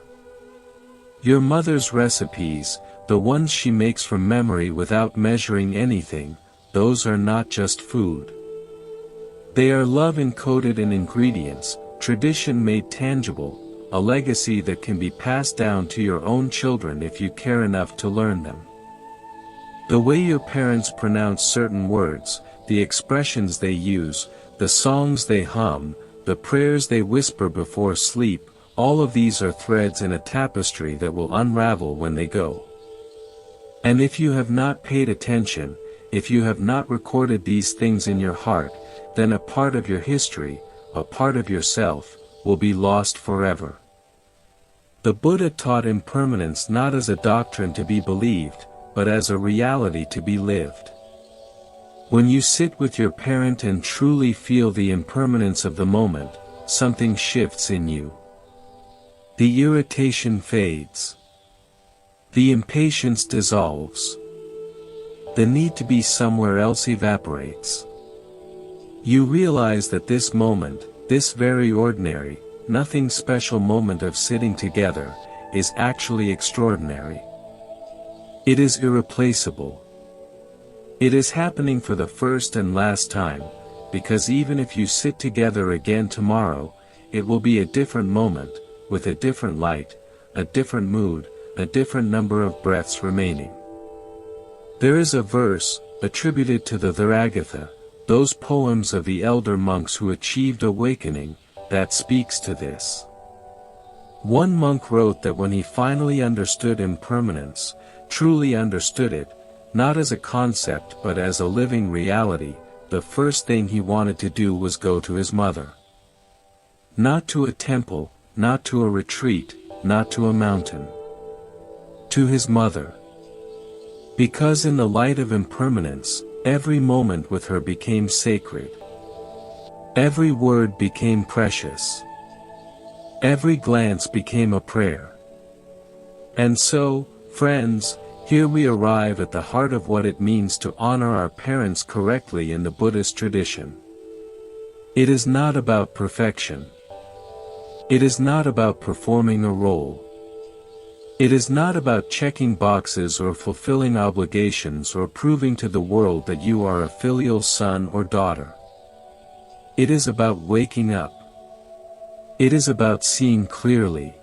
Your mother's recipes, the ones she makes from memory without measuring anything, those are not just food. They are love encoded in ingredients, tradition made tangible, a legacy that can be passed down to your own children if you care enough to learn them. The way your parents pronounce certain words, the expressions they use, the songs they hum, the prayers they whisper before sleep, all of these are threads in a tapestry that will unravel when they go. And if you have not paid attention, if you have not recorded these things in your heart, then a part of your history, a part of yourself, will be lost forever. The Buddha taught impermanence not as a doctrine to be believed, but as a reality to be lived. When you sit with your parent and truly feel the impermanence of the moment, something shifts in you. The irritation fades. The impatience dissolves. The need to be somewhere else evaporates. You realize that this moment, this very ordinary, nothing special moment of sitting together, is actually extraordinary. It is irreplaceable. It is happening for the first and last time, because even if you sit together again tomorrow, it will be a different moment, with a different light, a different mood, a different number of breaths remaining. There is a verse, attributed to the Theragatha, those poems of the elder monks who achieved awakening, that speaks to this. One monk wrote that when he finally understood impermanence, truly understood it, not as a concept but as a living reality, the first thing he wanted to do was go to his mother. Not to a temple, not to a retreat, not to a mountain. To his mother. Because in the light of impermanence, every moment with her became sacred. Every word became precious. Every glance became a prayer. And so, friends, here we arrive at the heart of what it means to honor our parents correctly in the Buddhist tradition. It is not about perfection. It is not about performing a role. It is not about checking boxes or fulfilling obligations or proving to the world that you are a filial son or daughter. It is about waking up. It is about seeing clearly.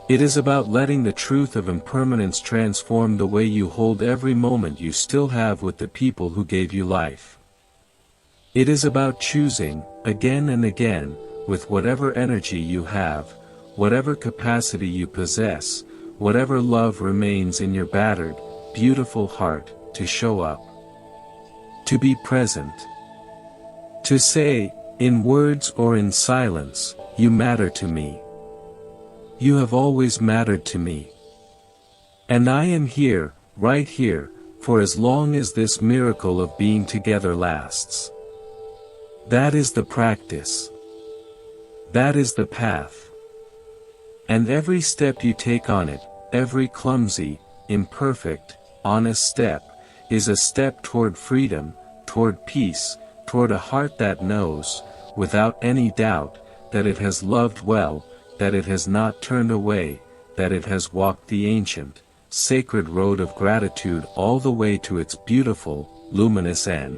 It is about letting the truth of impermanence transform the way you hold every moment you still have with the people who gave you life. It is about choosing, again and again, with whatever energy you have, whatever capacity you possess, whatever love remains in your battered, beautiful heart, to show up. To be present. To say, in words or in silence, "You matter to me. You have always mattered to me. And I am here, right here, for as long as this miracle of being together lasts." That is the practice. That is the path. And every step you take on it, every clumsy, imperfect, honest step, is a step toward freedom, toward peace, toward a heart that knows, without any doubt, that it has loved well, that it has not turned away, that it has walked the ancient, sacred road of gratitude all the way to its beautiful, luminous end.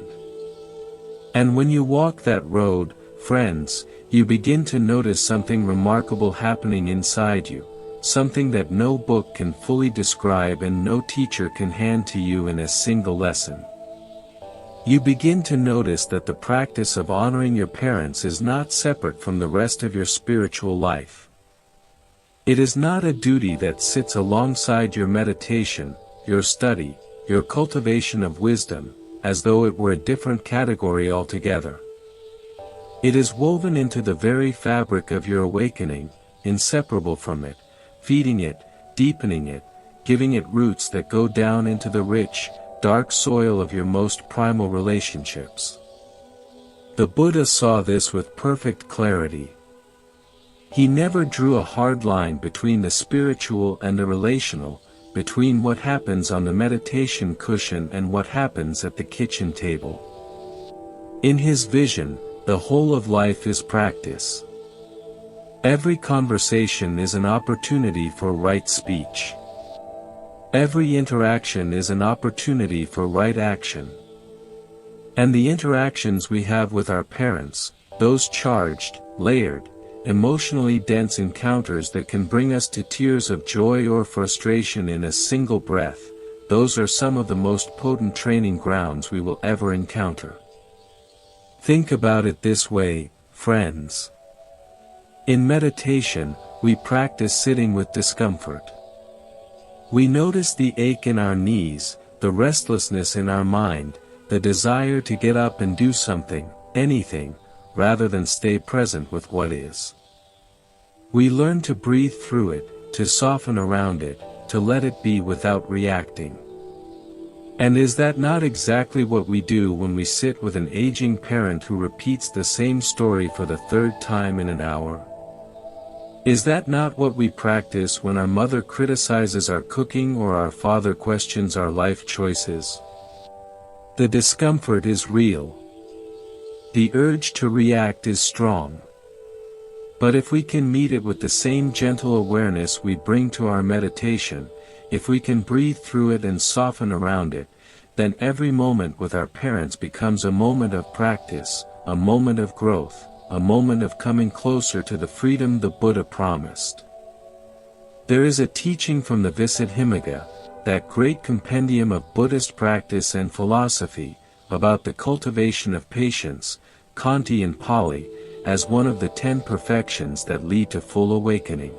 And when you walk that road, friends, you begin to notice something remarkable happening inside you, something that no book can fully describe and no teacher can hand to you in a single lesson. You begin to notice that the practice of honoring your parents is not separate from the rest of your spiritual life. It is not a duty that sits alongside your meditation, your study, your cultivation of wisdom, as though it were a different category altogether. It is woven into the very fabric of your awakening, inseparable from it, feeding it, deepening it, giving it roots that go down into the rich, dark soil of your most primal relationships. The Buddha saw this with perfect clarity. He never drew a hard line between the spiritual and the relational, between what happens on the meditation cushion and what happens at the kitchen table. In his vision, the whole of life is practice. Every conversation is an opportunity for right speech. Every interaction is an opportunity for right action. And the interactions we have with our parents, those charged, layered, emotionally dense encounters that can bring us to tears of joy or frustration in a single breath, those are some of the most potent training grounds we will ever encounter. Think about it this way, friends. In meditation, we practice sitting with discomfort. We notice the ache in our knees, the restlessness in our mind, the desire to get up and do something, anything, rather than stay present with what is. We learn to breathe through it, to soften around it, to let it be without reacting. And is that not exactly what we do when we sit with an aging parent who repeats the same story for the third time in an hour? Is that not what we practice when our mother criticizes our cooking or our father questions our life choices? The discomfort is real. The urge to react is strong. But if we can meet it with the same gentle awareness we bring to our meditation, if we can breathe through it and soften around it, then every moment with our parents becomes a moment of practice, a moment of growth, a moment of coming closer to the freedom the Buddha promised. There is a teaching from the Visuddhimagga, that great compendium of Buddhist practice and philosophy, about the cultivation of patience, Kanti in Pali, as one of the 10 perfections that lead to full awakening.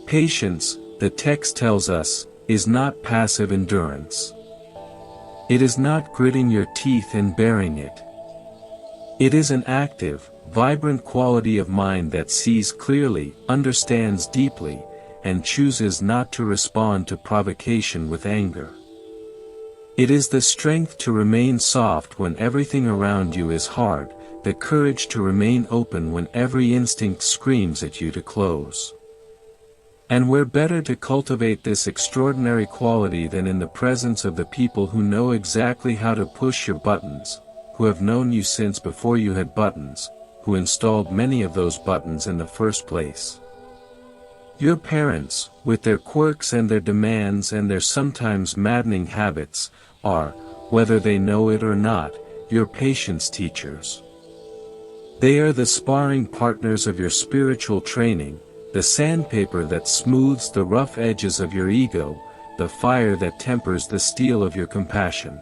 Patience, the text tells us, is not passive endurance. It is not gritting your teeth and bearing it. It is an active, vibrant quality of mind that sees clearly, understands deeply, and chooses not to respond to provocation with anger. It is the strength to remain soft when everything around you is hard, the courage to remain open when every instinct screams at you to close. And where better to cultivate this extraordinary quality than in the presence of the people who know exactly how to push your buttons, who have known you since before you had buttons, who installed many of those buttons in the first place. Your parents, with their quirks and their demands and their sometimes maddening habits, are, whether they know it or not, your patience teachers. They are the sparring partners of your spiritual training, the sandpaper that smooths the rough edges of your ego, the fire that tempers the steel of your compassion.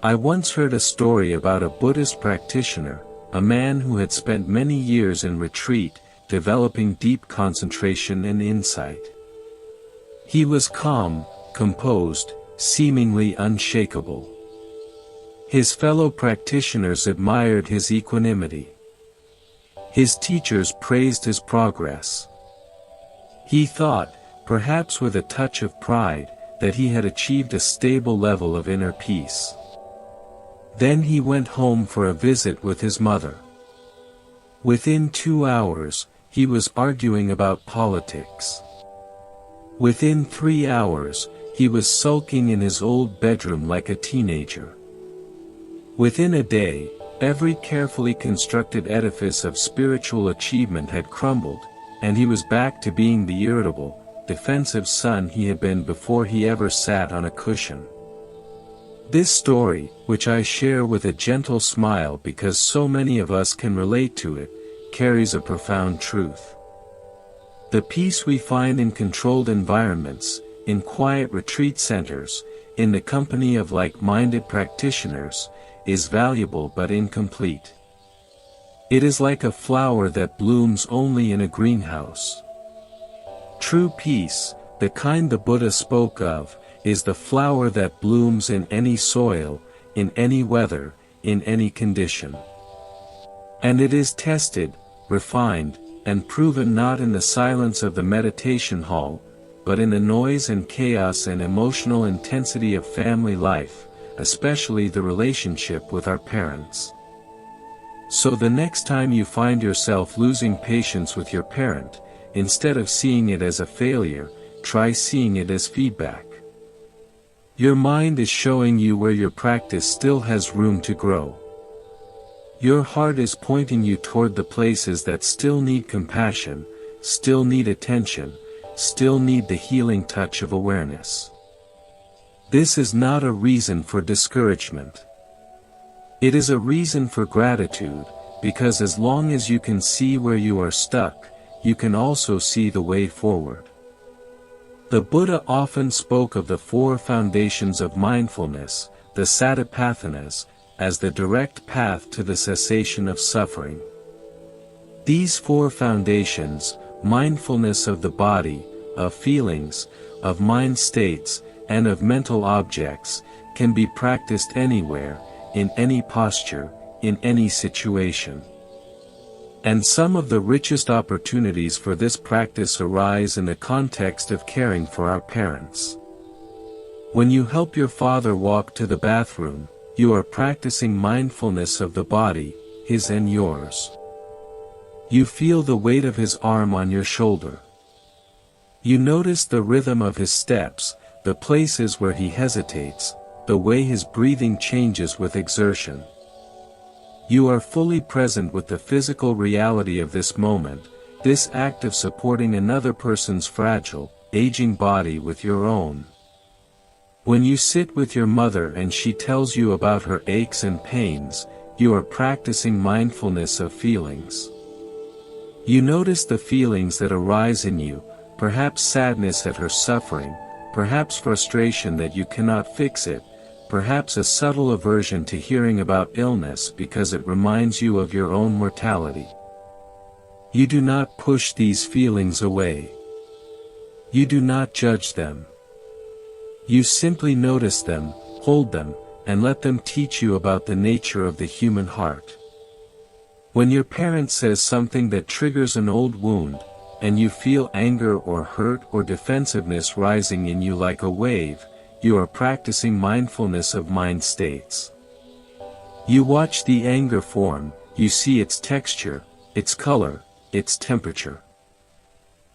I once heard a story about a Buddhist practitioner, a man who had spent many years in retreat, developing deep concentration and insight. He was calm, composed, seemingly unshakable. His fellow practitioners admired his equanimity. His teachers praised his progress. He thought, perhaps with a touch of pride, that he had achieved a stable level of inner peace. Then he went home for a visit with his mother. Within 2 hours, he was arguing about politics. Within 3 hours, he was sulking in his old bedroom like a teenager. Within a day, every carefully constructed edifice of spiritual achievement had crumbled, and he was back to being the irritable, defensive son he had been before he ever sat on a cushion. This story, which I share with a gentle smile because so many of us can relate to it, carries a profound truth. The peace we find in controlled environments, in quiet retreat centers, in the company of like-minded practitioners, is valuable but incomplete. It is like a flower that blooms only in a greenhouse. True peace, the kind the Buddha spoke of, is the flower that blooms in any soil, in any weather, in any condition. And it is tested, refined, and proven not in the silence of the meditation hall, but in the noise and chaos and emotional intensity of family life, especially the relationship with our parents. So the next time you find yourself losing patience with your parent, instead of seeing it as a failure, try seeing it as feedback. Your mind is showing you where your practice still has room to grow. Your heart is pointing you toward the places that still need compassion, still need attention, still need the healing touch of awareness. This is not a reason for discouragement. It is a reason for gratitude, because as long as you can see where you are stuck, you can also see the way forward. The Buddha often spoke of the 4 foundations of mindfulness, the satipathanas, as the direct path to the cessation of suffering. These 4 foundations, mindfulness of the body, of feelings, of mind states, and of mental objects, can be practiced anywhere, in any posture, in any situation. And some of the richest opportunities for this practice arise in the context of caring for our parents. When you help your father walk to the bathroom, you are practicing mindfulness of the body, his and yours. You feel the weight of his arm on your shoulder. You notice the rhythm of his steps, the places where he hesitates, the way his breathing changes with exertion. You are fully present with the physical reality of this moment, this act of supporting another person's fragile, aging body with your own. When you sit with your mother and she tells you about her aches and pains, you are practicing mindfulness of feelings. You notice the feelings that arise in you, perhaps sadness at her suffering, perhaps frustration that you cannot fix it, perhaps a subtle aversion to hearing about illness because it reminds you of your own mortality. You do not push these feelings away. You do not judge them. You simply notice them, hold them, and let them teach you about the nature of the human heart. When your parent says something that triggers an old wound, and you feel anger or hurt or defensiveness rising in you like a wave, you are practicing mindfulness of mind states. You watch the anger form, you see its texture, its color, its temperature.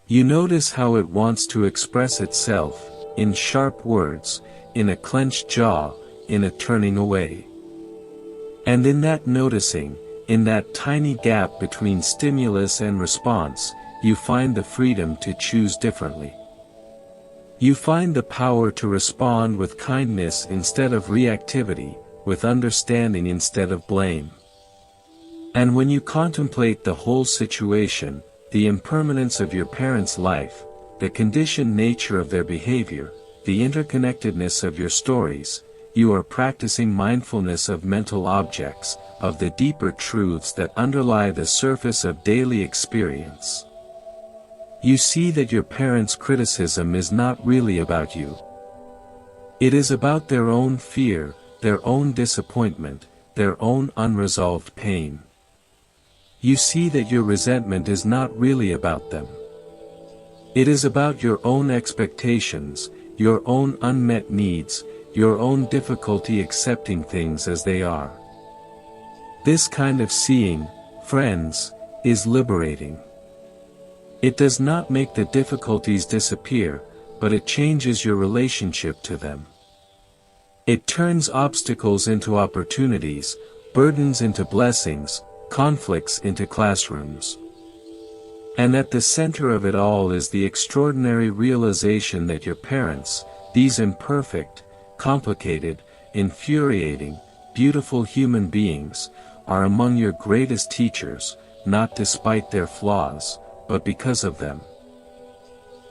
You notice how it wants to express itself, in sharp words, in a clenched jaw, in a turning away. And in that noticing, in that tiny gap between stimulus and response, you find the freedom to choose differently. You find the power to respond with kindness instead of reactivity, with understanding instead of blame. And when you contemplate the whole situation, the impermanence of your parents' life, the conditioned nature of their behavior, the interconnectedness of your stories, you are practicing mindfulness of mental objects, of the deeper truths that underlie the surface of daily experience. You see that your parents' criticism is not really about you. It is about their own fear, their own disappointment, their own unresolved pain. You see that your resentment is not really about them. It is about your own expectations, your own unmet needs, your own difficulty accepting things as they are. This kind of seeing, friends, is liberating. It does not make the difficulties disappear, but it changes your relationship to them. It turns obstacles into opportunities, burdens into blessings, conflicts into classrooms. And at the center of it all is the extraordinary realization that your parents, these imperfect, complicated, infuriating, beautiful human beings, are among your greatest teachers, not despite their flaws, but because of them.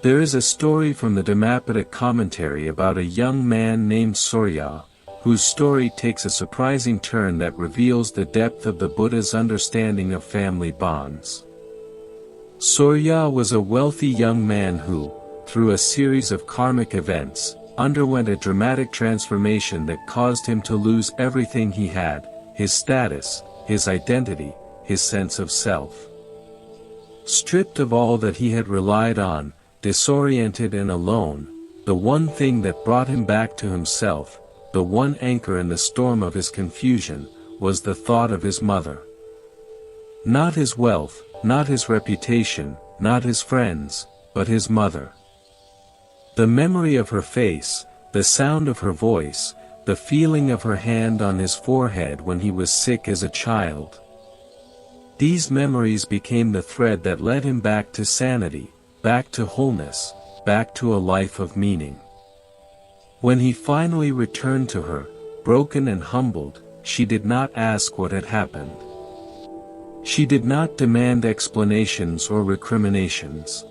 There is a story from the Dhammapada commentary about a young man named Surya, whose story takes a surprising turn that reveals the depth of the Buddha's understanding of family bonds. Surya was a wealthy young man who, through a series of karmic events, underwent a dramatic transformation that caused him to lose everything he had: his status, his identity, his sense of self. Stripped of all that he had relied on, disoriented and alone, the one thing that brought him back to himself, the one anchor in the storm of his confusion, was the thought of his mother. Not his wealth, not his reputation, not his friends, but his mother. The memory of her face, the sound of her voice, the feeling of her hand on his forehead when he was sick as a child. These memories became the thread that led him back to sanity, back to wholeness, back to a life of meaning. When he finally returned to her, broken and humbled, she did not ask what had happened. She did not demand explanations or recriminations.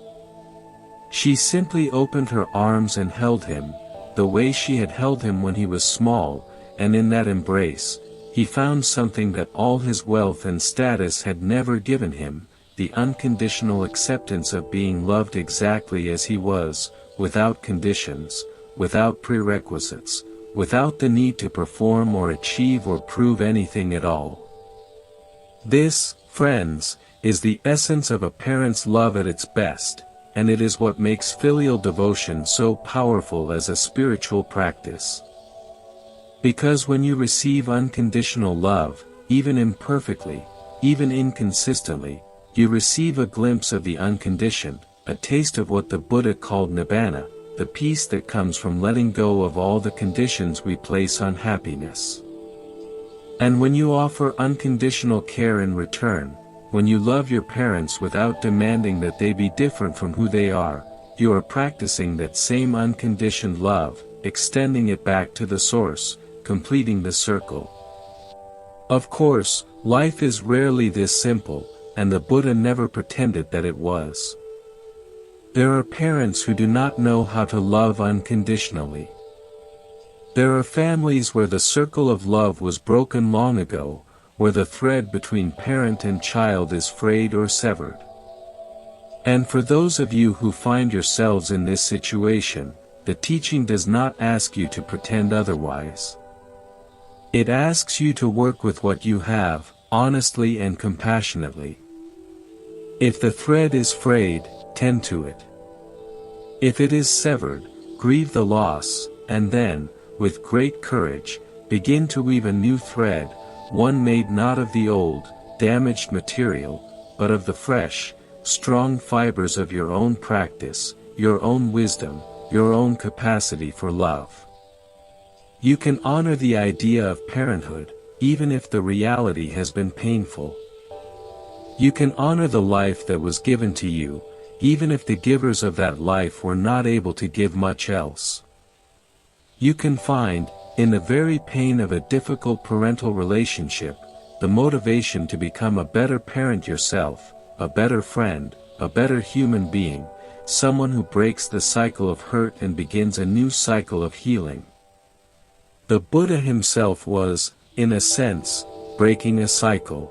She simply opened her arms and held him, the way she had held him when he was small, and in that embrace, he found something that all his wealth and status had never given him: the unconditional acceptance of being loved exactly as he was, without conditions, without prerequisites, without the need to perform or achieve or prove anything at all. This, friends, is the essence of a parent's love at its best, and it is what makes filial devotion so powerful as a spiritual practice. Because when you receive unconditional love, even imperfectly, even inconsistently, you receive a glimpse of the unconditioned, a taste of what the Buddha called nibbana, the peace that comes from letting go of all the conditions we place on happiness. And when you offer unconditional care in return, when you love your parents without demanding that they be different from who they are, you are practicing that same unconditioned love, extending it back to the source, completing the circle. Of course, life is rarely this simple, and the Buddha never pretended that it was. There are parents who do not know how to love unconditionally. There are families where the circle of love was broken long ago, where the thread between parent and child is frayed or severed. And for those of you who find yourselves in this situation, the teaching does not ask you to pretend otherwise. It asks you to work with what you have, honestly and compassionately. If the thread is frayed, tend to it. If it is severed, grieve the loss, and then, with great courage, begin to weave a new thread, one made not of the old, damaged material, but of the fresh, strong fibers of your own practice, your own wisdom, your own capacity for love. You can honor the idea of parenthood, even if the reality has been painful. You can honor the life that was given to you, even if the givers of that life were not able to give much else. You can find, in the very pain of a difficult parental relationship, the motivation to become a better parent yourself, a better friend, a better human being, someone who breaks the cycle of hurt and begins a new cycle of healing. The Buddha himself was, in a sense, breaking a cycle.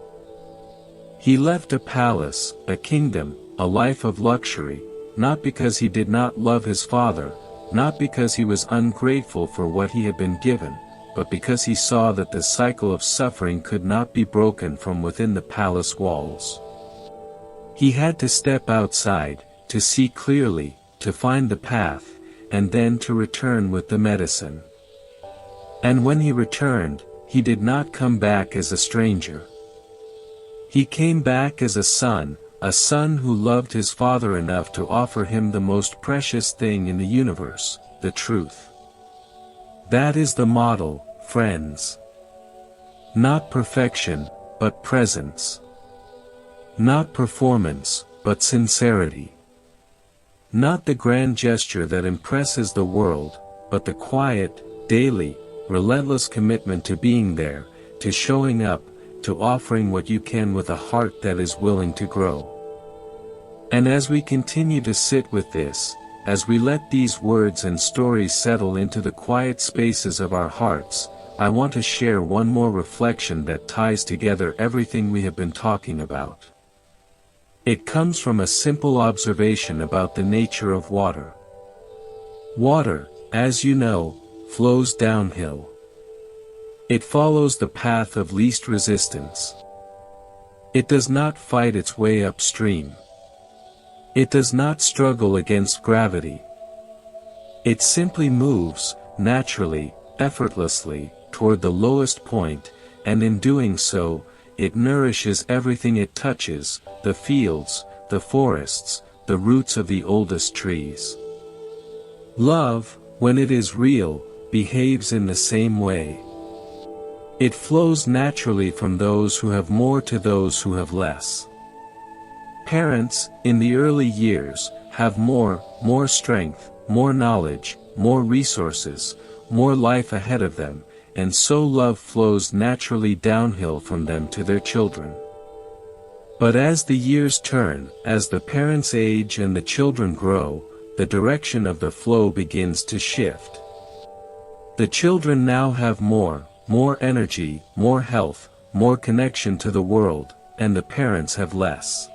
He left a palace, a kingdom, a life of luxury, not because he did not love his father, not because he was ungrateful for what he had been given, but because he saw that the cycle of suffering could not be broken from within the palace walls. He had to step outside, to see clearly, to find the path, and then to return with the medicine. And when he returned, he did not come back as a stranger. He came back as a son, a son who loved his father enough to offer him the most precious thing in the universe, the truth. That is the model, friends. Not perfection, but presence. Not performance, but sincerity. Not the grand gesture that impresses the world, but the quiet, daily, relentless commitment to being there, to showing up, to offering what you can with a heart that is willing to grow. And as we continue to sit with this, as we let these words and stories settle into the quiet spaces of our hearts, I want to share one more reflection that ties together everything we have been talking about. It comes from a simple observation about the nature of water. Water, as you know, flows downhill. It follows the path of least resistance. It does not fight its way upstream. It does not struggle against gravity. It simply moves, naturally, effortlessly, toward the lowest point, and in doing so, it nourishes everything it touches, the fields, the forests, the roots of the oldest trees. Love, when it is real, behaves in the same way. It flows naturally from those who have more to those who have less. Parents, in the early years, have more strength, more knowledge, more resources, more life ahead of them, and so love flows naturally downhill from them to their children. But as the years turn, as the parents age and the children grow, the direction of the flow begins to shift. The children now have more energy, more health, more connection to the world, and the parents have less.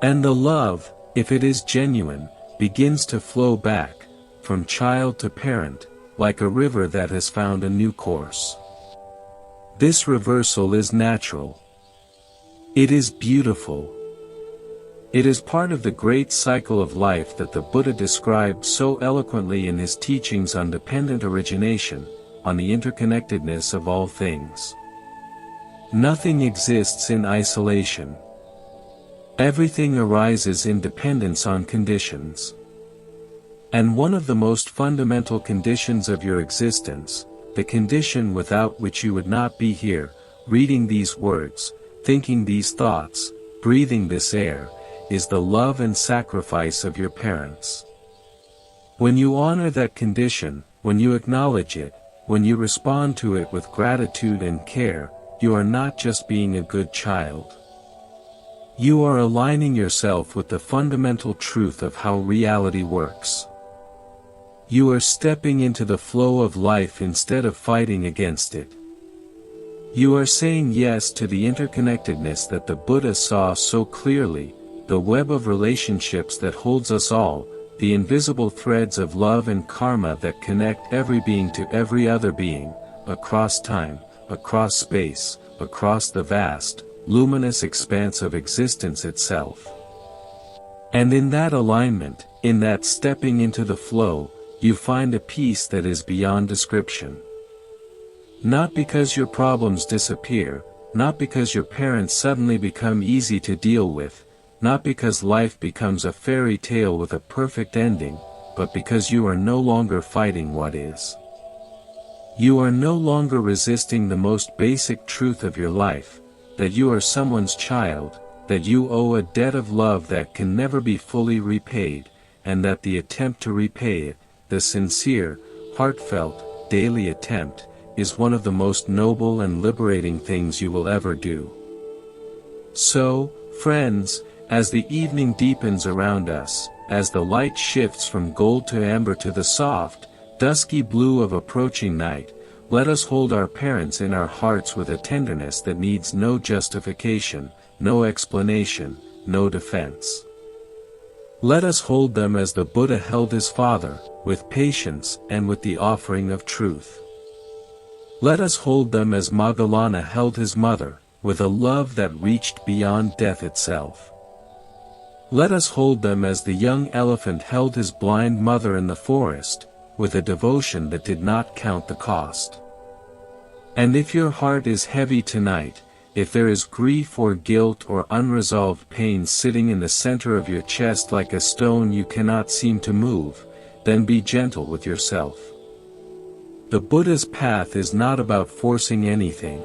And the love, if it is genuine, begins to flow back, from child to parent, like a river that has found a new course. This reversal is natural. It is beautiful. It is part of the great cycle of life that the Buddha described so eloquently in his teachings on dependent origination, on the interconnectedness of all things. Nothing exists in isolation. Everything arises in dependence on conditions. And one of the most fundamental conditions of your existence, the condition without which you would not be here, reading these words, thinking these thoughts, breathing this air, is the love and sacrifice of your parents. When you honor that condition, when you acknowledge it, when you respond to it with gratitude and care, you are not just being a good child. You are aligning yourself with the fundamental truth of how reality works. You are stepping into the flow of life instead of fighting against it. You are saying yes to the interconnectedness that the Buddha saw so clearly, the web of relationships that holds us all, the invisible threads of love and karma that connect every being to every other being, across time, across space, across the vast, luminous expanse of existence itself. And in that alignment, in that stepping into the flow, you find a peace that is beyond description. Not because your problems disappear, not because your parents suddenly become easy to deal with, not because life becomes a fairy tale with a perfect ending, but because you are no longer fighting what is. You are no longer resisting the most basic truth of your life, that you are someone's child, that you owe a debt of love that can never be fully repaid, and that the attempt to repay it, the sincere, heartfelt, daily attempt, is one of the most noble and liberating things you will ever do. So, friends, as the evening deepens around us, as the light shifts from gold to amber to the soft, dusky blue of approaching night, let us hold our parents in our hearts with a tenderness that needs no justification, no explanation, no defense. Let us hold them as the Buddha held his father, with patience and with the offering of truth. Let us hold them as Moggallana held his mother, with a love that reached beyond death itself. Let us hold them as the young elephant held his blind mother in the forest, with a devotion that did not count the cost. And if your heart is heavy tonight, if there is grief or guilt or unresolved pain sitting in the center of your chest like a stone you cannot seem to move, then be gentle with yourself. The Buddha's path is not about forcing anything.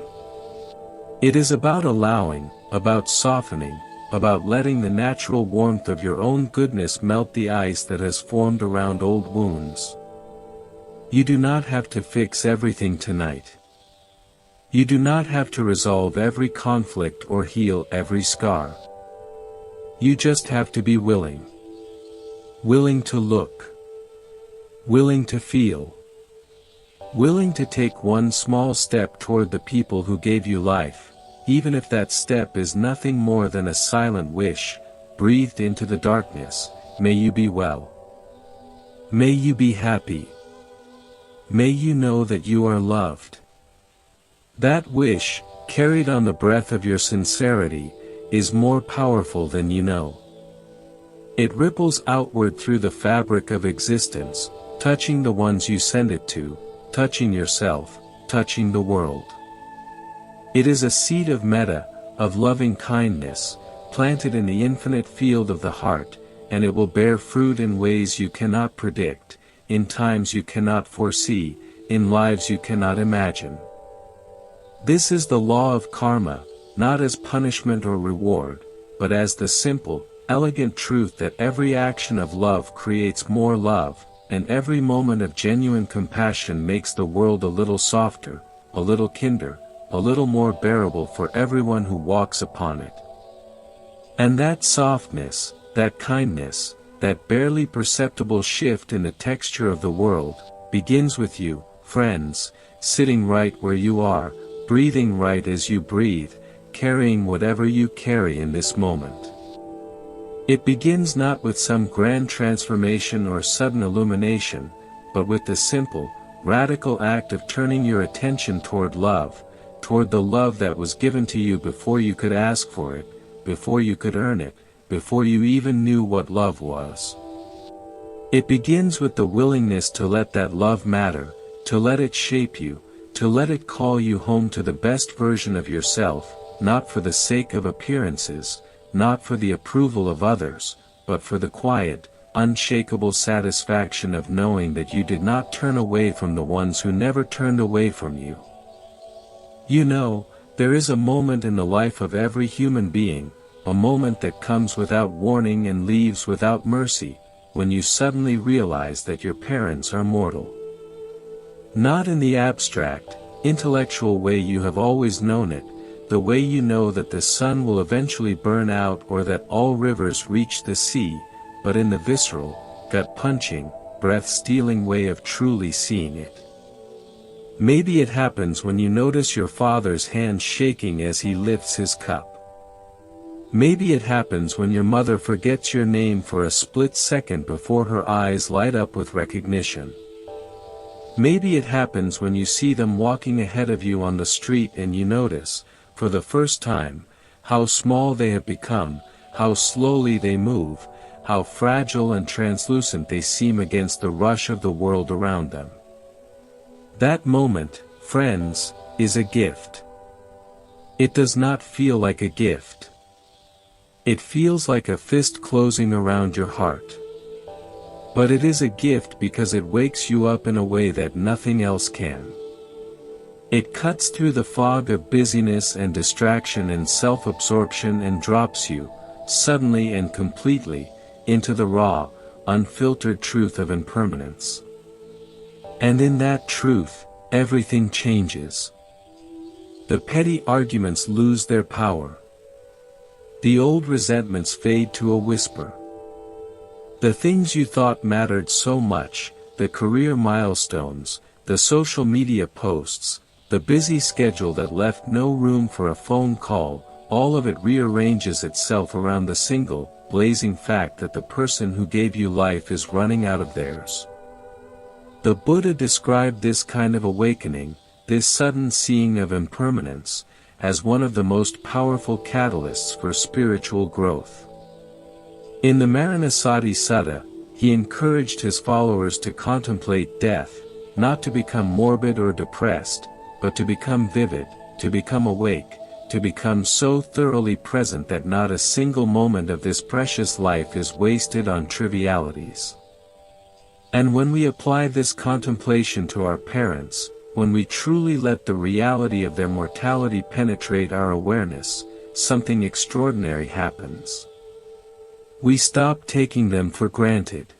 It is about allowing, about softening, about letting the natural warmth of your own goodness melt the ice that has formed around old wounds. You do not have to fix everything tonight. You do not have to resolve every conflict or heal every scar. You just have to be willing. Willing to look. Willing to feel. Willing to take one small step toward the people who gave you life, even if that step is nothing more than a silent wish, breathed into the darkness. May you be well. May you be happy. May you know that you are loved. That wish, carried on the breath of your sincerity, is more powerful than you know. It ripples outward through the fabric of existence, touching the ones you send it to, touching yourself, touching the world. It is a seed of metta, of loving kindness, planted in the infinite field of the heart, and it will bear fruit in ways you cannot predict, in times you cannot foresee, in lives you cannot imagine. This is the law of karma, not as punishment or reward, but as the simple, elegant truth that every action of love creates more love, and every moment of genuine compassion makes the world a little softer, a little kinder, a little more bearable for everyone who walks upon it. And that softness, that kindness, that barely perceptible shift in the texture of the world, begins with you, friends, sitting right where you are, breathing right as you breathe, carrying whatever you carry in this moment. It begins not with some grand transformation or sudden illumination, but with the simple, radical act of turning your attention toward love, toward the love that was given to you before you could ask for it, before you could earn it, before you even knew what love was. It begins with the willingness to let that love matter, to let it shape you, to let it call you home to the best version of yourself, not for the sake of appearances, not for the approval of others, but for the quiet, unshakable satisfaction of knowing that you did not turn away from the ones who never turned away from you. You know, there is a moment in the life of every human being, a moment that comes without warning and leaves without mercy, when you suddenly realize that your parents are mortal. Not in the abstract, intellectual way you have always known it, the way you know that the sun will eventually burn out or that all rivers reach the sea, but in the visceral, gut-punching, breath-stealing way of truly seeing it. Maybe it happens when you notice your father's hand shaking as he lifts his cup. Maybe it happens when your mother forgets your name for a split second before her eyes light up with recognition. Maybe it happens when you see them walking ahead of you on the street and you notice, for the first time, how small they have become, how slowly they move, how fragile and translucent they seem against the rush of the world around them. That moment, friends, is a gift. It does not feel like a gift. It feels like a fist closing around your heart. But it is a gift because it wakes you up in a way that nothing else can. It cuts through the fog of busyness and distraction and self-absorption and drops you, suddenly and completely, into the raw, unfiltered truth of impermanence. And in that truth, everything changes. The petty arguments lose their power. The old resentments fade to a whisper. The things you thought mattered so much, the career milestones, the social media posts, the busy schedule that left no room for a phone call, all of it rearranges itself around the single, blazing fact that the person who gave you life is running out of theirs. The Buddha described this kind of awakening, this sudden seeing of impermanence, as one of the most powerful catalysts for spiritual growth. In the Maranasati Sutta, he encouraged his followers to contemplate death, not to become morbid or depressed, but to become vivid, to become awake, to become so thoroughly present that not a single moment of this precious life is wasted on trivialities. And when we apply this contemplation to our parents, when we truly let the reality of their mortality penetrate our awareness, something extraordinary happens. We stop taking them for granted.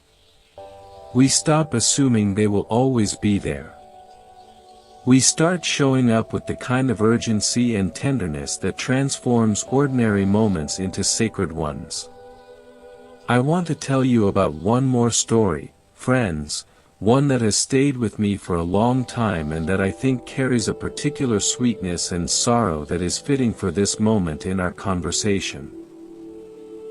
We stop assuming they will always be there. We start showing up with the kind of urgency and tenderness that transforms ordinary moments into sacred ones. I want to tell you about one more story, friends, one that has stayed with me for a long time and that I think carries a particular sweetness and sorrow that is fitting for this moment in our conversation.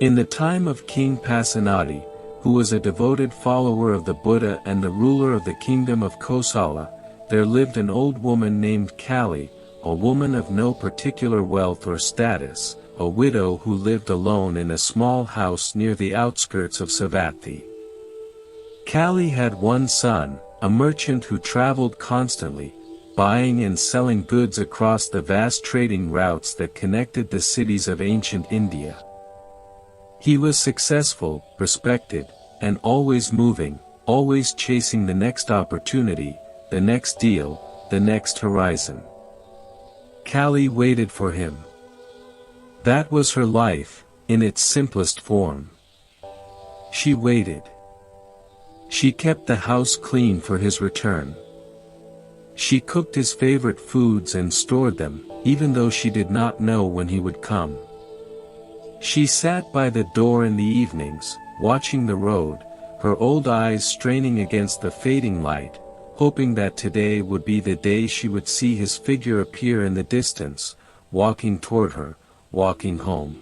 In the time of King Pasenadi, who was a devoted follower of the Buddha and the ruler of the kingdom of Kosala, there lived an old woman named Kali, a woman of no particular wealth or status, a widow who lived alone in a small house near the outskirts of Savatthi. Kali had one son, a merchant who traveled constantly, buying and selling goods across the vast trading routes that connected the cities of ancient India. He was successful, respected, and always moving, always chasing the next opportunity, the next deal, the next horizon. Kali waited for him. That was her life, in its simplest form. She waited. She kept the house clean for his return. She cooked his favorite foods and stored them, even though she did not know when he would come. She sat by the door in the evenings, watching the road, her old eyes straining against the fading light, hoping that today would be the day she would see his figure appear in the distance, walking toward her, walking home.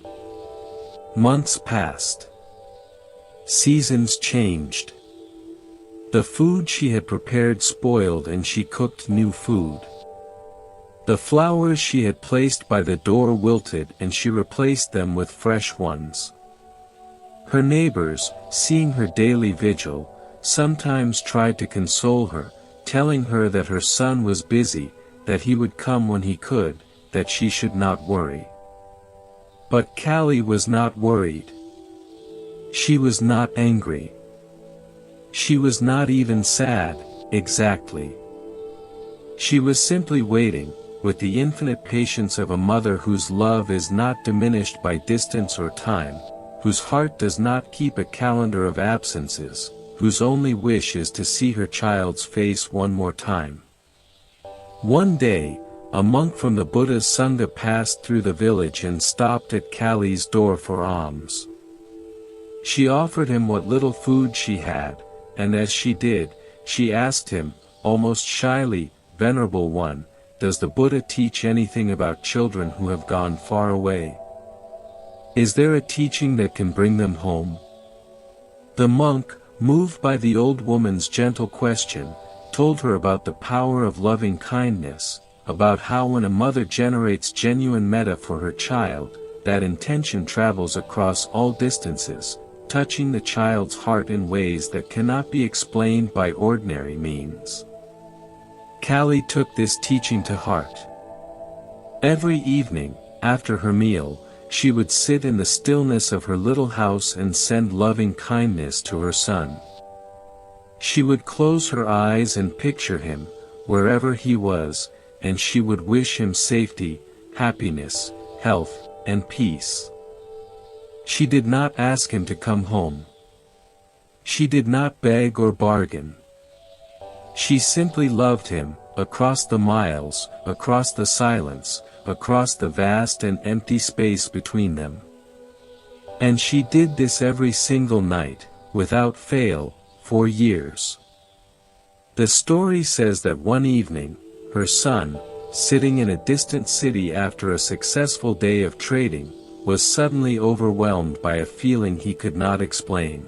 Months passed. Seasons changed. The food she had prepared spoiled and she cooked new food. The flowers she had placed by the door wilted and she replaced them with fresh ones. Her neighbors, seeing her daily vigil, sometimes tried to console her, telling her that her son was busy, that he would come when he could, that she should not worry. But Kali was not worried. She was not angry. She was not even sad, exactly. She was simply waiting, with the infinite patience of a mother whose love is not diminished by distance or time, whose heart does not keep a calendar of absences, whose only wish is to see her child's face one more time. One day, a monk from the Buddha's Sangha passed through the village and stopped at Kali's door for alms. She offered him what little food she had, and as she did, she asked him, almost shyly, "Venerable One, does the Buddha teach anything about children who have gone far away? Is there a teaching that can bring them home?" The monk, moved by the old woman's gentle question, told her about the power of loving kindness, about how when a mother generates genuine metta for her child, that intention travels across all distances, touching the child's heart in ways that cannot be explained by ordinary means. Kali took this teaching to heart. Every evening, after her meal, she would sit in the stillness of her little house and send loving kindness to her son. She would close her eyes and picture him, wherever he was, and she would wish him safety, happiness, health, and peace. She did not ask him to come home. She did not beg or bargain. She simply loved him, across the miles, across the silence, across the vast and empty space between them. And she did this every single night, without fail, for years. The story says that one evening, her son, sitting in a distant city after a successful day of trading, was suddenly overwhelmed by a feeling he could not explain.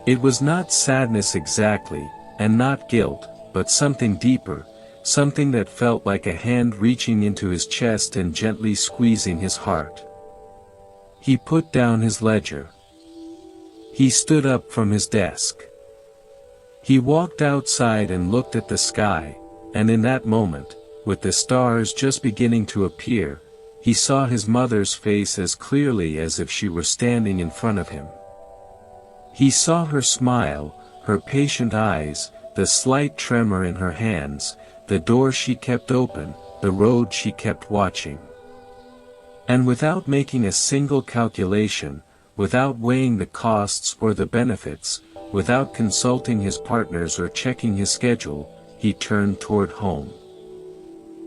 It was not sadness exactly, and not guilt, but something deeper, something that felt like a hand reaching into his chest and gently squeezing his heart. He put down his ledger. He stood up from his desk. He walked outside and looked at the sky, and in that moment, with the stars just beginning to appear, he saw his mother's face as clearly as if she were standing in front of him. He saw her smile, her patient eyes, the slight tremor in her hands, the door she kept open, the road she kept watching. And without making a single calculation, without weighing the costs or the benefits, without consulting his partners or checking his schedule, he turned toward home.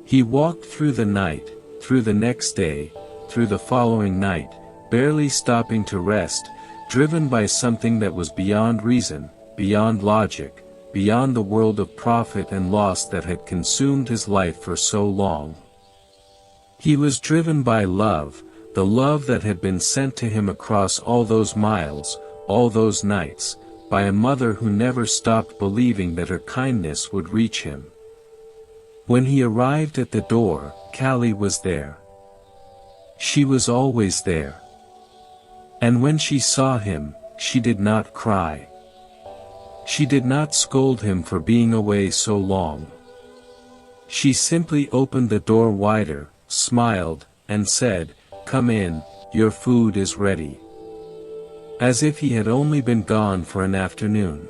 He walked through the night, through the next day, through the following night, barely stopping to rest, driven by something that was beyond reason, beyond logic, beyond the world of profit and loss that had consumed his life for so long. He was driven by love, the love that had been sent to him across all those miles, all those nights, by a mother who never stopped believing that her kindness would reach him. When he arrived at the door, Callie was there. She was always there. And when she saw him, she did not cry. She did not scold him for being away so long. She simply opened the door wider, smiled, and said, "Come in, your food is ready." As if he had only been gone for an afternoon.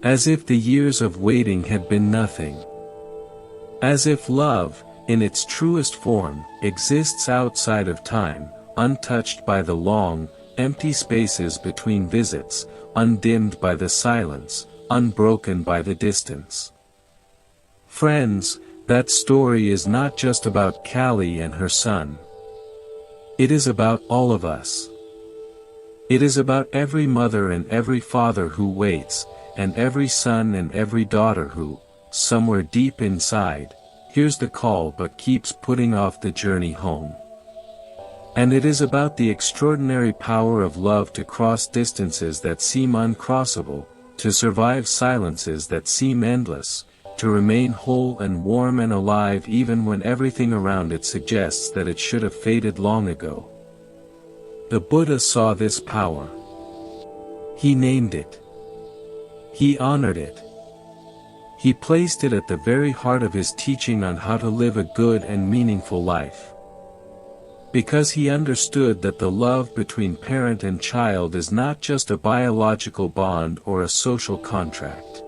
As if the years of waiting had been nothing. As if love, in its truest form, exists outside of time, untouched by the long, empty spaces between visits, undimmed by the silence, unbroken by the distance. Friends, that story is not just about Callie and her son. It is about all of us. It is about every mother and every father who waits, and every son and every daughter who, somewhere deep inside, hears the call but keeps putting off the journey home. And it is about the extraordinary power of love to cross distances that seem uncrossable, to survive silences that seem endless, to remain whole and warm and alive even when everything around it suggests that it should have faded long ago. The Buddha saw this power. He named it. He honored it. He placed it at the very heart of his teaching on how to live a good and meaningful life. Because he understood that the love between parent and child is not just a biological bond or a social contract.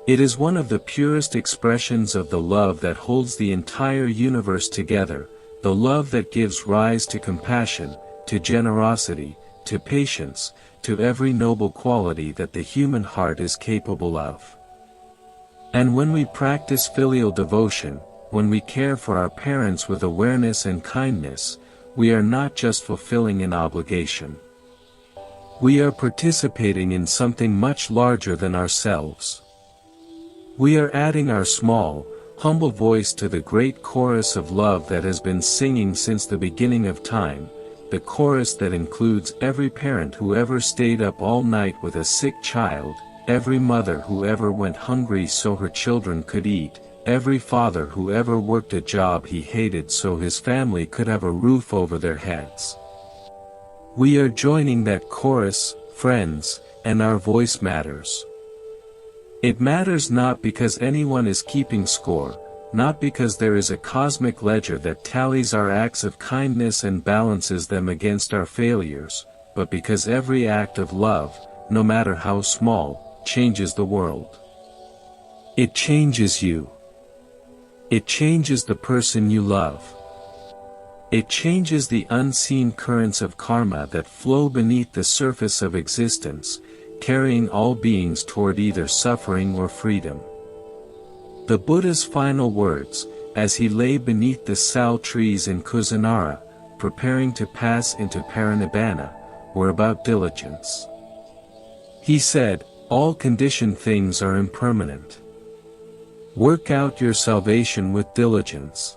It is one of the purest expressions of the love that holds the entire universe together, the love that gives rise to compassion, to generosity, to patience, to every noble quality that the human heart is capable of. And when we practice filial devotion, when we care for our parents with awareness and kindness, we are not just fulfilling an obligation. We are participating in something much larger than ourselves. We are adding our small, humble voice to the great chorus of love that has been singing since the beginning of time, the chorus that includes every parent who ever stayed up all night with a sick child, every mother who ever went hungry so her children could eat, every father who ever worked a job he hated so his family could have a roof over their heads. We are joining that chorus, friends, and our voice matters. It matters not because anyone is keeping score, not because there is a cosmic ledger that tallies our acts of kindness and balances them against our failures, but because every act of love, no matter how small, changes the world. It changes you. It changes the person you love. It changes the unseen currents of karma that flow beneath the surface of existence, carrying all beings toward either suffering or freedom. The Buddha's final words, as he lay beneath the sal trees in Kusinara, preparing to pass into parinibbana, were about diligence. He said, "All conditioned things are impermanent. Work out your salvation with diligence."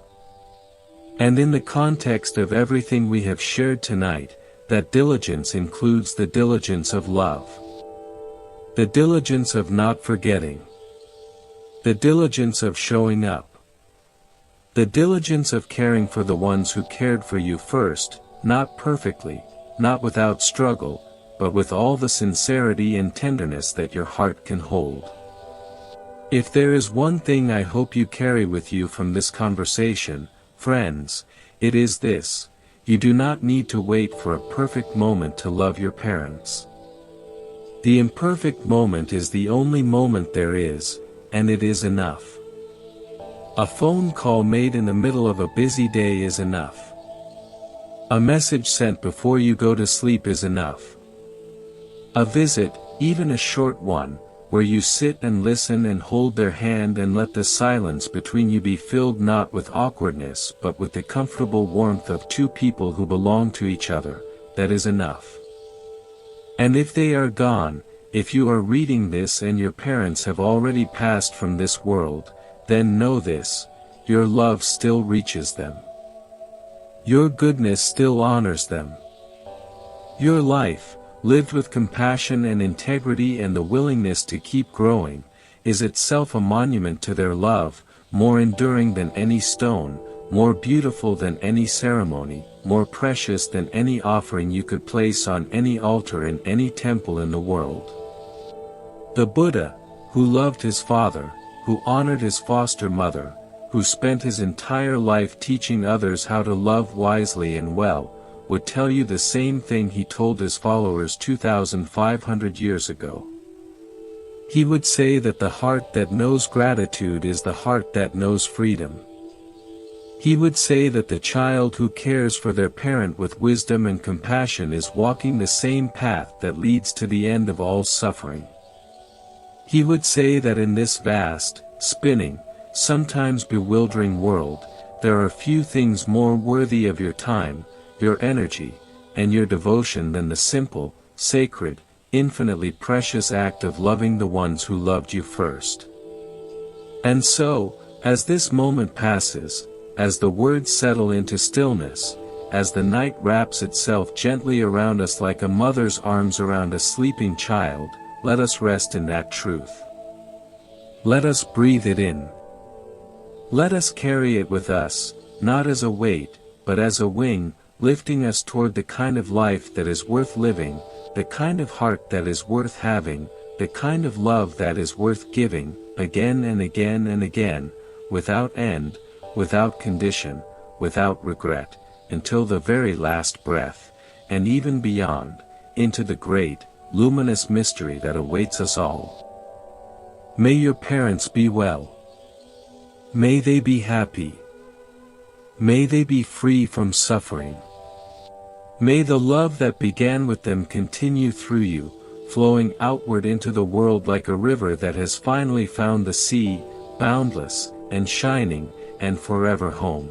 And in the context of everything we have shared tonight, that diligence includes the diligence of love. The diligence of not forgetting. The diligence of showing up. The diligence of caring for the ones who cared for you first, not perfectly, not without struggle, but with all the sincerity and tenderness that your heart can hold. If there is one thing I hope you carry with you from this conversation, friends, it is this: you do not need to wait for a perfect moment to love your parents. The imperfect moment is the only moment there is, and it is enough. A phone call made in the middle of a busy day is enough. A message sent before you go to sleep is enough. A visit, even a short one, where you sit and listen and hold their hand and let the silence between you be filled not with awkwardness but with the comfortable warmth of two people who belong to each other, that is enough. And if they are gone, if you are reading this and your parents have already passed from this world, then know this: your love still reaches them. Your goodness still honors them. Your life, lived with compassion and integrity and the willingness to keep growing, is itself a monument to their love, more enduring than any stone, more beautiful than any ceremony, more precious than any offering you could place on any altar in any temple in the world. The Buddha, who loved his father, who honored his foster mother, who spent his entire life teaching others how to love wisely and well, would tell you the same thing he told his followers 2,500 years ago. He would say that the heart that knows gratitude is the heart that knows freedom. He would say that the child who cares for their parent with wisdom and compassion is walking the same path that leads to the end of all suffering. He would say that in this vast, spinning, sometimes bewildering world, there are few things more worthy of your time, your energy, and your devotion than the simple, sacred, infinitely precious act of loving the ones who loved you first. And so, as this moment passes, as the words settle into stillness, as the night wraps itself gently around us like a mother's arms around a sleeping child, let us rest in that truth. Let us breathe it in. Let us carry it with us, not as a weight, but as a wing, lifting us toward the kind of life that is worth living, the kind of heart that is worth having, the kind of love that is worth giving, again and again and again, without end, without condition, without regret, until the very last breath, and even beyond, into the great, luminous mystery that awaits us all. May your parents be well. May they be happy. May they be free from suffering. May the love that began with them continue through you, flowing outward into the world like a river that has finally found the sea, boundless, and shining, and forever home.